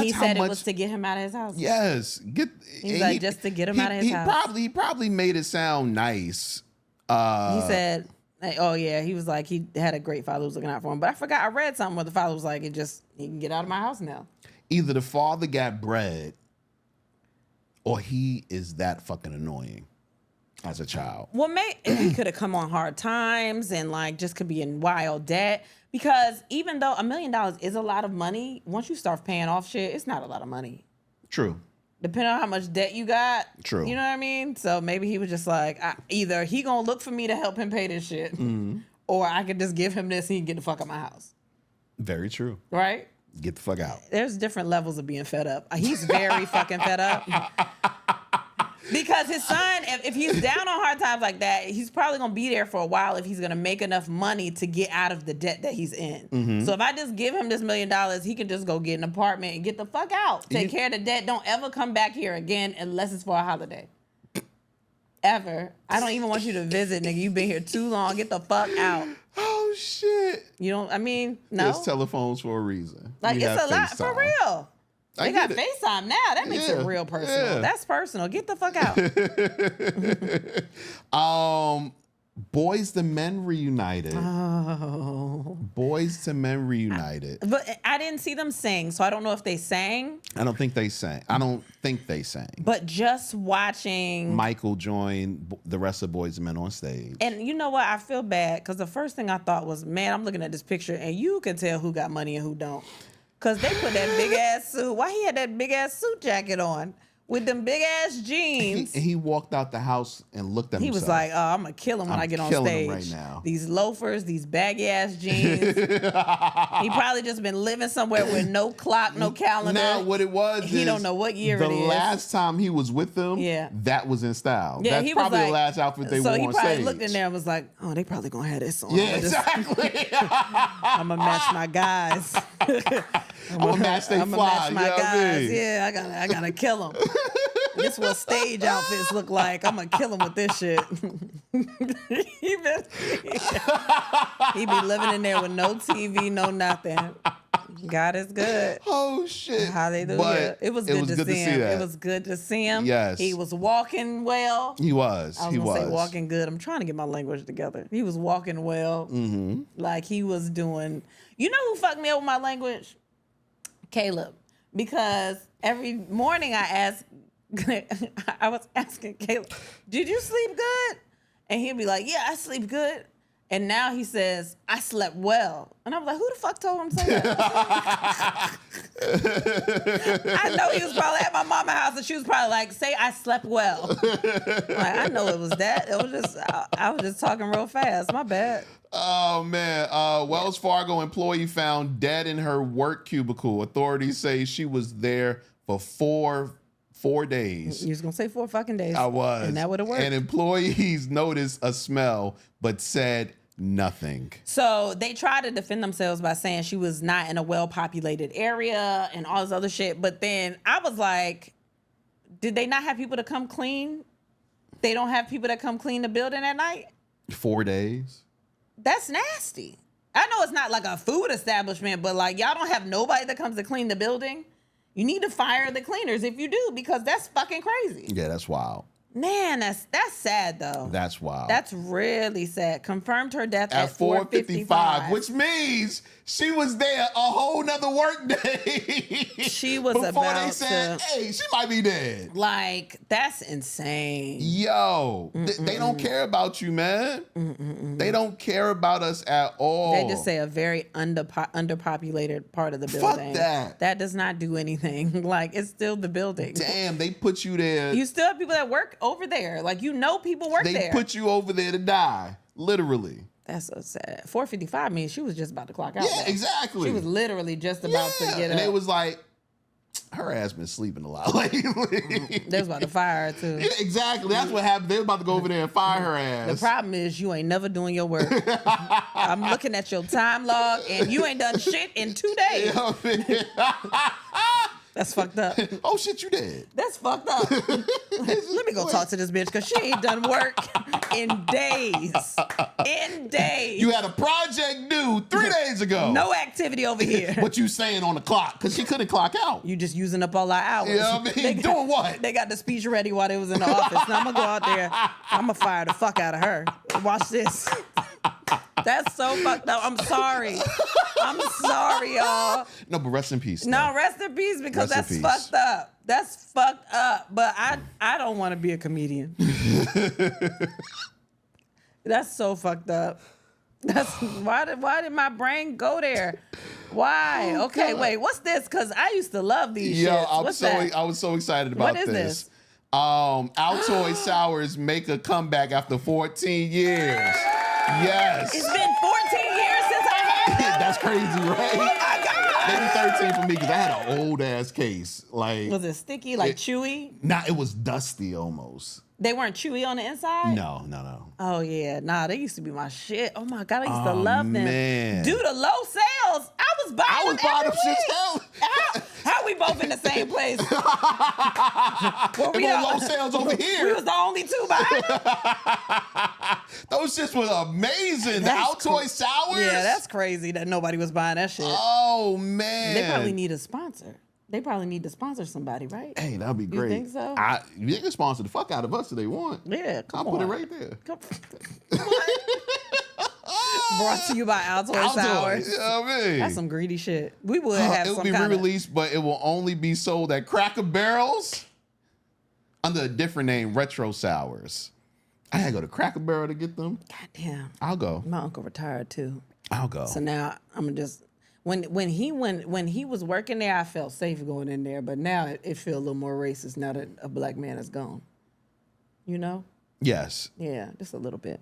he said it was to get him out of his house. Yes. He's like, just to get him out of his house. He probably made it sound nice. He said, oh yeah, he was like, he had a great father who was looking out for him. But I forgot, I read something where the father was like, he can get out of my house now. Either the father got bread or he is that fucking annoying as a child. Well, if he could have come on hard times and like just could be in wild debt. Because even though $1 million is a lot of money, once you start paying off shit, it's not a lot of money. True. Depending on how much debt you got. True. You know what I mean? So maybe he was just like, either he gonna look for me to help him pay this shit, or I could just give him this and he can get the fuck out of my house. Very true. Right? Get the fuck out. There's different levels of being fed up. He's very fucking fed up. Because his son, if he's down on hard times like that, he's probably going to be there for a while if he's going to make enough money to get out of the debt that he's in. Mm-hmm. So if I just give him this $1 million, he can just go get an apartment and get the fuck out. Take care of the debt. Don't ever come back here again unless it's for a holiday. Ever. I don't even want you to visit, nigga. You've been here too long. Get the fuck out. Oh, shit. You don't, I mean, no. There's telephones for a reason. Like, it's a lot, for real. They got it. FaceTime now. That makes it real personal. Yeah. That's personal. Get the fuck out. Boys to Men reunited. Oh. Boys to Men reunited. But I didn't see them sing, so I don't know if they sang. I don't think they sang. But just watching Michael join the rest of Boys to Men on stage. And you know what? I feel bad because the first thing I thought was, man, I'm looking at this picture and you can tell who got money and who don't. Because they put that big ass suit. Why he had that big ass suit jacket on with them big ass jeans? He walked out the house and looked at himself. He was like, oh, I'm going to kill him when I get on stage. Him right now. These loafers, these baggy ass jeans. He probably just been living somewhere with no clock, no calendar. Now, what it was he don't know what year it is. The last time he was with them, that was in style. Yeah, that's probably the last outfit they wore on stage. So he probably looked in there and was like, oh, they probably going to have this on. Yeah, exactly. I'm going to match my guys. I'm gonna match they fly. Match my guys. Yeah, I gotta kill them. This is what stage outfits look like. I'm gonna kill him with this shit. He be living in there with no TV, no nothing. God is good. Oh shit! Hallelujah. But it was good to see him. It was good to see him. Yes. He was walking well. He was. I was gonna say walking good. I'm trying to get my language together. He was walking well. Mm-hmm. Like he was doing. You know who fucked me up with my language? Caleb. Because every morning I was asking Caleb, did you sleep good? And he'd be like, yeah, I sleep good. And now he says, I slept well. And I was like, who the fuck told him to say that? I know he was probably at my mama's house and she was probably like, say I slept well. Like, I know it was that. It was just, I was just talking real fast. My bad. Oh, man. Wells Fargo employee found dead in her work cubicle. Authorities say she was there for four days. You was going to say 4 fucking days. I was. And that would have worked. And employees noticed a smell, but said nothing. So they tried to defend themselves by saying she was not in a well-populated area and all this other shit. But then I was like, did they not have people to come clean They don't have people that come clean the building at night? 4 days. That's nasty. I know it's not like a food establishment, but like y'all don't have nobody that comes to clean the building. You need to fire the cleaners if you do, because that's fucking crazy. Yeah, that's wild. Man, that's sad though. That's wild. That's really sad. Confirmed her death at 4:55, which means she was there a whole nother work day. She was before about they said, hey, she might be dead. Like, that's insane. Yo, they don't care about you, man. They don't care about us at all. They just say a very underpopulated part of the building. Fuck that. That does not do anything. Like, it's still the building. Damn, they put you there. You still have people that work over there. Like, you know people work there. They put you over there to die, literally. That's so sad. 4:55 means she was just about to clock out. Yeah, exactly. She was literally just about to get up. And it was like, her ass been sleeping a lot lately. They was about to fire her too. Yeah, exactly. That's what happened. They were about to go over there and fire her ass. The problem is you ain't never doing your work. I'm looking at your time log and you ain't done shit in 2 days. You know what I mean? That's fucked up. Oh shit, you dead. That's fucked up. Let me go talk to this bitch because she ain't done work in days. In days. You had a project due 3 days ago. No activity over here. What you saying on the clock? Because she couldn't clock out. You just using up all our hours. You know what I mean? Doing what? They got the speech ready while they was in the office. Now I'm going to go out there. I'm going to fire the fuck out of her. Watch this. That's so fucked up. I'm sorry. I'm sorry, y'all. No, but rest in peace. No, rest in peace, because Rest in that's peace. fucked up. That's fucked up. But I don't want to be a comedian. That's so fucked up. That's why did my brain go there? Why? Oh, okay, God. wait. What's this? Because I used to love these Yo, shits. I was so excited about What is this? Altoid Sours make a comeback after 14 years. Yes. It's been 14 years since I had them. That's crazy, right? Oh my God. Maybe 13 for me because I had an old ass case. Like, Was it sticky, like chewy? nah, it was dusty almost. They weren't chewy on the inside? No. Oh, yeah. Nah, they used to be my shit. Oh, my God. I used to love them. Man. Due to low sales, I was buying them buying every them shit week. too. How we both in the same place? Well, It was low sales over here. We was the only two buying them. Those shits were amazing. That's The Altoid Sours. Yeah, that's crazy that nobody was buying that shit. Oh, man. They probably need a sponsor. They probably need to sponsor somebody, right? Hey, that'd be great. think so? They can sponsor the fuck out of us if they want. Yeah, I'll come on. put it right there. Come- Brought to you by Altoid Sours. You know what I mean? That's some greedy shit. We would have It will some be kind of... re-released, but it will only be sold at Cracker Barrels under a different name, Retro Sours. I had to go to Cracker Barrel to get them. Goddamn. I'll go. My uncle retired too. I'll go. So now I'm gonna just when he was working there, I felt safe going in there, but now it feels a little more racist now that a black man is gone. You know? Yes. Yeah, just a little bit.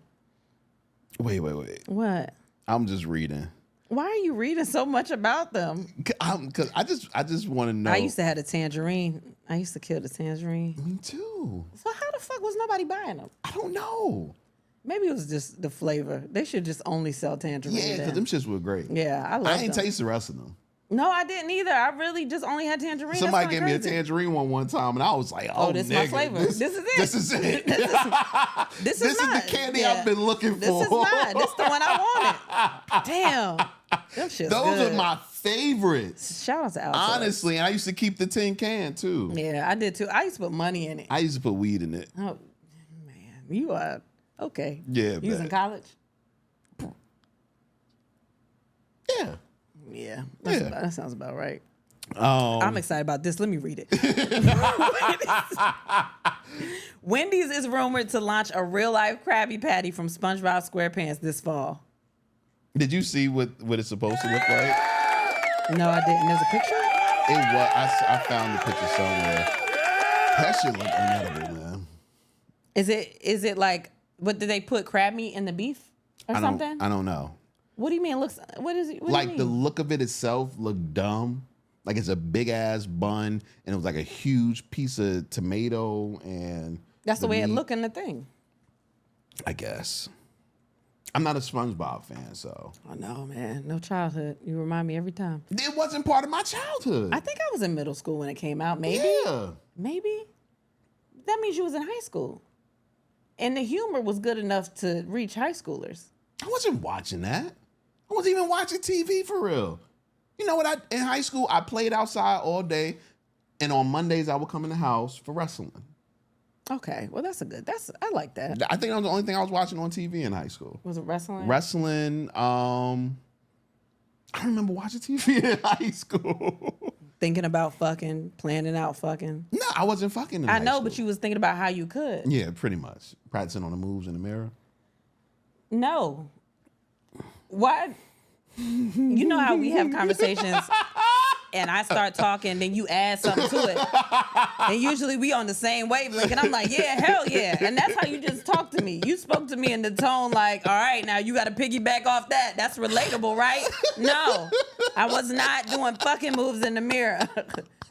Wait. What? I'm just reading. Why are you reading so much about them? Because I just want to know. I used to have a tangerine. I used to kill the tangerine. Me too. So how the fuck was nobody buying them? I don't know. Maybe it was just the flavor. They should just only sell tangerine. Yeah, because them shits were great. Yeah, I love I ain't them. taste the rest of them. No, I didn't either. I really just only had tangerine. Somebody That's gave kinda me a crazy. tangerine one time, and I was like, "Oh, this is nigga, my flavor. This is it. This is it. This This is mine. the candy Yeah. I've been looking for. This is mine. This the one I wanted. Damn. Them shit's Those good. are my favorites. Shout out to Altoids. Honestly, and I used to keep the tin can too. Yeah, I did too. I used to put money in it. I used to put weed in it. Oh, man. You are okay. Yeah, You was in man. college? Yeah. Yeah. Yeah. That sounds about right. Um, I'm excited about this. Let me read it. Wendy's is rumored to launch a real-life Krabby Patty from SpongeBob SquarePants this fall. Did you see what it's supposed to look like? No, I didn't. There's a picture? It was. I found the picture somewhere. That shit look inedible, man. Is it like, what, did they put crab meat in the beef or something? I don't know. What do you mean it looks, what is it? What Like do you the mean? look of it itself looked dumb. Like it's a big ass bun, and it was like a huge piece of tomato, and That's the way it meat. looked in the thing. I guess. I'm not a SpongeBob fan, so Oh no, man. No childhood. You remind me every time. it wasn't part of my childhood. I think I was in middle school when it came out. Maybe. Yeah. Maybe. That means you was in high school. And the humor was good enough to reach high schoolers. I wasn't watching that. I wasn't even watching TV for real. You know what? In high school, I played outside all day, and on Mondays I would come in the house for wrestling. Okay, well I like that. I think that was the only thing I was watching on TV in high school. Was it wrestling? Wrestling. I don't remember watching TV in high school. Thinking about fucking, planning out fucking. No, I wasn't fucking in I high know, school. but you was thinking about how you could. Yeah, pretty much. Practicing on the moves in the mirror. No. Why? You know how we have conversations and I start talking, then you add something to it. And usually we on the same wavelength. And I'm like, yeah, hell yeah. And that's how you just talk to me. You spoke to me in the tone like, all right, now you got to piggyback off that. That's relatable, right? No, I was not doing fucking moves in the mirror.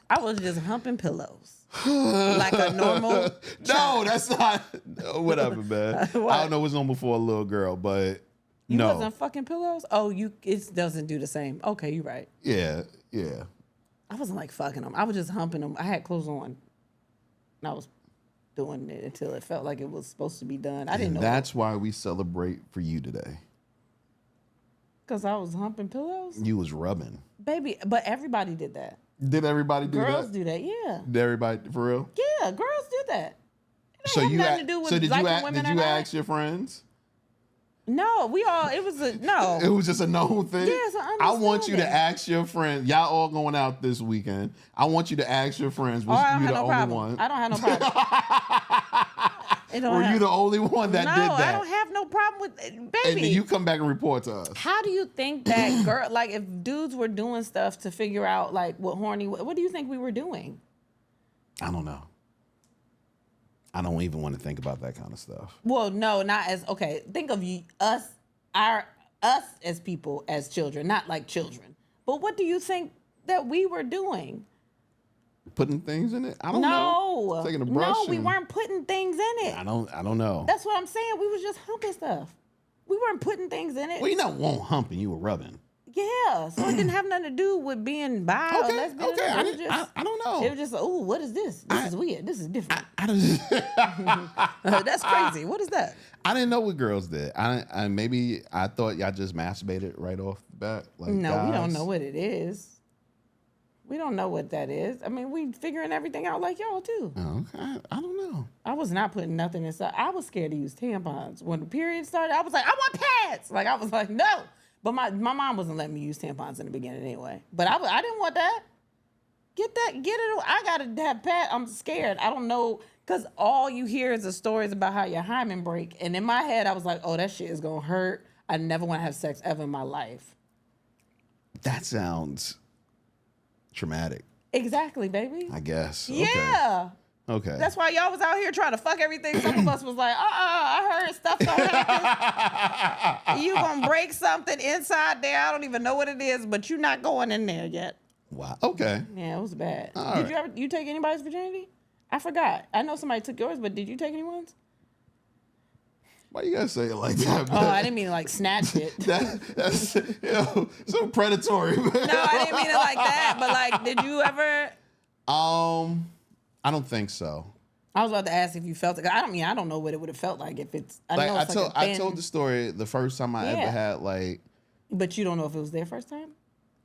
I was just humping pillows. Like a normal No, child. that's not. Whatever, man. What? I don't know what's normal for a little girl, but You no. wasn't fucking pillows? Oh, it doesn't do the same. Okay, you're right. Yeah. I wasn't like fucking them. I was just humping them. I had clothes on. And I was doing it until it felt like it was supposed to be done. I didn't know. That's why we celebrate for you today. Because I was humping pillows? You was rubbing. Baby, but everybody did that. Did everybody do Girls that? do that, yeah. Did everybody for real? Yeah, girls do that. It So have you nothing to do with did you liking ask, women did or you not. ask your friends? No, it was a, no. It was just a known thing. Yes, I I want you to understand ask your friends. Y'all all going out this weekend. I want you to ask your friends. Was I don't you have the no only problem. one? I don't have no problem. It don't Were have- you the only one that no, did that? I don't have no problem with it. And Baby. then you come back and report to us. How do you think that girl, like if dudes were doing stuff to figure out like what do you think we were doing? I don't know. I don't even want to think about that kind of stuff. Well, no, not as, okay, think of us as people, as children, not like children. But what do you think that we were doing? Putting things in it? I don't know. No. Taking a brush. No, we and- weren't putting things in it. I don't know. That's what I'm saying. We was just humping stuff. We weren't putting things in it. Well, you not won't humping. You were rubbing. Yeah, so it didn't have nothing to do with being bi or Okay. lesbian. Okay. It I was don't know. It was just, oh, what is this? This is weird. This is different. I don't. That's crazy. What is that? I didn't know what girls did. Maybe I thought y'all just masturbated right off the bat. Like No, we don't guys. know what it is. We don't know what that is. I mean, we figuring everything out like y'all too. Oh, okay. I don't know. I was not putting nothing inside. I was scared to use tampons. When the period started, I was like, I want pads. Like, I was like, no. But my mom wasn't letting me use tampons in the beginning anyway. But I didn't want that. Get it. I got to have pads. I'm scared. I don't know. Because all you hear is the stories about how your hymen break. And in my head, I was like, oh, that shit is going to hurt. I never want to have sex ever in my life. That sounds traumatic. Exactly, baby. I guess. Yeah. Okay. That's why y'all was out here trying to fuck everything. Some of us was like, I heard stuff don't happen. You gonna break something inside there. I don't even know what it is, but you're not going in there yet. Wow. Okay. Yeah, it was bad. All Did right. you take anybody's virginity? I forgot. I know somebody took yours, but did you take anyone's? Why you gotta say it like that? Oh, I didn't mean to like snatch it. That's so predatory. No, I didn't mean it like that. But like, did you ever? I don't think so. I was about to ask if you felt it. I don't know what it would have felt like if it's. I Like know it's I told the story the first time I ever Yeah. had like. But you don't know if it was their first time.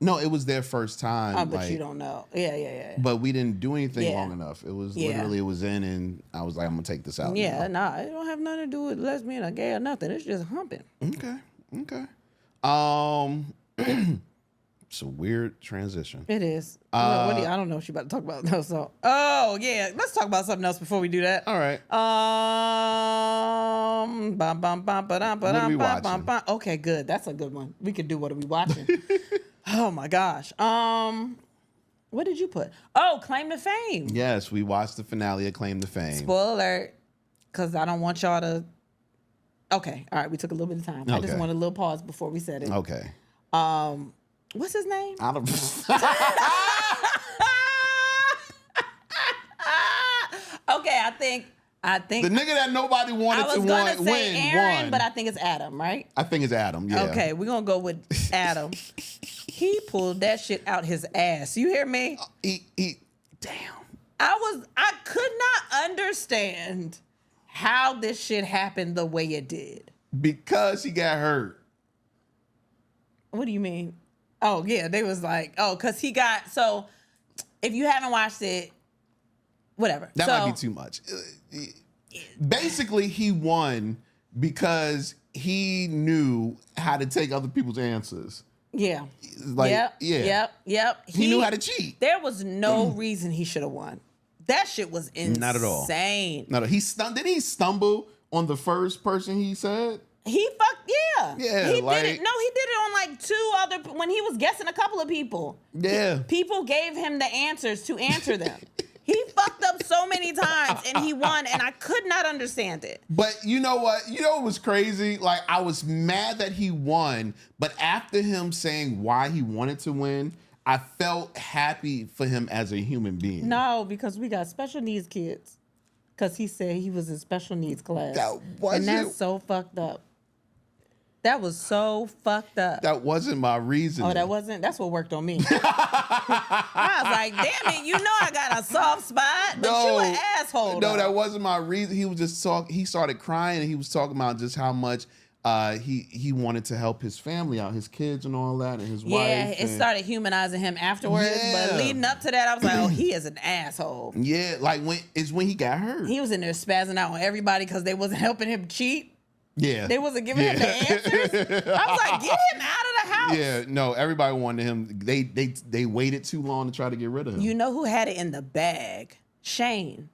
No, it was their first time. Oh, but like, you don't know. Yeah. But we didn't do anything Yeah. long enough. It was Yeah. literally it was in, and I was like, I'm gonna take this out. Yeah, now. nah, it don't have nothing to do with lesbian or gay or nothing. It's just humping. Okay. It's a weird transition. It is. What do you, I don't know what you about to talk about. No, so. Oh yeah, let's talk about something else before we do that. All right. What are we watching? Okay, good. That's a good one. We could do what are we watching? Oh my gosh. What did you put? Oh, Claim to Fame. Yes, we watched the finale of Claim to Fame. Spoiler alert, because I don't want y'all to. Okay, all right. We took a little bit of time. I just Okay. wanted a little pause before we said it. Okay. What's his name? I don't. Okay, I think The nigga that nobody I wanted was to gonna say win Aaron, won. but I think it's Adam, right? I think it's Adam. Yeah. Okay, we're gonna go with Adam. He pulled that shit out his ass. You hear me? He damn. I could not understand how this shit happened the way it did. Because he got hurt. What do you mean? Oh, yeah. They was like, because he got, so if you haven't watched it, whatever. That might be too much. Basically, he won because he knew how to take other people's answers. Yeah. Like, Yep. He knew how to cheat. There was no reason he should have won. That shit was insane. Not at all. No, did he stumble on the first person he said? He fucked, yeah. Yeah, he like, did it. No, he did it on like 2 other, when he was guessing a couple of people. Yeah. People gave him the answers to answer them. He fucked up so many times and he won, and I could not understand it. But you know what? You know what was crazy? Like, I was mad that he won, but after him saying why he wanted to win, I felt happy for him as a human being. No, because we got special needs kids. Because he said he was in special needs class. And that's so fucked up. That was so fucked up. That wasn't my reason. Oh, that wasn't? That's what worked on me. I was like, damn it, you know I got a soft spot, but you an asshole. No, that wasn't my reason. He was just he started crying and he was talking about just how much he wanted to help his family out, his kids and all that, and his wife. Yeah, it started humanizing him afterwards. Yeah. But leading up to that, I was like, oh, he is an asshole. Yeah, like when he got hurt. He was in there spazzing out on everybody because they wasn't helping him cheat. Yeah. They wasn't giving him the answers. I was like, get him out of the house. Yeah, no, everybody wanted him. They waited too long to try to get rid of him. You know who had it in the bag? Shane.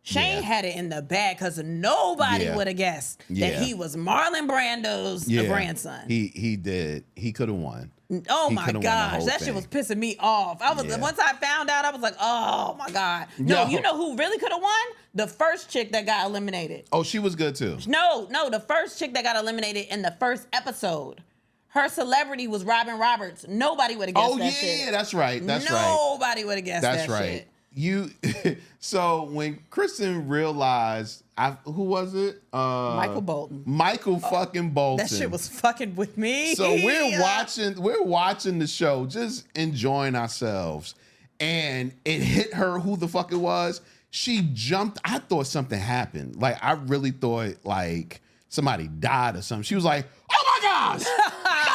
Shane had it in the bag because nobody would have guessed that he was Marlon Brando's grandson. He did. He could have won. Oh my gosh, that shit was pissing me off. Once I found out, I was like, oh my God. No, you know who really could have won? The first chick that got eliminated. Oh, she was good too. No, the first chick that got eliminated in the first episode. Her celebrity was Robin Roberts. Nobody would have guessed that shit. Oh yeah, that's right. Nobody would have guessed that right. Shit. So when Kristen realized, who was it? Michael Bolton. Michael fucking Bolton. That shit was fucking with me. So we're watching the show, just enjoying ourselves, and it hit her who the fuck it was. She jumped. I thought something happened. Like, I really thought like somebody died or something. She was like, "Oh my gosh,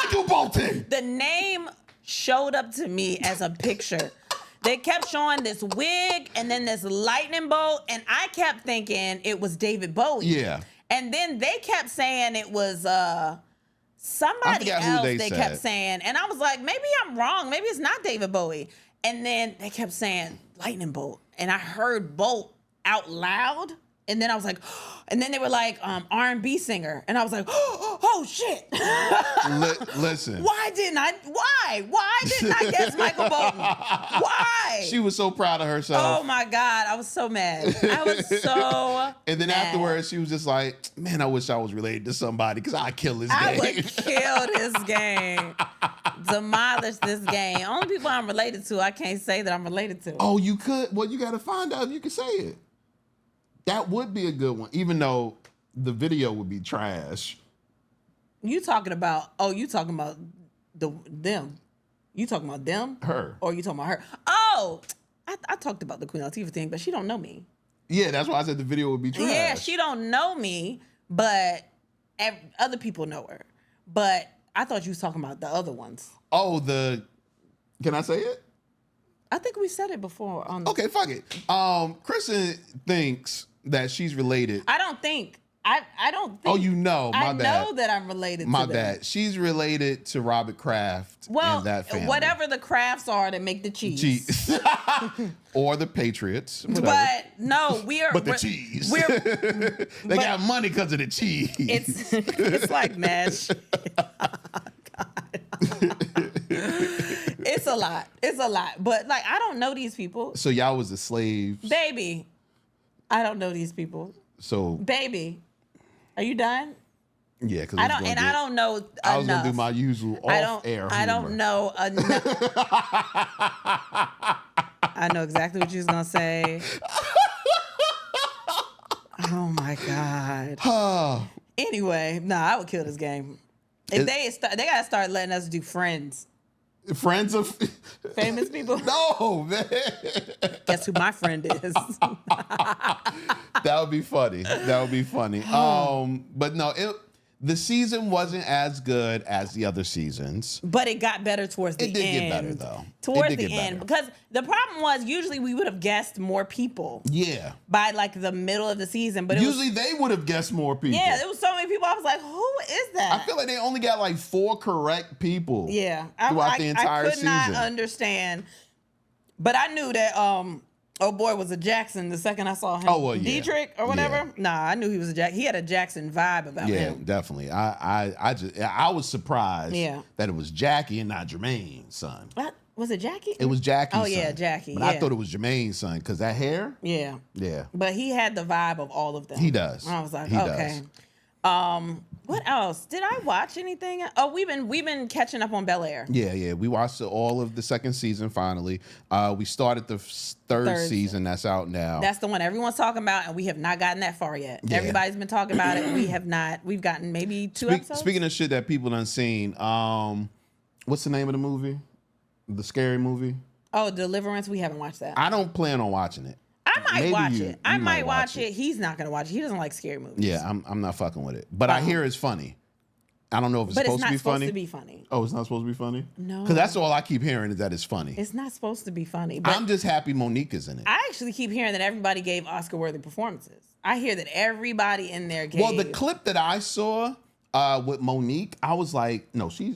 Michael Bolton." The name showed up to me as a picture. They kept showing this wig and then this lightning bolt, and I kept thinking it was David Bowie. Yeah. And then they kept saying it was somebody else they kept saying. And I was like, maybe I'm wrong. Maybe it's not David Bowie. And then they kept saying lightning bolt. And I heard bolt out loud. And then I was like, and then they were like, R&B singer. And I was like, oh shit. Listen. Why didn't I guess Michael Bolton? Why? She was so proud of herself. Oh my God. I was so mad. I was so And then mad. afterwards, she was just like, man, I wish I was related to somebody because I'd kill this game. I would kill this game. Demolish this game. Only people I'm related to, I can't say that I'm related to. Oh, you could? Well, you got to find out if you can say it. That would be a good one, even though the video would be trash. You talking about them. You talking about them? Her. Or you talking about her? Oh, I talked about the Queen Latifah thing, but she don't know me. Yeah, that's why I said the video would be trash. Yeah, she don't know me, but other people know her. But I thought you was talking about the other ones. Oh, can I say it? I think we said it before on the... Okay, fuck it. Kristen thinks that she's related. I don't think. I don't think. Oh, you know, my bad. I know that I'm related to them. My bad. She's related to Robert Kraft and that family. Whatever the crafts are that make the cheese. Or the Patriots. Whatever. But no, But the cheese. They got money because of the cheese. It's like mash. It's a lot. It's a lot. But like, I don't know these people. So y'all was the slaves. Baby, I don't know these people. So baby, are you done? Yeah, because I don't know enough. I was gonna do my usual off-air humor. I don't know enough. I know exactly what you was gonna say. Oh my God. Anyway, I would kill this game. If they gotta start letting us do Friends. Friends of Famous people. No, man. Guess who my friend is? That would be funny. That would be funny. But no, the season wasn't as good as the other seasons. But it got better towards the end. It did get better, though. Towards the end. Because the problem was usually we would have guessed more people. Yeah. By like the middle of the season. But usually they would have guessed more people. Yeah, there was so many people. I was like, who is that? I feel like they only got like 4 correct people. Yeah. Throughout the entire season. I could not understand. But I knew that oh boy was a Jackson the second I saw him. Oh, well, yeah. Dietrich or whatever. Yeah. Nah, I knew he was a Jackson. He had a Jackson vibe about him. Yeah, definitely. I was surprised that it was Jackie and not Jermaine's son. What? Was it Jackie? It was Jackie's son. Oh, yeah, Jackie. But I thought it was Jermaine's son because that hair. Yeah. Yeah. But he had the vibe of all of them. He does. I was like, he okay. Does. What else? Did I watch anything? Oh, we've been catching up on Bel Air. Yeah. We watched all of the second season finally. We started the third season that's out now. That's the one everyone's talking about, and we have not gotten that far yet. Yeah. Everybody's been talking about it. We have not. We've gotten maybe 2 episodes. Speaking of shit that people done seen, what's the name of the movie? The scary movie? Oh, Deliverance. We haven't watched that. I don't plan on watching it. I might watch it. I might watch it. He's not gonna watch it. He doesn't like scary movies. Yeah, I'm not fucking with it. But I hear it's funny. I don't know if it's supposed to be funny. But it's not supposed to be funny. Oh, it's not supposed to be funny? No. Because that's all I keep hearing is that it's funny. It's not supposed to be funny. But I'm just happy Monique is in it. I actually keep hearing that everybody gave Oscar-worthy performances. I hear that everybody in there gave. Well, the clip that I saw with Monique, I was like, no, she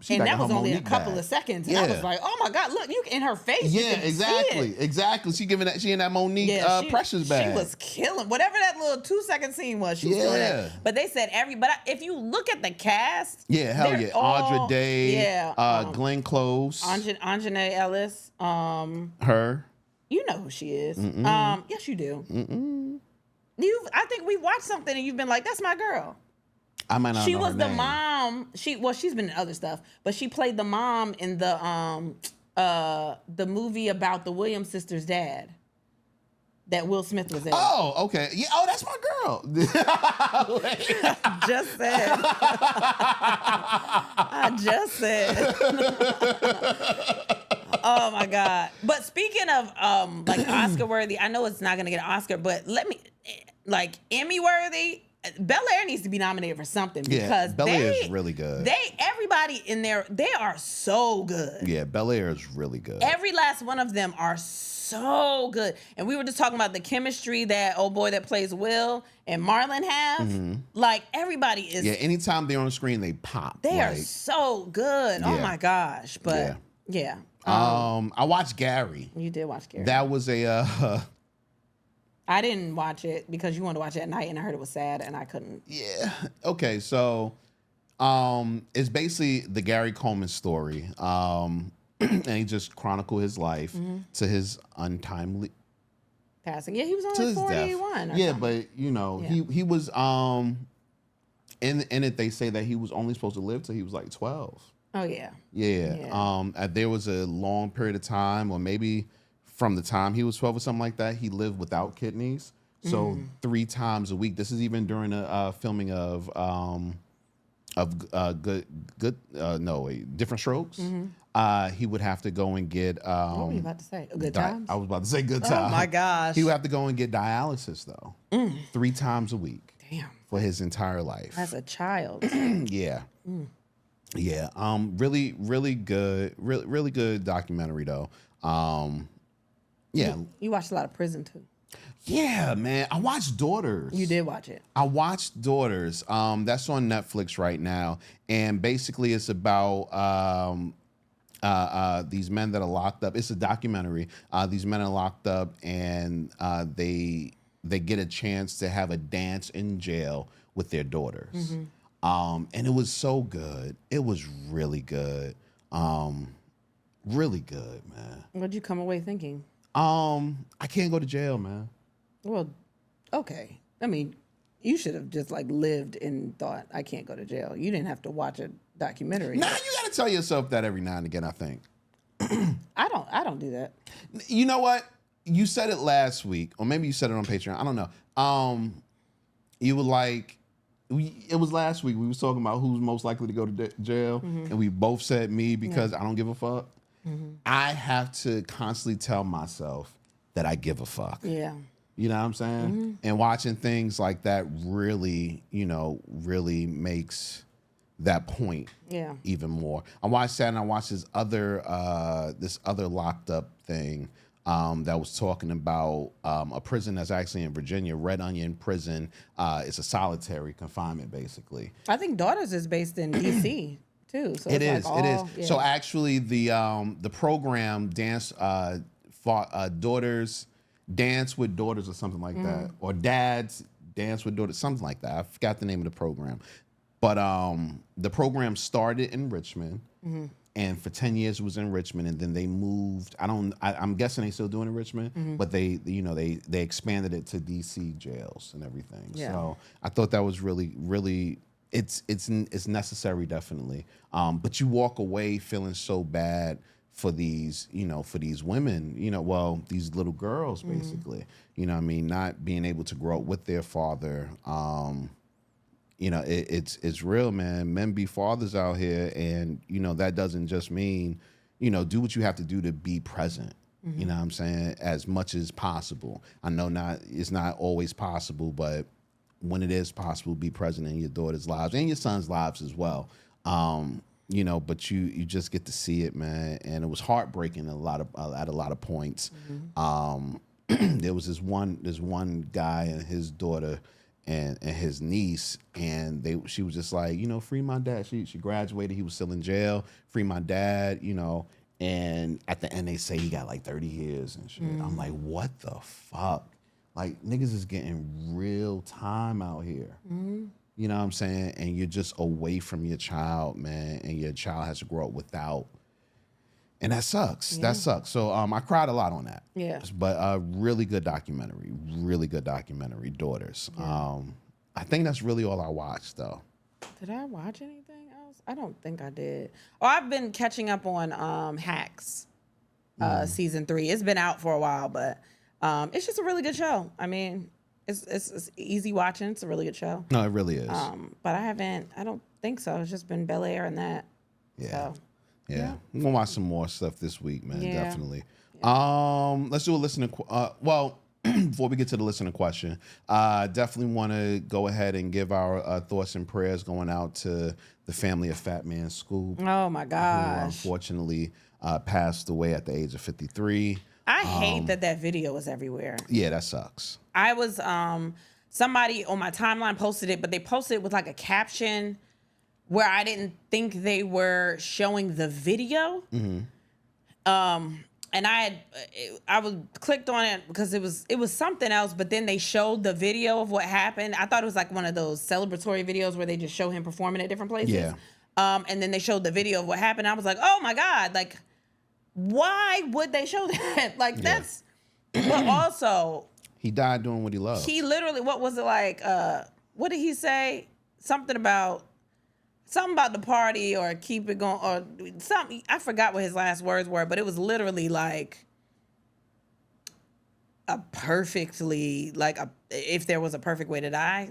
and that was only Monique a couple bag. of seconds. And I was like, oh my God, look, you in her face. Yeah, exactly. She in that Monique Precious bag. She was killing whatever that little 2-second scene was. She was doing it. But they said if you look at the cast, Audra Day, Glenn Close, Anjelah Ellis, her. You know who she is. Yes, you do. I think we watched something and you've been like, that's my girl. I might not She know was her the name. mom. She's been in other stuff, but she played the mom in the movie about the Williams sisters' dad that Will Smith was in. Oh, okay. Yeah. Oh, that's my girl. Just said. I just said. Oh my God. But speaking of like Oscar worthy, I know it's not gonna get an Oscar, but Emmy worthy. Bel Air needs to be nominated for something because Bel Air is really good. Everybody in there, they are so good. Yeah, Bel Air is really good. Every last one of them are so good. And we were just talking about the chemistry that old boy that plays Will and Marlon have. Mm-hmm. Like everybody is. Yeah, anytime they're on the screen, they pop. They are so good. Oh my gosh. But yeah. I watched Gary. You did watch Gary. That was a. I didn't watch it because you wanted to watch it at night, and I heard it was sad, and I couldn't. Yeah. Okay. So, it's basically the Gary Coleman story, and he just chronicled his life to his untimely passing. Yeah, he was only 41. Yeah, but he was in it. They say that he was only supposed to live till he was like 12. Oh yeah. Yeah. There was a long period of time, or maybe. From the time he was 12 or something like that, he lived without kidneys. So 3 times a week. This is even during a filming of Different Strokes. He would have to go and get. What were you about to say? Good Times? I was about to say Good Times. Oh my gosh. He would have to go and get dialysis though, 3 times a week. Damn. For his entire life. As a child. Yeah. Yeah. Really, really good. Really good documentary though. Yeah. You watched a lot of Prison too. Yeah, man. I watched Daughters. You did watch it. I watched Daughters. That's on Netflix right now. And basically it's about these men that are locked up. It's a documentary. These men are locked up and they get a chance to have a dance in jail with their daughters. And it was so good. It was really good. Really good, man. What'd you come away thinking? I can't go to jail, man. Well, okay. I mean, you should have just lived and thought, I can't go to jail. You didn't have to watch a documentary. Nah, you gotta tell yourself that every now and again, I think. I don't do that. You know what? You said it last week, or maybe you said it on Patreon. I don't know. You were like, it was last week. We was talking about who's most likely to go to jail, and we both said me because I don't give a fuck. I have to constantly tell myself that I give a fuck. Yeah. You know what I'm saying? And watching things like that really, really makes that point even more. I watched that, and I watched this other locked up thing that was talking about a prison that's actually in Virginia, Red Onion Prison. It's a solitary confinement, basically. I think Daughters is based in D.C. too. So It it's is. like It all, is. yeah. So actually, the program Daughters Dance with Daughters or something like that, or Dads Dance with Daughters, something like that. I forgot the name of the program, but the program started in Richmond, and for 10 years it was in Richmond, and then they moved. I'm guessing they still doing it in Richmond, but they expanded it to DC jails and everything. Yeah. So I thought that was really. It's necessary, definitely. But you walk away feeling so bad for these women, these little girls, basically. You know what I mean? Not being able to grow up with their father. It's real, man. Men be fathers out here, and that doesn't just mean, do what you have to do to be present. You know what I'm saying? As much as possible. I know it's not always possible, but when it is possible, be present in your daughter's lives and your son's lives as well. But you just get to see it, man, and it was heartbreaking at a lot of points. There was this one guy and his daughter and his niece, and she was just like, free my dad. She graduated, he was still in jail. Free my dad, and at the end they say he got like 30 years and shit. I'm like, what the fuck? Like, niggas is getting real time out here. You know what I'm saying? And you're just away from your child, man, and your child has to grow up without. And that sucks. Yeah. That sucks. So I cried a lot on that. Yeah. But really good documentary. Really good documentary, Daughters. Yeah. I think that's really all I watched, though. Did I watch anything else? I don't think I did. Oh, I've been catching up on Hacks season 3. It's been out for a while, but it's just a really good show. I mean, it's easy watching. It's a really good show. No, it really is. But I don't think so. It's just been Bel Air and that. Yeah. So, yeah. I'm going to watch some more stuff this week, man. Yeah. Definitely. Yeah. Let's do a listener. Before we get to the listener question, definitely want to go ahead and give our thoughts and prayers going out to the family of Fat Man Scoop. Oh, my gosh. Who unfortunately passed away at the age of 53. I hate that video is everywhere. Yeah, that sucks. I was somebody on my timeline posted it, but they posted it with like a caption where I didn't think they were showing the video. And I clicked on it because it was something else, but then they showed the video of what happened. I thought it was like one of those celebratory videos where they just show him performing at different places. Yeah. And then they showed the video of what happened. I was like, oh my God, like, why would they show that? Like, that's, but also. He died doing what he loved. He literally, what was it like? What did he say? Something about the party or keep it going or something. I forgot what his last words were, but it was literally like if there was a perfect way to die.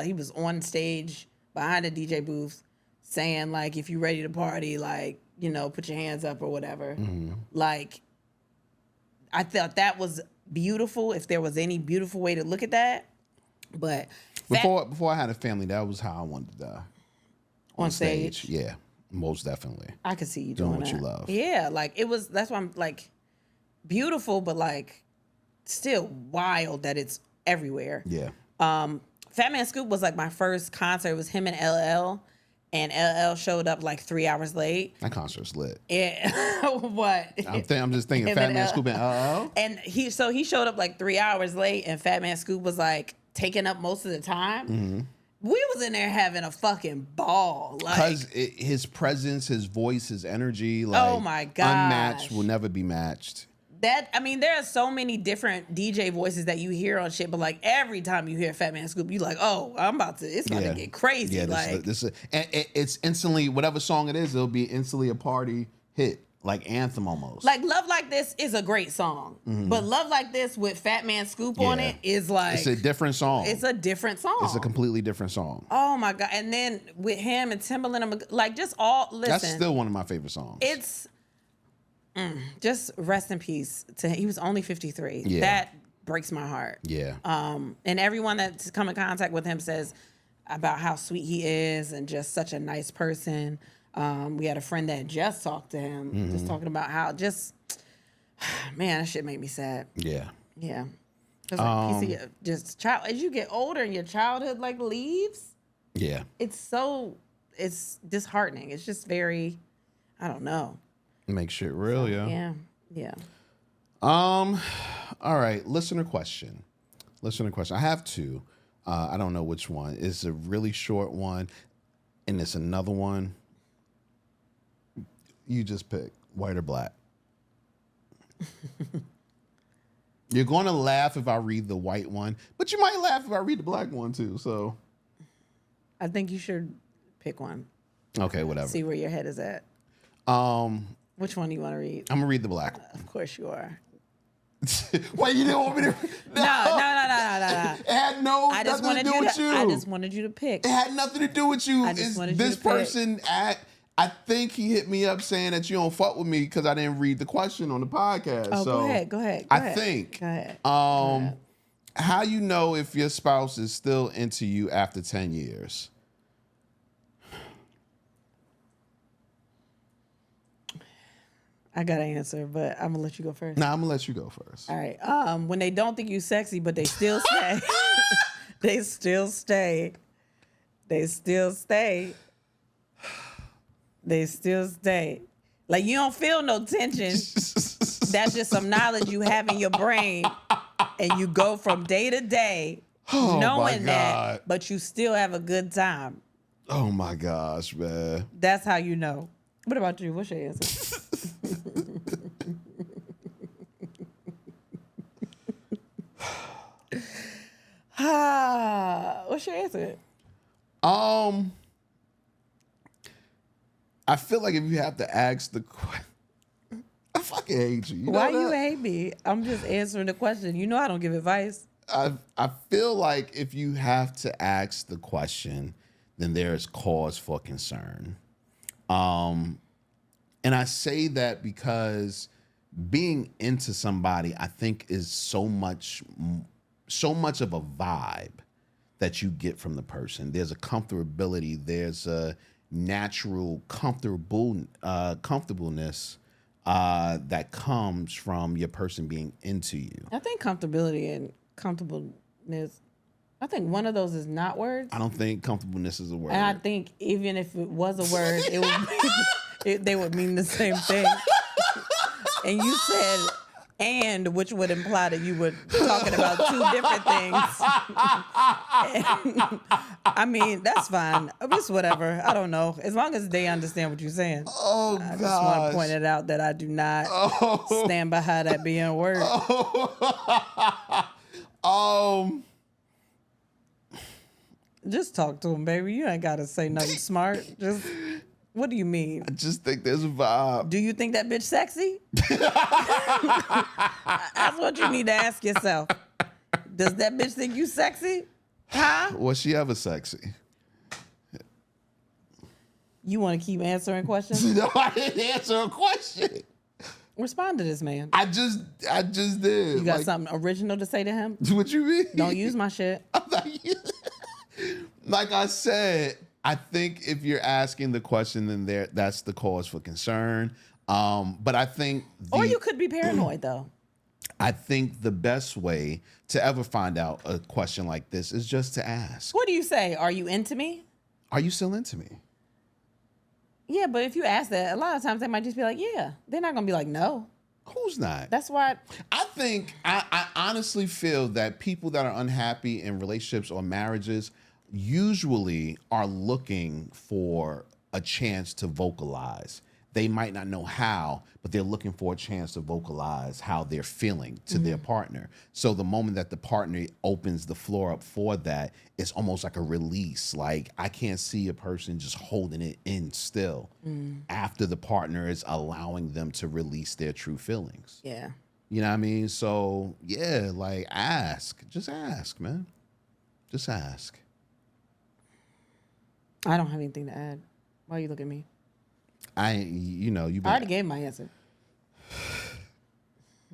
He was on stage behind a DJ booth saying like, if you're ready to party, like, put your hands up or whatever. Like, I thought that was beautiful, if there was any beautiful way to look at that. But before I had a family, that was how I wanted to die. On stage? Yeah, most definitely. I could see you doing what that. you love. Yeah, like that's why I'm like beautiful, but like still wild that it's everywhere. Yeah. Fat Man Scoop was like my first concert. It was him and LL. And LL showed up like 3 hours late. That concert's lit. Yeah. What? I'm just thinking Fat Man Scoop and LL. And he showed up like 3 hours late, and Fat Man Scoop was like taking up most of the time. We was in there having a fucking ball. Because his presence, his voice, his energy, like, oh my gosh, unmatched, will never be matched. There are so many different DJ voices that you hear on shit, but like every time you hear Fat Man Scoop, you like, oh, it's about to get crazy. Yeah, and it's instantly, whatever song it is, it'll be instantly a party hit. like anthem almost. Like Love Like This is a great song, but Love Like This with Fat Man Scoop on it is like it's a different song. It's a different song. It's a completely different song. Oh my God! And then with him and Timbaland, like just all listen. That's still one of my favorite songs. It's just rest in peace to him. He was only 53. Yeah. That breaks my heart. Yeah. And everyone that's come in contact with him says about how sweet he is and just such a nice person. We had a friend that just talked to him, just talking about how just, man, that shit made me sad. Yeah. Yeah. Like, you see, just child, as you get older and your childhood like leaves, Yeah. it's disheartening. It's just very, I don't know. Make shit real, Yeah. All right, listener question. I have two. I don't know which one. It's a really short one, and it's another one. You just pick white or black. You're going to laugh if I read the white one, but you might laugh if I read the black one too. So, I think you should pick one. okay, whatever. See where your head is at. Which one do you want to read? I'm gonna read the black one. Of course you are. Why you didn't want me to? No. It had nothing to do with you. I just wanted you to pick. It had nothing to do with you. I just wanted you This to pick. person I think he hit me up saying that you don't fuck with me because I didn't read the question on the podcast. Oh, so go ahead. I think. Go ahead. How you know if your spouse is still into you after 10 years? I got an answer, but I'm gonna let you go first. Nah, I'm gonna let you go first. All right. When they don't think you sexy, but they still stay. They still stay. Like you don't feel no tension. That's just some knowledge you have in your brain, and you go from day to day knowing that, but you still have a good time. Oh my gosh, man. That's how you know. What about you? What's your answer? What's your answer? I feel like if you have to ask the question, I fucking hate you. Why you hate me? I'm just answering the question. You know I don't give advice. I feel like if you have to ask the question, then there is cause for concern. And I say that because being into somebody, I think, is so much of a vibe that you get from the person. There's a comfortability. There's a natural comfortableness that comes from your person being into you. I think comfortability and comfortableness, I think one of those is not words. I don't think comfortableness is a word. And I think even if it was a word, it would they would mean the same thing. And you said "and," which would imply that you were talking about two different things. And, I mean, that's fine. It's whatever. I don't know. As long as they understand what you're saying. Oh, I just want to point it out that I do not stand behind that being a word. Just talk to him, baby. You ain't got to say nothing smart. Just, what do you mean? I just think there's a vibe. Do you think that bitch sexy? That's what you need to ask yourself. Does that bitch think you sexy? Huh? Was she ever sexy? You want to keep answering questions? No, I didn't answer a question. Respond to this man. I just did. You got something original to say to him? What you mean? Don't use my shit. Like I said, I think if you're asking the question, then that's the cause for concern. But I think or you could be paranoid though. I think the best way to ever find out a question like this is just to ask. What do you say? Are you into me? Are you still into me? Yeah, but if you ask that, a lot of times they might just be like, yeah. They're not going to be like, no. Who's not? That's why. I honestly feel that people that are unhappy in relationships or marriages usually are looking for a chance to vocalize they might not know how, but they're looking for a chance to vocalize how they're feeling to their partner. So the moment that the partner opens the floor up for that, it's almost like a release. Like, I can't see a person just holding it in still after the partner is allowing them to release their true feelings. Yeah. You know what I mean? So, yeah, like, just ask, man. Just ask. I don't have anything to add. Why you look at me? You I already gave my answer.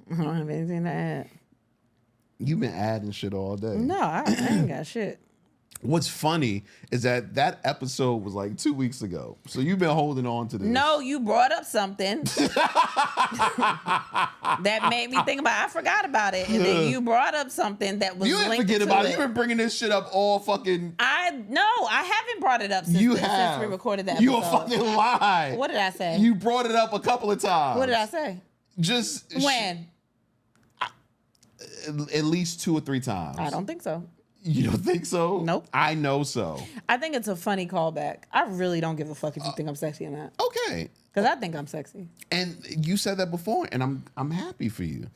I don't have anything to add. You've been adding shit all day. No, I ain't got shit. What's funny is that episode was like 2 weeks ago. So you've been holding on to this. No, you brought up something that made me think about it. I forgot about it. And then you brought up something that was You didn't linked forget to about it. it. You've been bringing this shit up all fucking... I haven't brought it up since we recorded that episode. You a fucking lie. What did I say? You brought it up a couple of times. What did I say? Just... When? At least 2 or 3 times. I don't think so. You don't think so? Nope. I know so. I think it's a funny callback. I really don't give a fuck if you think I'm sexy or not. Okay. Because I think I'm sexy. And you said that before, and I'm happy for you.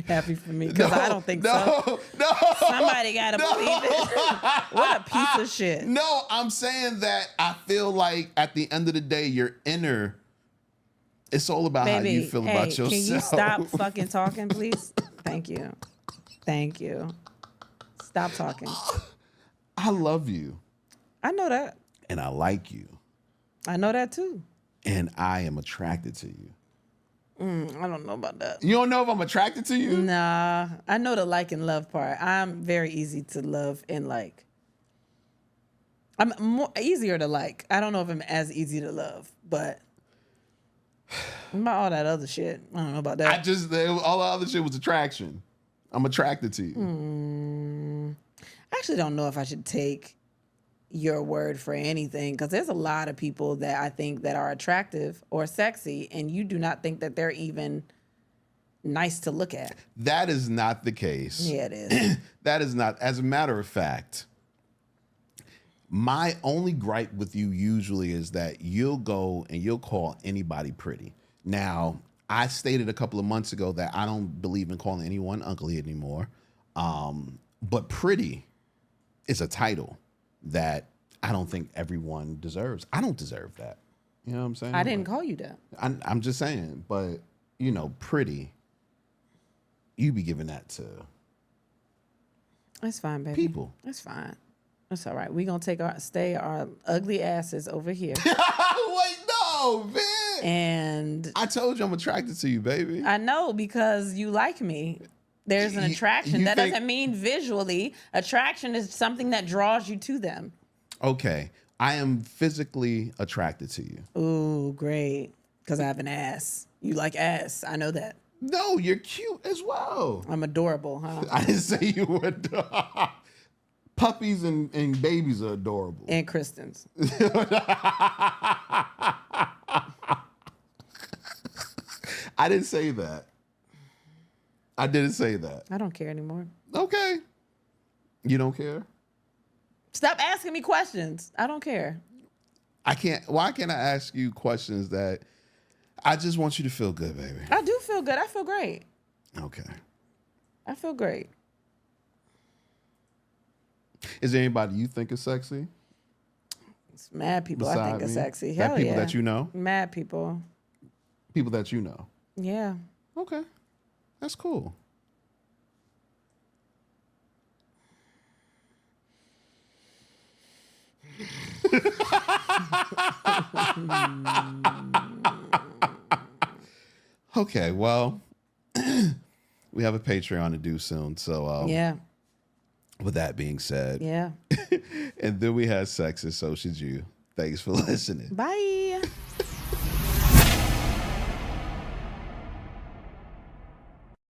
Happy for me, because I don't think so. No. Somebody got to believe it. What a piece of shit. No, I'm saying that I feel like at the end of the day, your inner, it's all about how you feel about yourself. Can you stop fucking talking, please? Thank you. Thank you. Stop talking. I love you. I know that. And I like you. I know that too. And I am attracted to you. I don't know about that. You don't know if I'm attracted to you? Nah, I know the like and love part. I'm very easy to love and like. I'm more easier to like. I don't know if I'm as easy to love, but about all that other shit, I don't know about that. All the other shit was attraction. I'm attracted to you. I actually don't know if I should take your word for anything, because there's a lot of people that I think that are attractive or sexy, and you do not think that they're even nice to look at. That is not the case. Yeah, it is. That is not. As a matter of fact, my only gripe with you usually is that you'll go and you'll call anybody pretty. Now, I stated a couple of months ago that I don't believe in calling anyone ugly anymore. But pretty is a title that I don't think everyone deserves. I don't deserve that. You know what I'm saying? I didn't call you that. I'm just saying, but pretty, you be giving that to It's fine, baby. people. It's fine. It's all right. We're going to stay our ugly asses over here. Wait, no, man. And I told you I'm attracted to you, baby. I know, because you like me. There's an attraction. You That think- doesn't mean visually. Attraction is something that draws you to them. Okay. I am physically attracted to you. Ooh, great. Because I have an ass. You like ass. I know that. No, you're cute as well. I'm adorable, huh? I didn't say you were. Puppies and babies are adorable. And Kristen's. I didn't say that. I didn't say that. I don't care anymore. Okay. You don't care? Stop asking me questions. I don't care. I can't. Why can't I ask you questions that I just want you to feel good, baby? I do feel good. I feel great. Okay. I feel great. Is there anybody you think is sexy? It's mad people I think beside are me? sexy. That Hell people yeah. that you know? Mad people. People that you know. Yeah. Okay. That's cool. Okay, well, we have a Patreon to do soon. So Yeah. with that being said, Yeah. and then we had sex, and so should you. Thanks for listening. Bye.